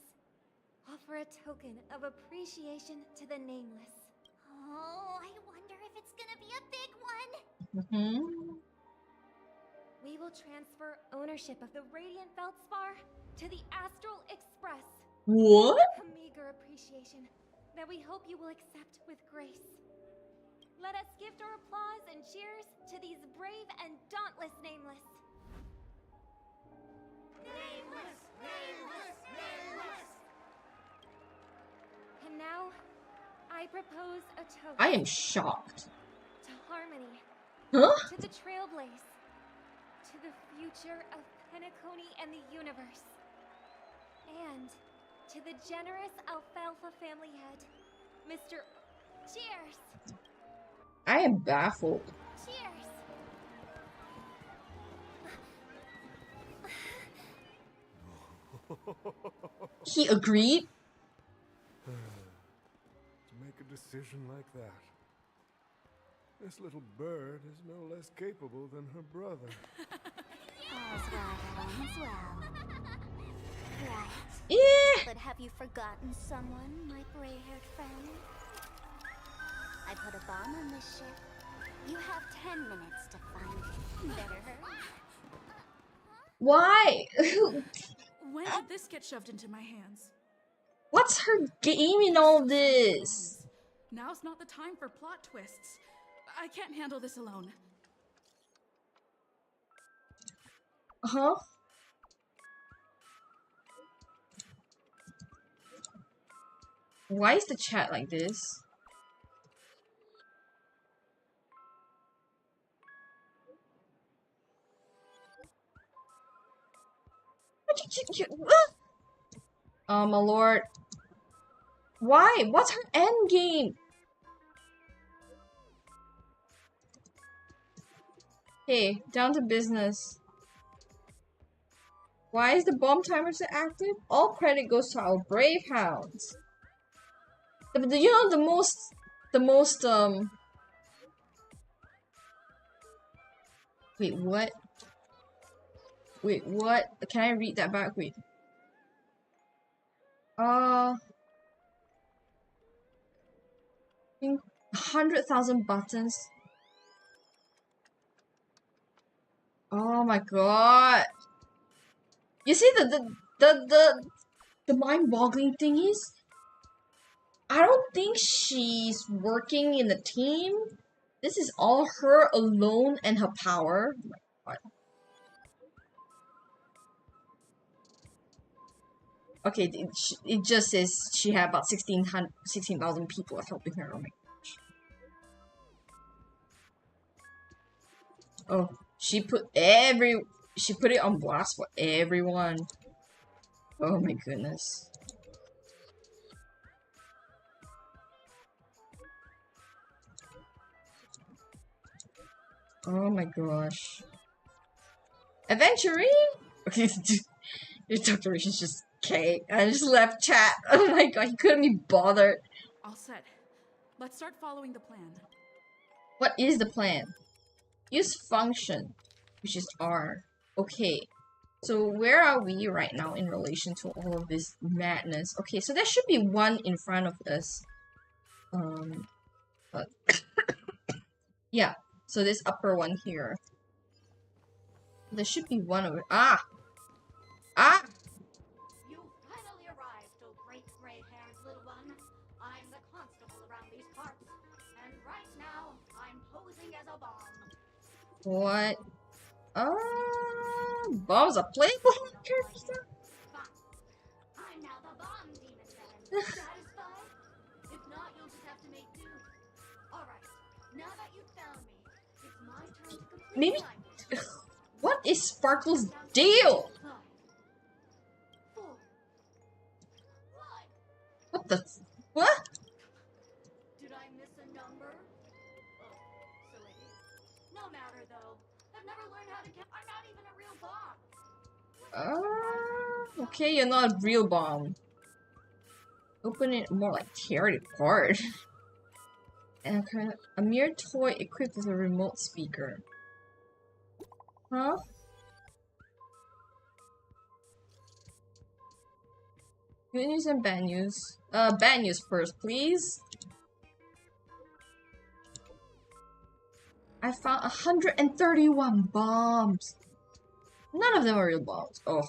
offer a token of appreciation to the Nameless. Oh, I wonder if it's gonna be a big one. We will transfer ownership of the Radiant Feldspar to the Astral Express. What? A meager appreciation that we hope you will accept with grace. Let us gift our applause and cheers to these brave and dauntless Nameless. Nameless! Nameless! Nameless! And now, I propose a toast. I am shocked. To harmony. Huh? To the Trailblaze. To the future of Penacony and the universe. And to the generous Alfalfa family head, Mr. Cheers! I am baffled. Cheers! He agreed? To make a decision like that. This little bird is no less capable than her brother. All's well, all's well. Right. Yeah. But have you forgotten someone, my gray-haired friend? I put a bomb on this ship. You have 10 minutes to find it. Better hurry. Why? When did this get shoved into my hands? What's her game in all this? Now's not the time for plot twists. I can't handle this alone. Huh? Why is the chat like this? My lord. Why? What's her end game? Hey, down to business. Why is the bomb timer still active? All credit goes to our brave hounds. You know the most wait, what? Wait, what? Can I read that back? Wait. 100,000 buttons. Oh my god. You see the mind-boggling thing is, I don't think she's working in a team. This is all her alone and her power. Oh my god. Okay, it just says she had about 16,000 people helping her. Oh my gosh. Oh, she put it on blast for everyone. Oh my goodness. Oh my gosh. Adventuring? Okay, your doctoration's just okay. I just left chat. Oh my god, he couldn't be bothered. All set. Let's start following the plan. What is the plan? Use function, which is R. Okay. So where are we right now in relation to all of this madness? Okay, so there should be one in front of us. But yeah. So this upper one here. There should be one over. Ah! You finally arrived, oh great gray-haired little one. I'm the constable around these parts, and right now I'm posing as a bomb. What? Bomb's a playable character? I'm now the bomb demon then. Satisfied? If not, you'll just have to make do. Alright, now that you've found me, it's my turn to complete Maybe. my mission. What is Sparkle's deal? 5, 4, 1. What the? What? Did I miss a number? Oh, so I did. No matter though. I've never learned how to count. I'm not even a real bomb. Okay, you're not a real bomb. Open it more like tear it apart. And a mere toy equipped with a remote speaker. Huh? Good news and bad news. Bad news first, please. I found 131 bombs. None of them are real bombs. Oh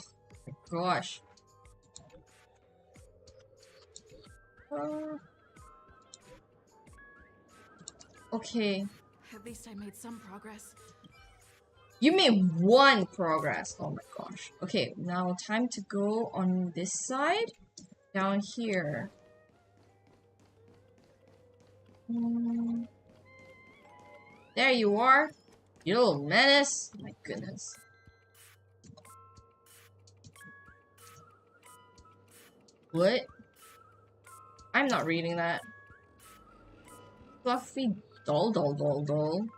my gosh. Okay. At least I made some progress. You made one progress. Oh my gosh. Okay, now time to go on this side. Down here. There you are. You little menace. My goodness. What? I'm not reading that. Fluffy doll.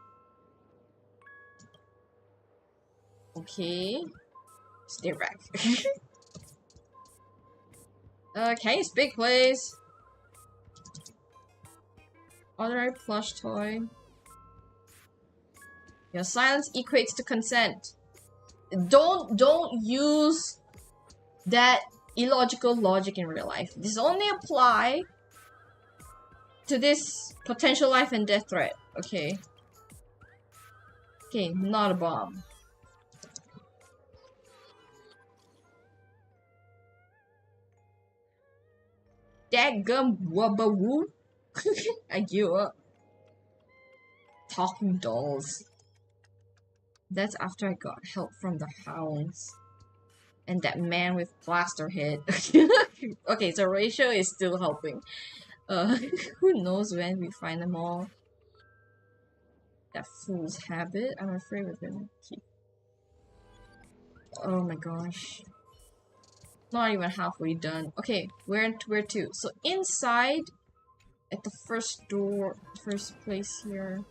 Okay. Stay back. Can you speak, please? Other plush toy. Your silence equates to consent. Don't use that illogical logic in real life. This only apply to this potential life and death threat. Okay. Okay, not a bomb. Dadgum wabawoo. I give up. Talking dolls. That's after I got help from the hounds. And that man with plaster head. Okay, so Ratio is still helping. Who knows when we find them all. That fool's habit. I'm afraid we're gonna keep. Oh my gosh. Not even halfway done. Okay, where to? So inside, at the first door, first place here.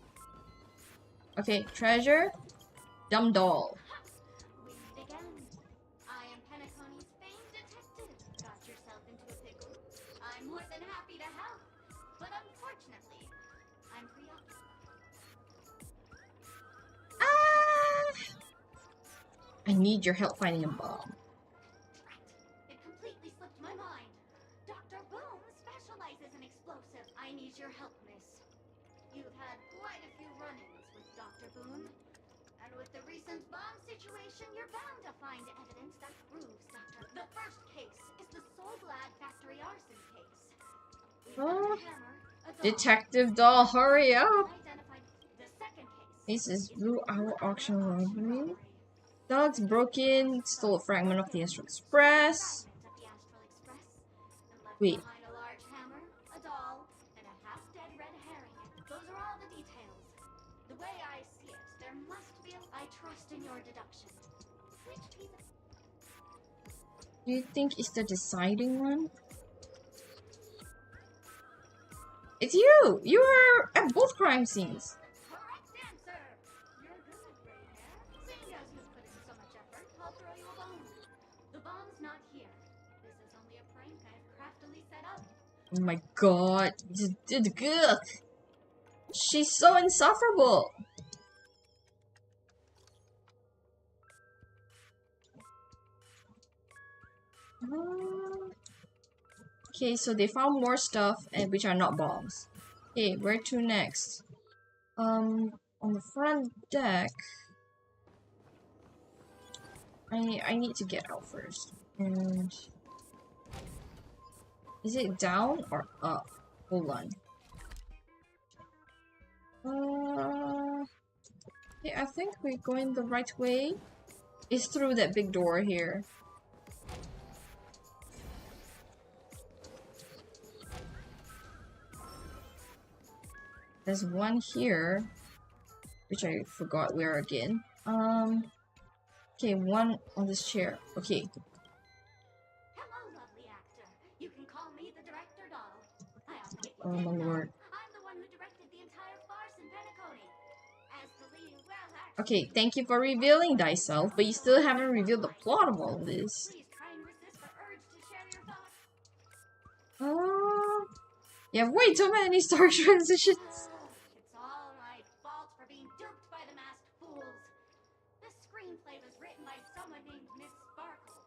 Okay, treasure, dumb doll. We meet again. I am Penacony's famed detective. Got yourself into a pickle. I'm more than happy to help, but unfortunately, I'm preoccupied. I need your help finding a bomb. It completely slipped my mind. Dr. Boom specializes in explosives. I need your help, miss. You've had quite a few run-ins with Dr. Boom. And with the recent bomb situation, you're bound to find evidence that proves Dr. The first case is the Soulglad factory arson case. We found a hammer, a doll, Detective doll, hurry up! identified the second case. This is Blue Owl auction robbery. Dogs broke in, stole a fragment of the Astral Express. Wait. Behind a large hammer, a doll, and a half-dead red herring. Those are all the details. The way I see it, there must be I trust in your deduction. Which piece of... Do you think it's the deciding one? It's you! You were at both crime scenes. Correct answer! You're good, gray hair. Seeing as you've put in so much effort, I'll throw you a bone. The bomb's not here. This is only a prank I've craftily set up. Oh my god. Good. She's so insufferable. Okay, so they found more stuff and which are not bombs. Okay, where to next? On the front deck. I need to get out first. And is it down or up? Hold on. Okay, I think we're going the right way. It's through that big door here. There's one here, which I forgot where again. Okay, one on this chair. Okay. Hello, lovely actor. You can call me the director doll. I ought to get you Oh dead my now. lord. I'm the one who directed the entire farce in Penacony. As the lead, well, actually, Okay, thank you for revealing thyself, but you still haven't revealed the plot of all this. please try and resist the urge to share your thoughts. You have way too many story transitions. It's all my fault for being duped by the masked fools. This screenplay was written by someone named Miss Sparkle.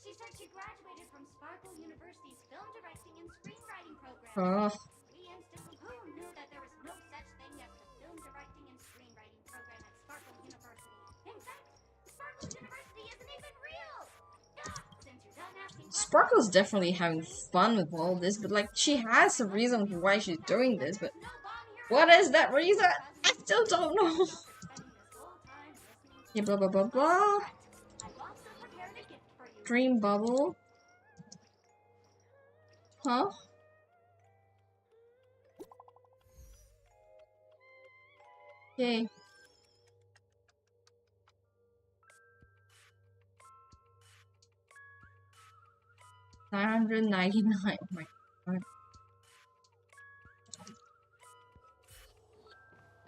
She said she graduated from Sparkle University's film directing and screenwriting program. Oh. Who knew that there was no such thing as the film directing and screenwriting program at Sparkle University? In fact, Sparkle University isn't even real. Since you're done asking Sparkle's definitely having fun with all this, but like she has a reason for why she's doing this, but what is that reason? I still don't know. Yeah, blah blah blah blah. Dream bubble. Huh? Okay. $999. Oh my god.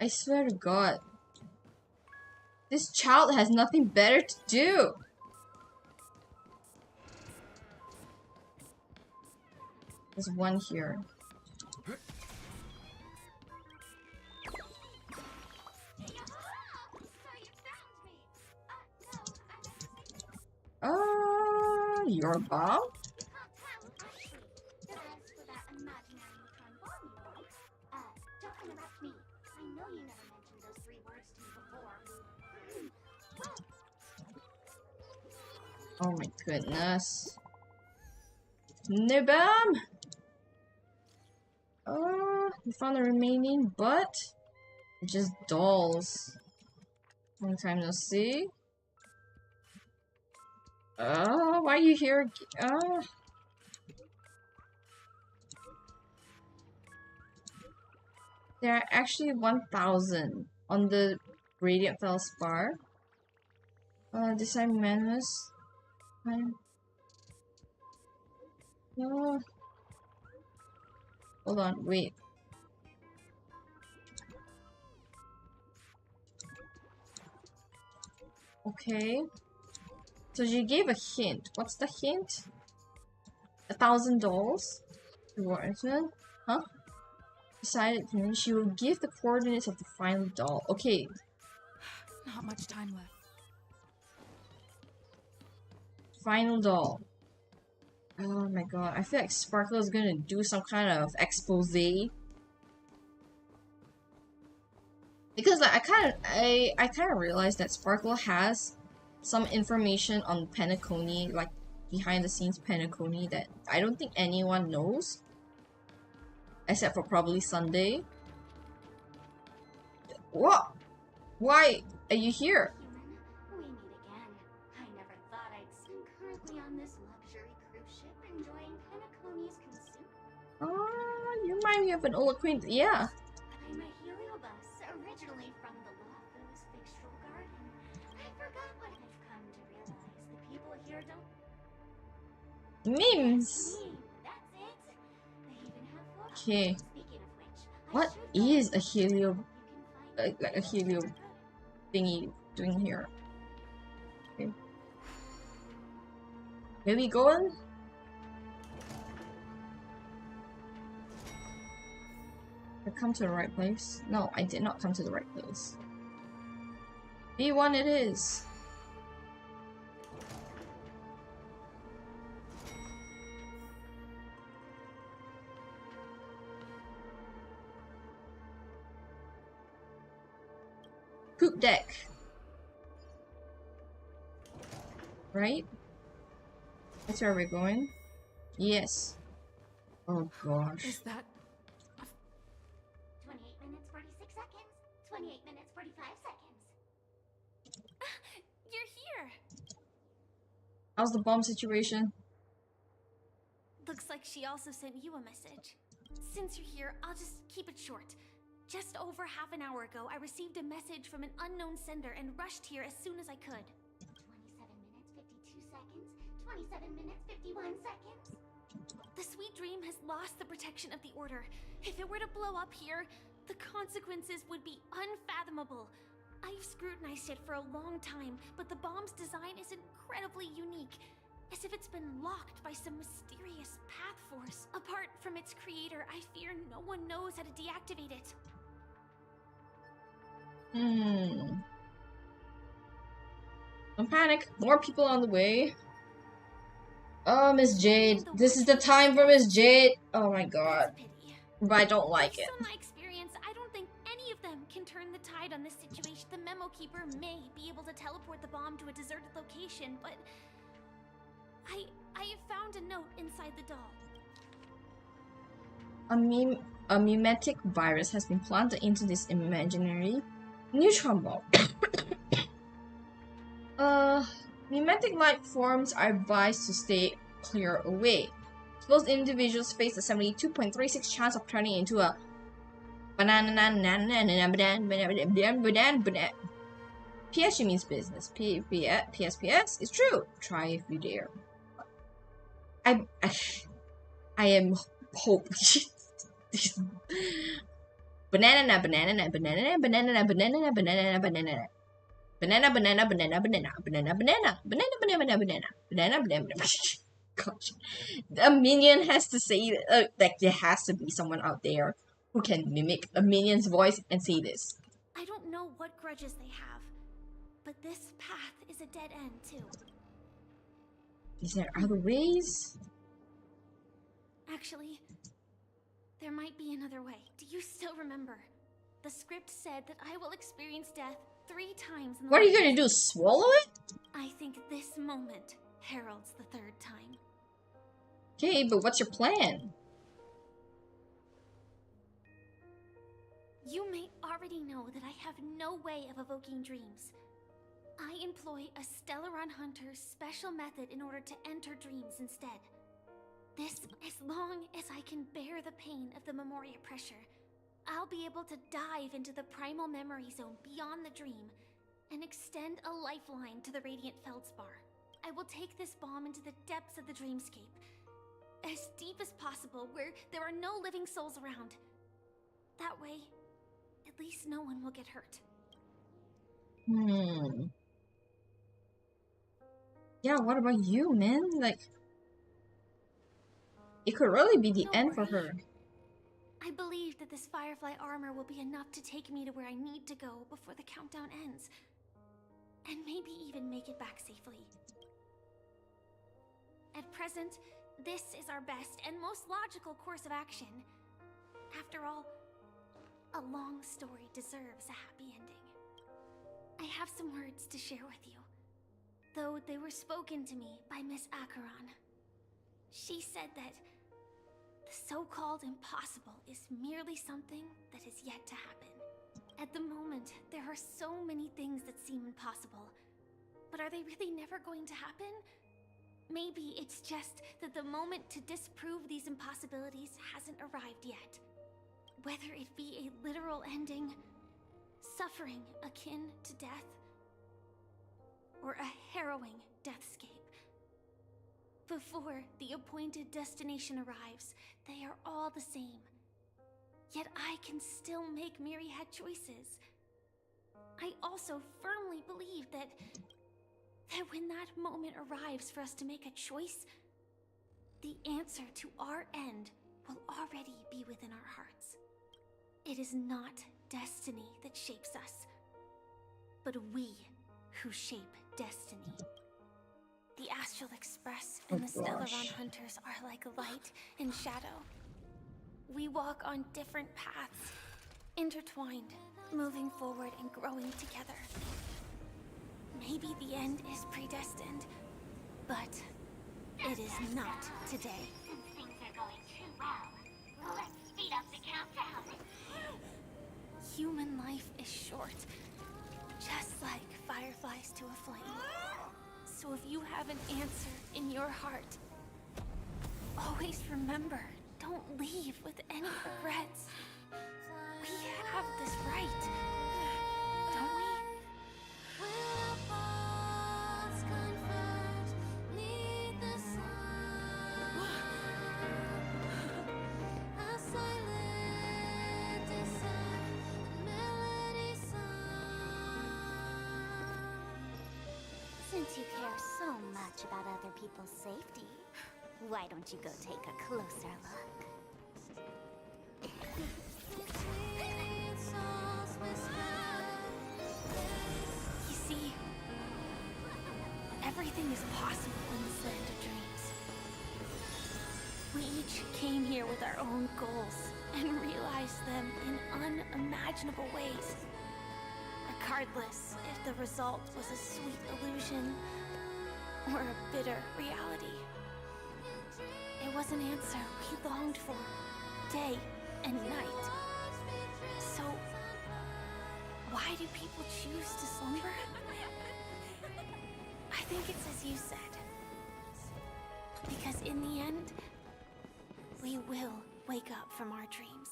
I swear to God. This child has nothing better to do. There's one here. Your bomb? Don't interrupt me. I know you never mentioned those 3 words to me before. Oh my goodness. No bomb! We found the remaining, but just dolls. Long time no see. Why are you here? There are actually 1,000 on the Radiant Feldspar. Design menus. Hold on, wait. Okay. So she gave a hint. What's the hint? 1,000 dolls? Huh? Decided she will give the coordinates of the final doll. Okay. Not much time left. Final doll. Oh my god. I feel like Sparkle is gonna do some kind of expose. Because like I kind of realized that Sparkle has some information on Penacony, like behind the scenes Penacony, that I don't think anyone knows. Except for probably Sunday. What? Why are you here? We meet again. I never thought I'd see you currently on this luxury cruise ship enjoying Penacony's consumer. You remind me of an old acquaintance. Yeah. I'm a heliobus, originally from the Lawfoo's Fixtural Garden. I forgot what I've come to realize. The people here don't... Memes. That's it. They even have photos. Okay. Speaking of which, What is a helio, like a helio thingy doing here? Okay. Where we going? I come to the right place? No, I did not come to the right place. B1 it is. Poop deck. Right? That's where we're going? Yes. Oh gosh. Is that 28 minutes, 46 seconds. 28 minutes, 45 seconds. You're here! How's the bomb situation? Looks like she also sent you a message. Since you're here, I'll just keep it short. Just over half an hour ago, I received a message from an unknown sender and rushed here as soon as I could. 27 minutes, 52 seconds. 27 minutes, 51 seconds. The Sweet Dream has lost the protection of the Order. If it were to blow up here, the consequences would be unfathomable. I've scrutinized it for a long time, but the bomb's design is incredibly unique. as if it's been locked by some mysterious path force. Apart from its creator, I fear no one knows how to deactivate it. Don't panic. More people on the way. Oh, Miss Jade. This is the time for Miss Jade. Oh my god. But I don't like it. Based on my experience, I don't think any of them can turn the tide on this situation. The Memo Keeper may be able to teleport the bomb to a deserted location, but I have found a note inside the doll. A mimetic virus has been planted into this imaginary neutron bomb. Mimetic life forms are advised to stay clear away. Exposed individuals face a 72.36 chance of turning into a PSG means business. PSPS is true. Try if you dare. I am hope. Banana, banana, banana, banana, banana, banana, banana, banana. Banana, banana, banana, banana, banana, banana, banana, banana, banana, banana, banana. Gosh, a minion has to say like there has to be someone out there who can mimic a minion's voice and say this. I don't know what grudges they have, but this path is a dead end too. Is there other ways? Actually, there might be another way. Do you still remember? The script said that I will experience death 3 times in the What are you gonna do? Swallow it? I think this moment heralds the 3rd time. Okay, but what's your plan? You may already know that I have no way of evoking dreams. I employ a Stellaron Hunter's special method in order to enter dreams instead. This, as long as I can bear the pain of the Memoria pressure, I'll be able to dive into the primal memory zone beyond the dream and extend a lifeline to the radiant feldspar. I will take this bomb into the depths of the dreamscape, as deep as possible, where there are no living souls around. That way, at least no one will get hurt. Yeah, what about you, man? Like, it could really be the end for her. I believe that this Firefly armor will be enough to take me to where I need to go before the countdown ends. And maybe even make it back safely. At present, this is our best and most logical course of action. After all, a long story deserves a happy ending. I have some words to share with you, though they were spoken to me by Miss Acheron. She said that the so-called impossible is merely something that is yet to happen. At the moment, there are so many things that seem impossible, but are they really never going to happen? Maybe it's just that the moment to disprove these impossibilities hasn't arrived yet. Whether it be a literal ending, suffering akin to death, or a harrowing deathscape. Before the appointed destination arrives, they are all the same. Yet I can still make myriad choices. I also firmly believe that when that moment arrives for us to make a choice, the answer to our end will already be within our hearts. It is not destiny that shapes us, but we who shape destiny. The Astral Express and the Stellaron Hunters are like light and shadow. We walk on different paths, intertwined, moving forward and growing together. Maybe the end is predestined, but it is not today. Things are going too well. Let's speed up the countdown. Human life is short, just like fireflies to a flame. So if you have an answer in your heart, always remember, don't leave with any regrets. We have this right, don't we? Since you care so much much about other people's safety. Why don't you go take a closer look? You see, everything is possible in this land of dreams. We each came here with our own goals and realized them in unimaginable ways. Regardless if the result was a sweet illusion or a bitter reality. It was an answer we longed for, day and night. So, why do people choose to slumber? I think it's as you said. Because in the end, we will wake up from our dreams.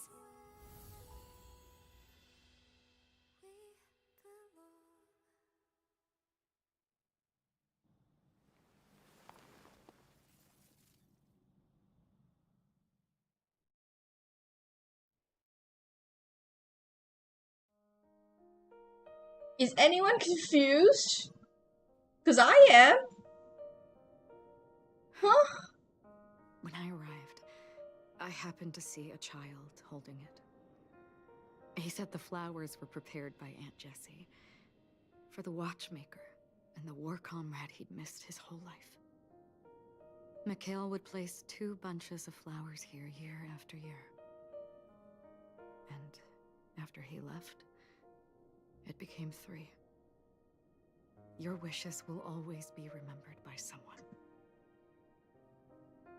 Is anyone confused? Because I am. Huh? When I arrived, I happened to see a child holding it. He said the flowers were prepared by Aunt Jessie for the watchmaker and the war comrade he'd missed his whole life. Mikhail would place 2 bunches of flowers here year after year. And after he left, it became 3. Your wishes will always be remembered by someone.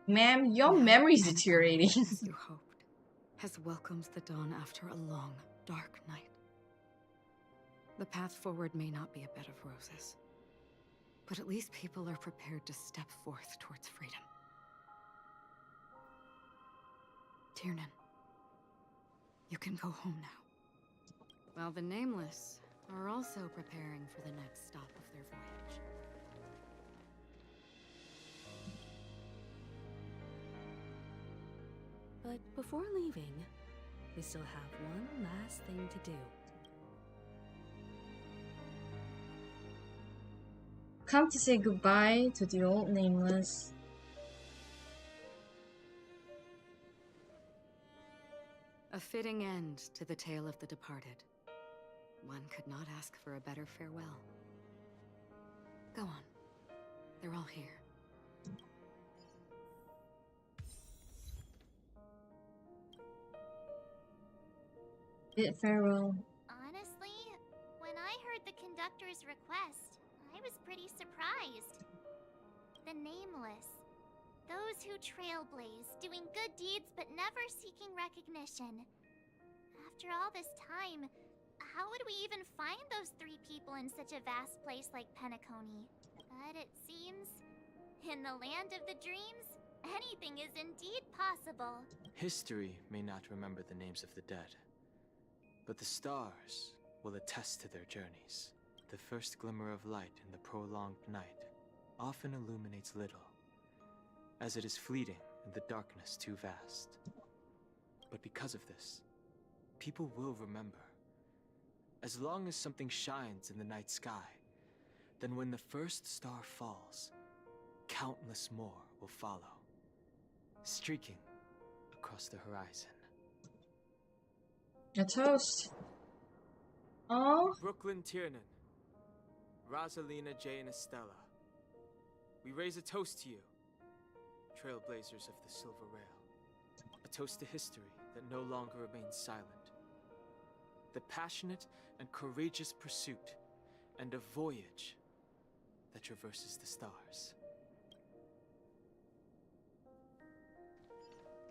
Ma'am, your memory's deteriorating. As you hoped, has welcomed the dawn after a long, dark night. The path forward may not be a bed of roses, but at least people are prepared to step forth towards freedom. Tiernan, you can go home now. While the Nameless are also preparing for the next stop of their voyage. But before leaving, we still have one last thing to do. Come to say goodbye to the old Nameless. A fitting end to the tale of the departed. One could not ask for a better farewell. Go on. They're all here. Bid farewell. Honestly, when I heard the conductor's request, I was pretty surprised. The Nameless. Those who trailblaze, doing good deeds but never seeking recognition. After all this time, how would we even find those 3 people in such a vast place like Penacony? But it seems, in the land of the dreams, anything is indeed possible. History may not remember the names of the dead, but the stars will attest to their journeys. The first glimmer of light in the prolonged night often illuminates little, as it is fleeting and the darkness too vast. But because of this, people will remember. As long as something shines in the night sky, then when the first star falls, countless more will follow, streaking across the horizon. A toast. Oh. Brooklyn Tiernan, Rosalina, Jay, and Estella. We raise a toast to you, trailblazers of the Silver Rail. A toast to history that no longer remains silent. The passionate and courageous pursuit, and a voyage that traverses the stars.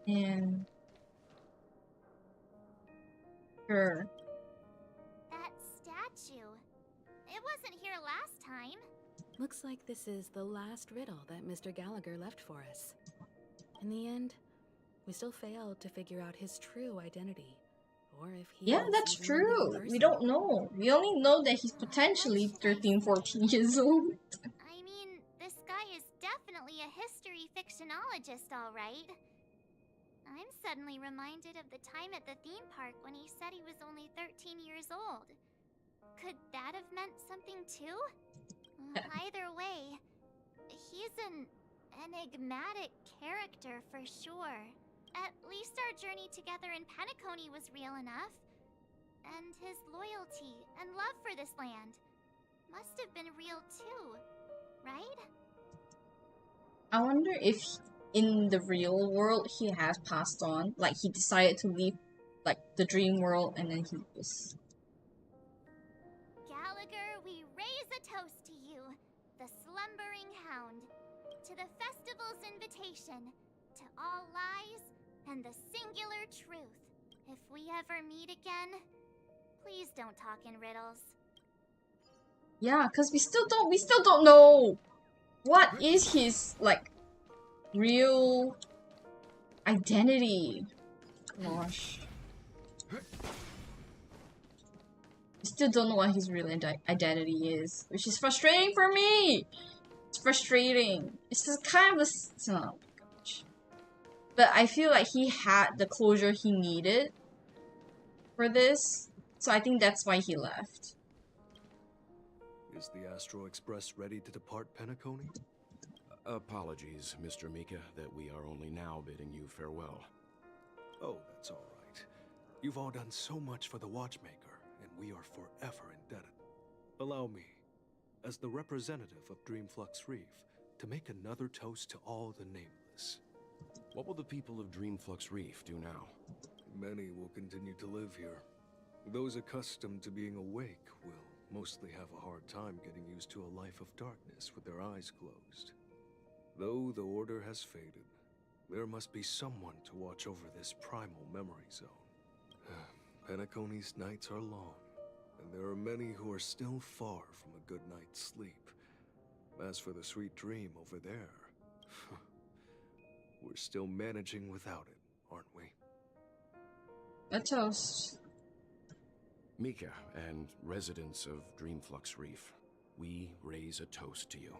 And sure. That statue. It wasn't here last time. Looks like this is the last riddle that Mr. Gallagher left for us. In the end, we still failed to figure out his true identity. Or if he Yeah, that's true. We don't know. We only know that he's potentially 13, 14 years old. I mean, this guy is definitely a history fictionologist, all right. I'm suddenly reminded of the time at the theme park when he said he was only 13 years old. Could that have meant something too? Either way, he's an enigmatic character for sure. At least our journey together in Penacony was real enough. And his loyalty and love for this land must have been real too, right? I wonder if in the real world he has passed on. Like he decided to leave like the dream world and then he was... Gallagher, we raise a toast to you, the slumbering hound, to the festival's invitation, to all lies and the singular truth. If we ever meet again, please don't talk in riddles. Yeah, cause we still don't know what is his like real identity. Gosh. We still don't know what his real identity is, which is frustrating for me. It's frustrating. It's just kind of a... Oh my gosh. But I feel like he had the closure he needed for this, so I think that's why he left. Is the Astral Express ready to depart Penacony? Apologies, Mr. Mika, that we are only now bidding you farewell. Oh, that's all right. You've all done so much for the Watchmaker, and we are forever indebted. Allow me, as the representative of Dreamflux Reef, to make another toast to all the nameless. What will the people of Dreamflux Reef do now? Many will continue to live here. Those accustomed to being awake will mostly have a hard time getting used to a life of darkness with their eyes closed. Though the order has faded, there must be someone to watch over this primal memory zone. Penacony's nights are long, and there are many who are still far from a good night's sleep. As for the sweet dream over there, we're still managing without it, aren't we? A toast. Mika and residents of Dreamflux Reef, we raise a toast to you,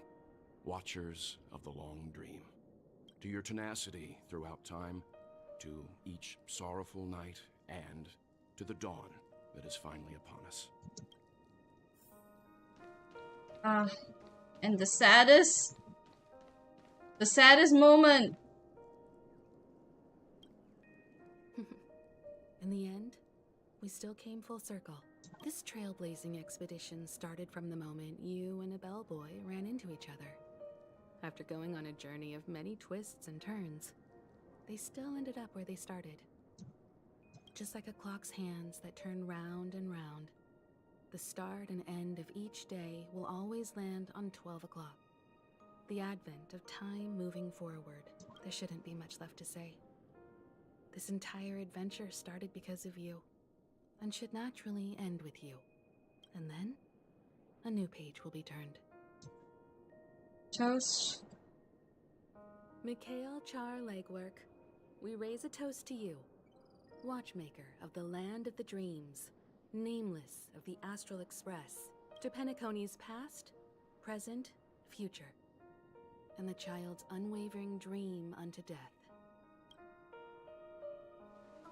watchers of the long dream, to your tenacity throughout time, to each sorrowful night, and to the dawn that is finally upon us. And the saddest moment. In the end, we still came full circle. This trailblazing expedition started from the moment you and a bellboy ran into each other. After going on a journey of many twists and turns, they still ended up where they started. Just like a clock's hands that turn round and round, the start and end of each day will always land on 12 o'clock. The advent of time moving forward. There shouldn't be much left to say. This entire adventure started because of you, and should naturally end with you. And then, a new page will be turned. Toast. Mikhail Char Legwork, we raise a toast to you, watchmaker of the land of the dreams, nameless of the Astral Express, to Penacony's past, present, future, and the child's unwavering dream unto death.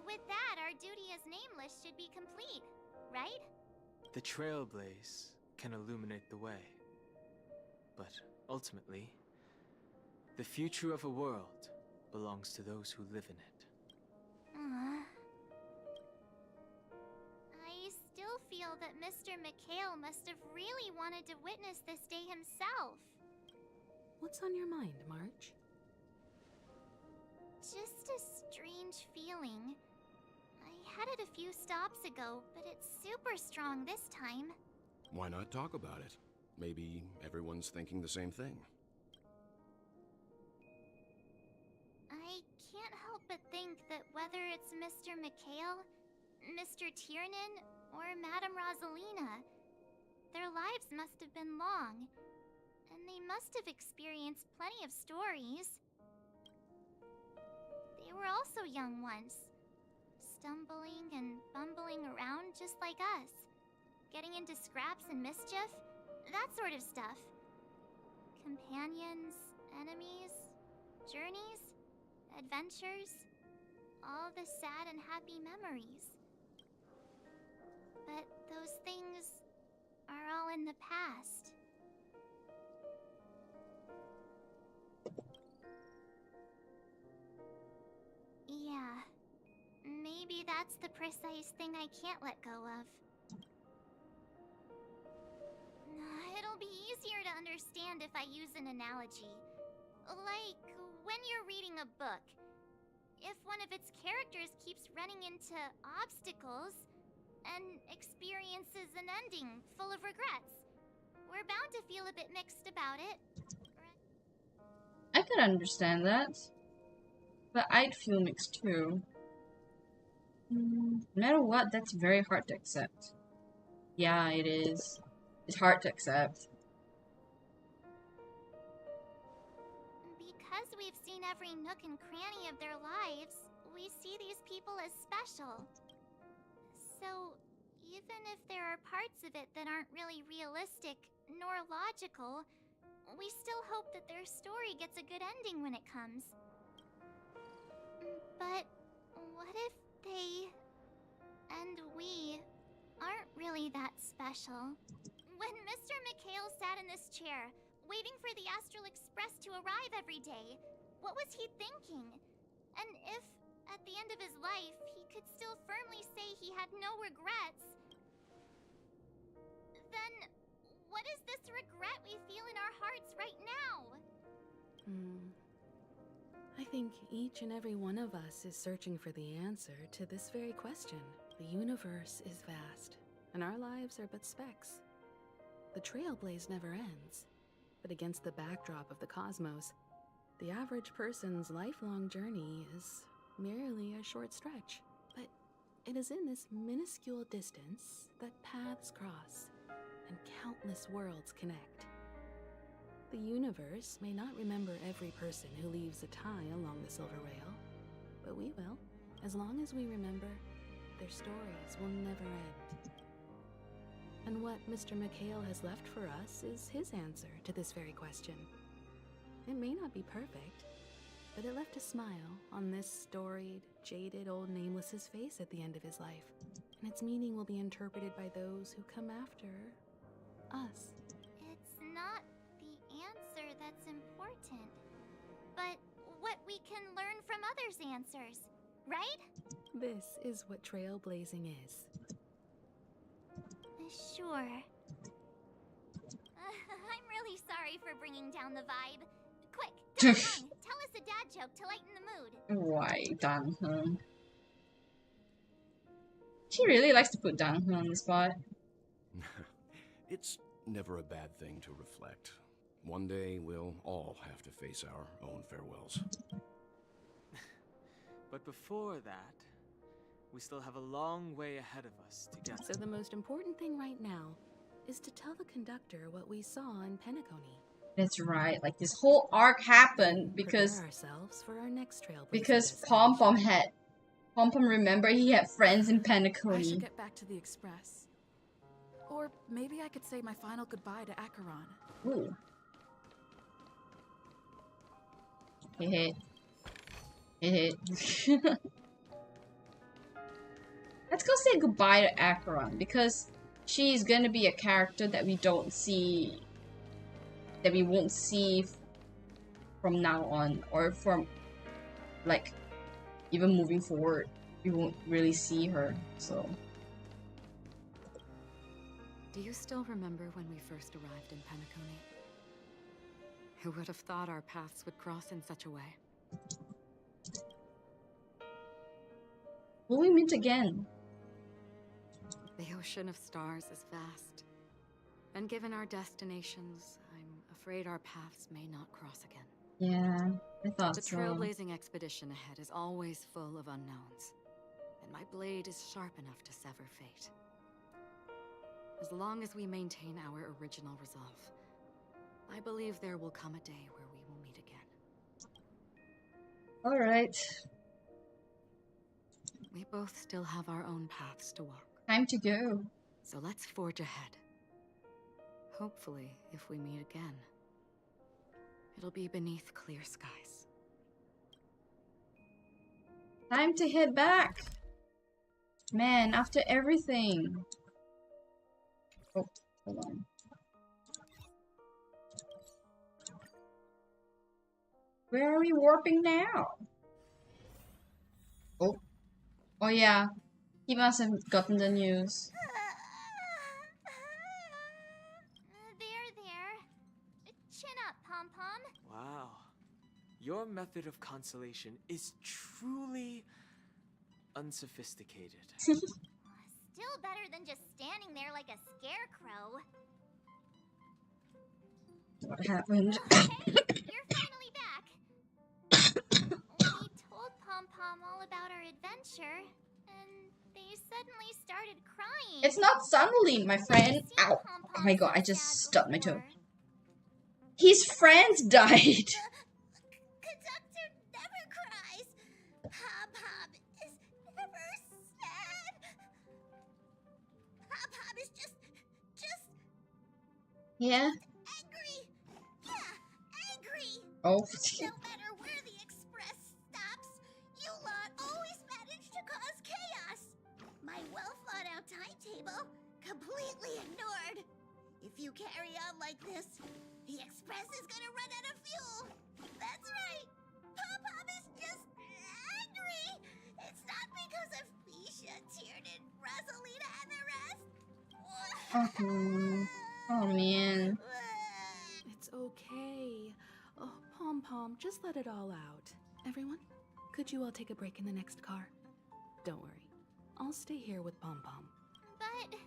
With that, our duty as nameless should be complete, right? The trailblaze can illuminate the way. But ultimately, the future of a world belongs to those who live in it. I still feel that Mr. Mikhail must have really wanted to witness this day himself. What's on your mind, March? Just a strange feeling. I had it a few stops ago, but it's super strong this time. Why not talk about it? Maybe everyone's thinking the same thing. I can't help but think that whether it's Mr. Mikhail, Mr. Tiernan, or Madame Rosalina, their lives must have been long, and they must have experienced plenty of stories. They were also young once, stumbling and bumbling around just like us, getting into scraps and mischief, that sort of stuff. Companions, enemies, journeys, adventures, all the sad and happy memories. But those things are all in the past. that's the precise thing I can't let go of. It'll be easier to understand if I use an analogy. Like, when you're reading a book, if one of its characters keeps running into obstacles and experiences an ending full of regrets, we're bound to feel a bit mixed about it. I could understand that. But I'd feel mixed too. No matter what, that's very hard to accept. Yeah, it is. It's hard to accept. Because we've seen every nook and cranny of their lives, we see these people as special. So, even if there are parts of it that aren't really realistic nor logical, we still hope that their story gets a good ending when it comes. But what if they and we aren't really that special? When Mr. McHale sat in this chair, waiting for the Astral Express to arrive every day, what was he thinking? And if, at the end of his life, he could still firmly say he had no regrets, then what is this regret we feel in our hearts right now? I think each and every one of us is searching for the answer to this very question. The universe is vast, and our lives are but specks. The trailblaze never ends, but against the backdrop of the cosmos, the average person's lifelong journey is merely a short stretch. But it is in this minuscule distance that paths cross and countless worlds connect. The universe may not remember every person who leaves a tie along the silver rail, but we will, as long as we remember, their stories will never end. And what Mr. McHale has left for us is his answer to this very question. It may not be perfect, but it left a smile on this storied, jaded old nameless's face at the end of his life, and its meaning will be interpreted by those who come after us. It's not the answer that's important, but what we can learn from others' answers, right? This is what trailblazing is. Sure. I'm really sorry for bringing down the vibe. Quick, tell us a dad joke to lighten the mood. Why, Dan? She really likes to put Dan on the spot. It's never a bad thing to reflect. One day we'll all have to face our own farewells. But before that, we still have a long way ahead of us to get. So the most important thing right now is to tell the conductor what we saw in Penacony. That's right. Like, this whole arc happened because prepare ourselves for our next trailblazer because Pom Pom remember he had friends in I Penacony. should get back to the Express. Or maybe I could say my final goodbye to Acheron. Ooh. Hit. Let's go say goodbye to Acheron, because she's gonna be a character that we don't see, that we won't see from now on, or from, like, even moving forward. We won't really see her, so. Do you still remember when we first arrived in Penacony? Who would have thought our paths would cross in such a way? Will we meet again? The ocean of stars is vast. And given our destinations, I'm afraid our paths may not cross again. Yeah, I thought the so. The trailblazing expedition ahead is always full of unknowns. And my blade is sharp enough to sever fate. As long as we maintain our original resolve, I believe there will come a day where we will meet again. Alright. We both still have our own paths to walk. Time to go. So let's forge ahead. Hopefully, if we meet again, it'll be beneath clear skies. Time to head back. Man, after everything. Oh, hold on. Where are we warping now? Oh. Oh yeah, he must have gotten the news. There. Chin up, Pom Pom. Wow. Your method of consolation is truly unsophisticated. Still better than just standing there like a scarecrow. What happened? Hey, you're finally back. We told Pom Pom all about our adventure, and they suddenly started crying. It's not suddenly, my friend. Ow. Oh my god, I just stubbed my toe. His friends died. Conductor never cries. Pom Pom is never sad. Pom Pom is just Yeah. angry. Yeah, angry. Oh. No matter where the express stops, you lot always manage to cause chaos. My well-thought-out timetable completely ignored. If you carry on like this, the express is gonna run out of fuel. That's right. Pom Pom is just angry. It's not because of Misha, Tiernan, Rosalina, and the rest. Oh man. It's okay. Oh, Pom Pom, just let it all out. Everyone, could you all take a break in the next car? Don't worry. I'll stay here with Pom Pom. But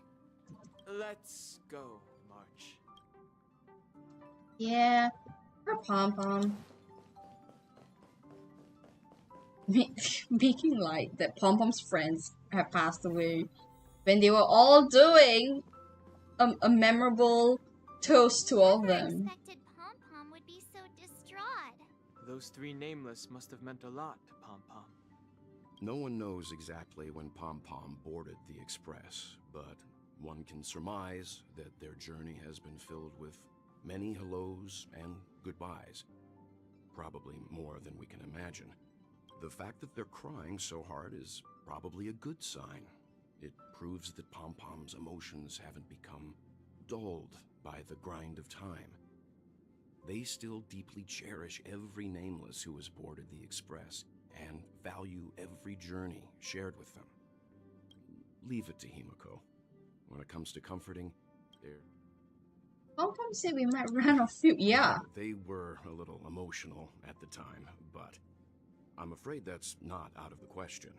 Let's go, March. Yeah. Her Pom Pom. Making light that Pom Pom's friends have passed away when they were all doing a memorable toast to all of them. expected Pom Pom would be so distraught. Those three nameless must have meant a lot to Pom Pom. No one knows exactly when Pom Pom boarded the Express, but one can surmise that their journey has been filled with many hellos and goodbyes. Probably more than we can imagine. The fact that they're crying so hard is probably a good sign. It proves that Pom Pom's emotions haven't become dulled by the grind of time. They still deeply cherish every nameless who has boarded the Express and value every journey shared with them. Leave it to Himiko. When it comes to comforting, they're... Pom Pom said we might run off fuel. Yeah. They were a little emotional at the time, but I'm afraid that's not out of the question.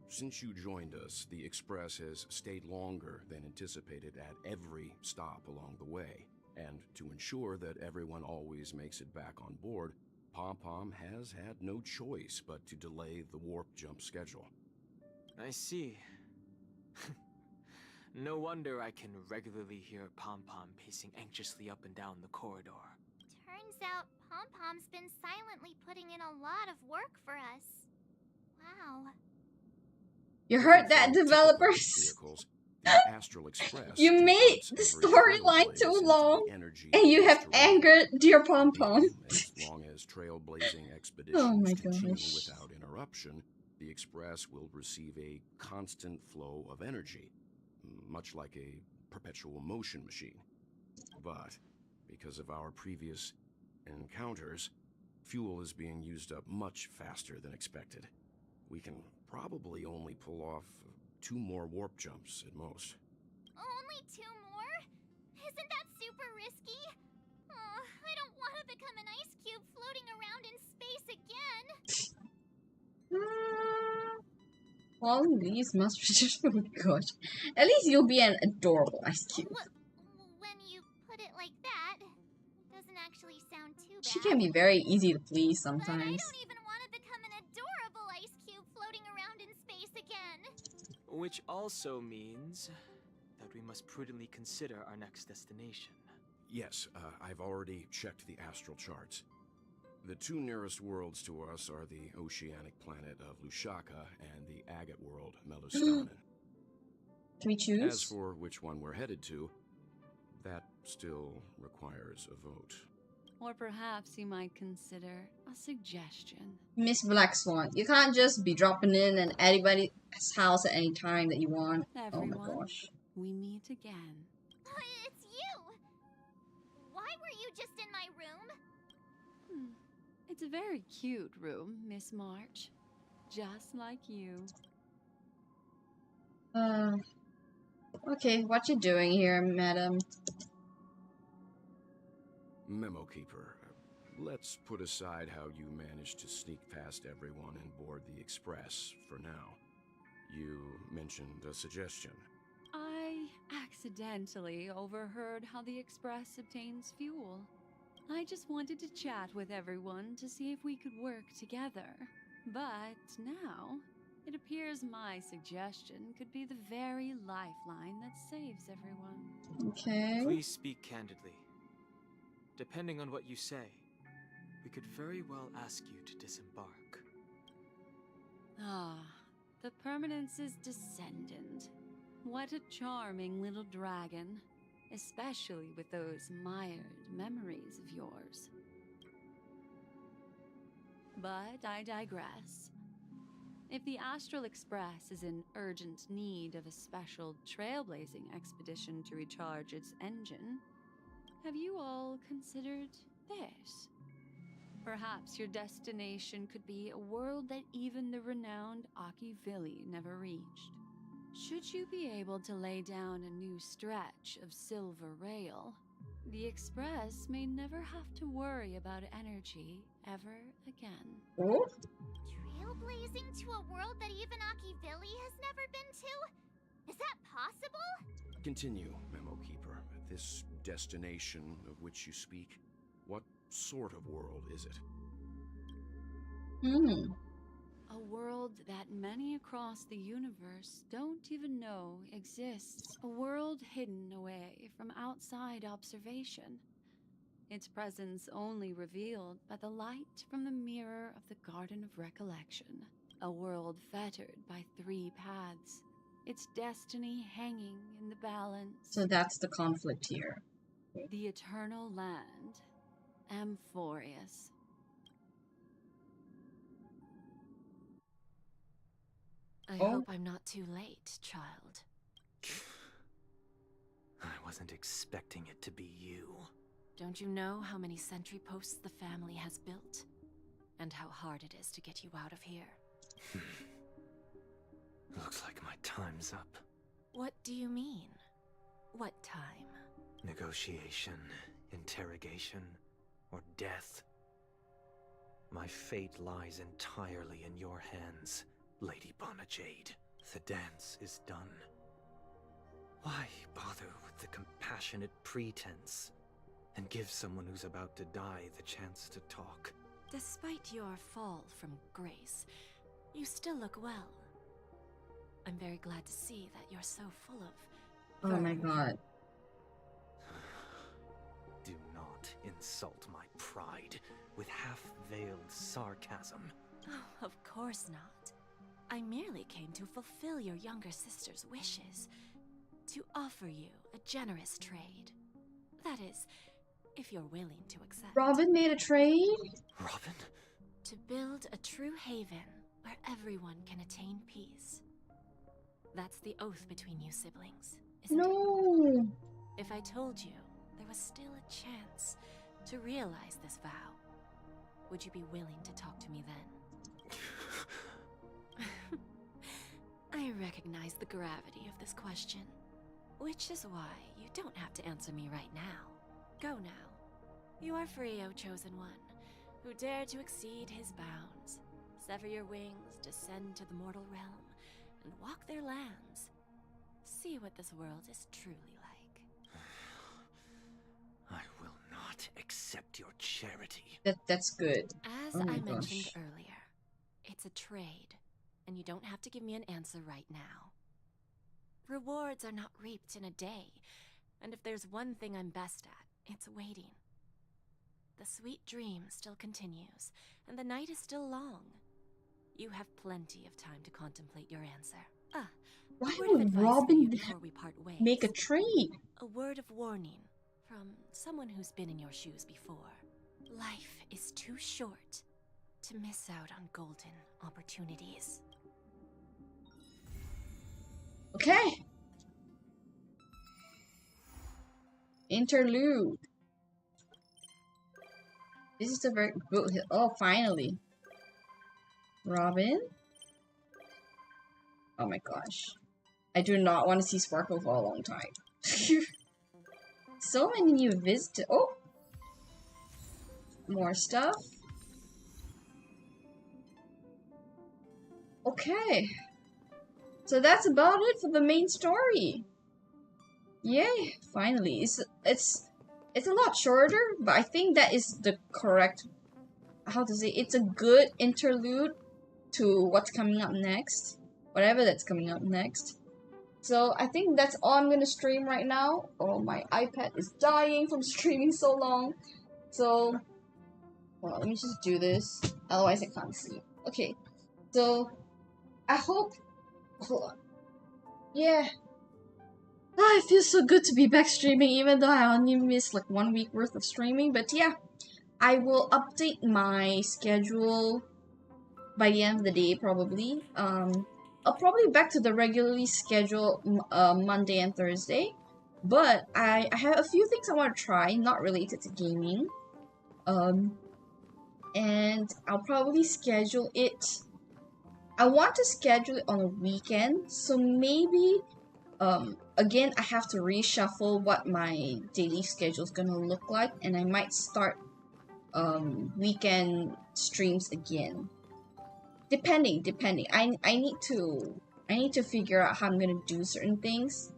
Since you joined us, the Express has stayed longer than anticipated at every stop along the way. And to ensure that everyone always makes it back on board, Pom Pom has had no choice but to delay the warp jump schedule. I see. No wonder I can regularly hear Pom Pom pacing anxiously up and down the corridor. Turns out Pom Pom's been silently putting in a lot of work for us. Wow. You heard that, developers? Vehicles, the Astral Express You made the storyline too long, and you have angered dear Pom Pom. As long as trailblazing expeditions Oh my continue gosh. without interruption, the Express will receive a constant flow of energy, much like a perpetual motion machine. But because of our previous encounters, fuel is being used up much faster than expected. We can probably only pull off 2 more warp jumps at most. Only 2 more? Isn't that super risky? I don't want to become an ice cube floating around in space again. Well, these must be just oh gosh. At least you'll be an adorable ice cube. When you put it like that, it doesn't actually sound too bad. She can be very easy to please But I sometimes. don't even want to become an adorable ice cube floating around in space again. Which also means that we must prudently consider our next destination. Yes, I've already checked the astral charts. The 2 nearest worlds to us are the oceanic planet of Lushaka and the agate world, Melustanen. Can we choose? As for which one we're headed to, that still requires a vote. Or perhaps you might consider a suggestion. Miss Black Swan, you can't just be dropping in at anybody's house at any time that you want. Everyone, Oh my gosh. we meet again. It's you! Why were you just in my room? It's a very cute room, Miss March. Just like you. Uh, okay, what you doing here, madam? Memo Keeper, let's put aside how you managed to sneak past everyone and board the Express for now. You mentioned a suggestion. I accidentally overheard how the Express obtains fuel. I just wanted to chat with everyone to see if we could work together. But now, it appears my suggestion could be the very lifeline that saves everyone. Okay. Please speak candidly. Depending on what you say, we could very well ask you to disembark. Ah, the Permanence's descendant. What a charming little dragon, especially with those mired memories of yours. But I digress. If the Astral Express is in urgent need of a special trailblazing expedition to recharge its engine, have you all considered this? Perhaps your destination could be a world that even the renowned Akivili never reached. Should you be able to lay down a new stretch of silver rail, the Express may never have to worry about energy ever again. Oh? Trailblazing to a world that even Akivili has never been to? Is that possible? Continue, Memo Keeper. This destination of which you speak, what sort of world is it? A world that many across the universe don't even know exists. A world hidden away from outside observation. Its presence only revealed by the light from the mirror of the Garden of Recollection. A world fettered by 3 paths. Its destiny hanging in the balance. So that's the conflict here. The Eternal Land. Amphorius. I hope I'm not too late, child. I wasn't expecting it to be you. Don't you know how many sentry posts the family has built? And how hard it is to get you out of here? Looks like my time's up. What do you mean? What time? Negotiation, interrogation, or death. My fate lies entirely in your hands, Lady Bonajade. The dance is done. Why bother with the compassionate pretense and give someone who's about to die the chance to talk? Despite your fall from grace, you still look well. I'm very glad to see that you're so full of... Oh my god. Do not insult my pride with half-veiled sarcasm. Oh, of course not. I merely came to fulfill your younger sister's wishes. To offer you a generous trade. That is, if you're willing to accept. Robin made a trade? Robin? To build a true haven where everyone can attain peace. That's the oath between you siblings, isn't it? If I told you there was still a chance to realize this vow, would you be willing to talk to me then? I recognize the gravity of this question, which is why you don't have to answer me right now. Go now. You are free, O Chosen One, who dare to exceed his bounds. Sever your wings, descend to the mortal realm, and walk their lands. See what this world is truly like. I will not accept your charity. That's good. As Oh my I gosh. mentioned earlier, it's a trade, and you don't have to give me an answer right now. Rewards are not reaped in a day, and if there's one thing I'm best at, it's waiting. The sweet dream still continues, and the night is still long. You have plenty of time to contemplate your answer. Why a word of would advice for Robin you before we part ways. make a trade? A word of warning from someone who's been in your shoes before. Life is too short to miss out on golden opportunities. Okay. Interlude. This is a very good. Oh, finally. Robin. Oh my gosh. I do not want to see Sparkle for a long time. So many new visitors. Oh! More stuff. Okay. So that's about it for the main story. Yay! Finally. It's a lot shorter, but I think that is the correct, how to say, it's a good interlude to what's coming up next. Whatever that's coming up next. So I think that's all I'm gonna stream right now. Oh, my iPad is dying from streaming so long. So, well, let me just do this. Otherwise I can't see. Okay. So, I hope... Hold on. Yeah. Ah, it feels so good to be back streaming, even though I only missed like 1 week worth of streaming. But yeah, I will update my schedule by the end of the day, probably. I'll probably back to the regularly scheduled Monday and Thursday. But I have a few things I want to try, not related to gaming. And I'll probably schedule it. I want to schedule it on a weekend, so maybe again I have to reshuffle what my daily schedule is gonna look like, and I might start weekend streams again. Depending. I need to figure out how I'm gonna do certain things.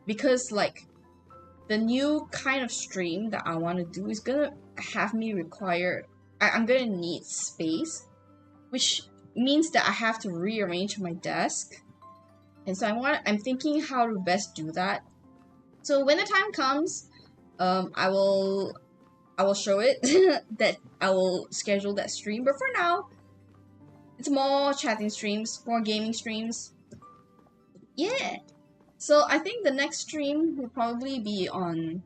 Because like the new kind of stream that I want to do is gonna have me require I'm gonna need space, which means that I have to rearrange my desk. And so I'm thinking how to best do that. So when the time comes, I will show it that I will schedule that stream. But for now, it's more chatting streams, more gaming streams. Yeah. So I think the next stream will probably be on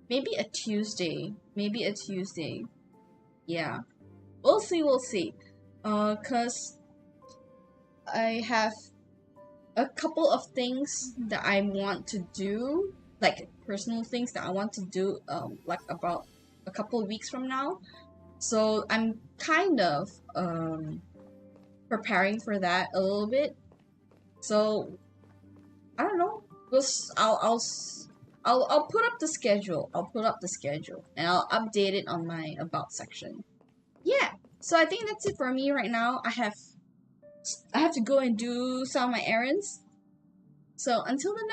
maybe a Tuesday. Yeah. We'll see. Cause I have a couple of things that I want to do, like personal things that I want to do, like about a couple of weeks from now. So I'm kind of preparing for that a little bit. So I don't know. I'll put up the schedule. And I'll update it on my about section. Yeah. So I think that's it for me right now. I have to go and do some of my errands. So until the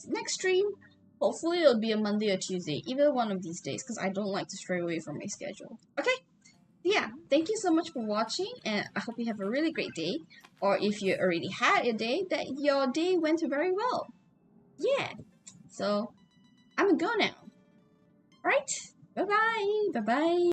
next stream, hopefully it'll be a Monday or Tuesday, either one of these days, because I don't like to stray away from my schedule. Okay? Yeah, thank you so much for watching, and I hope you have a really great day. Or if you already had a day, that your day went very well. Yeah. So I'm gonna go now. Right? Bye-bye. Bye-bye.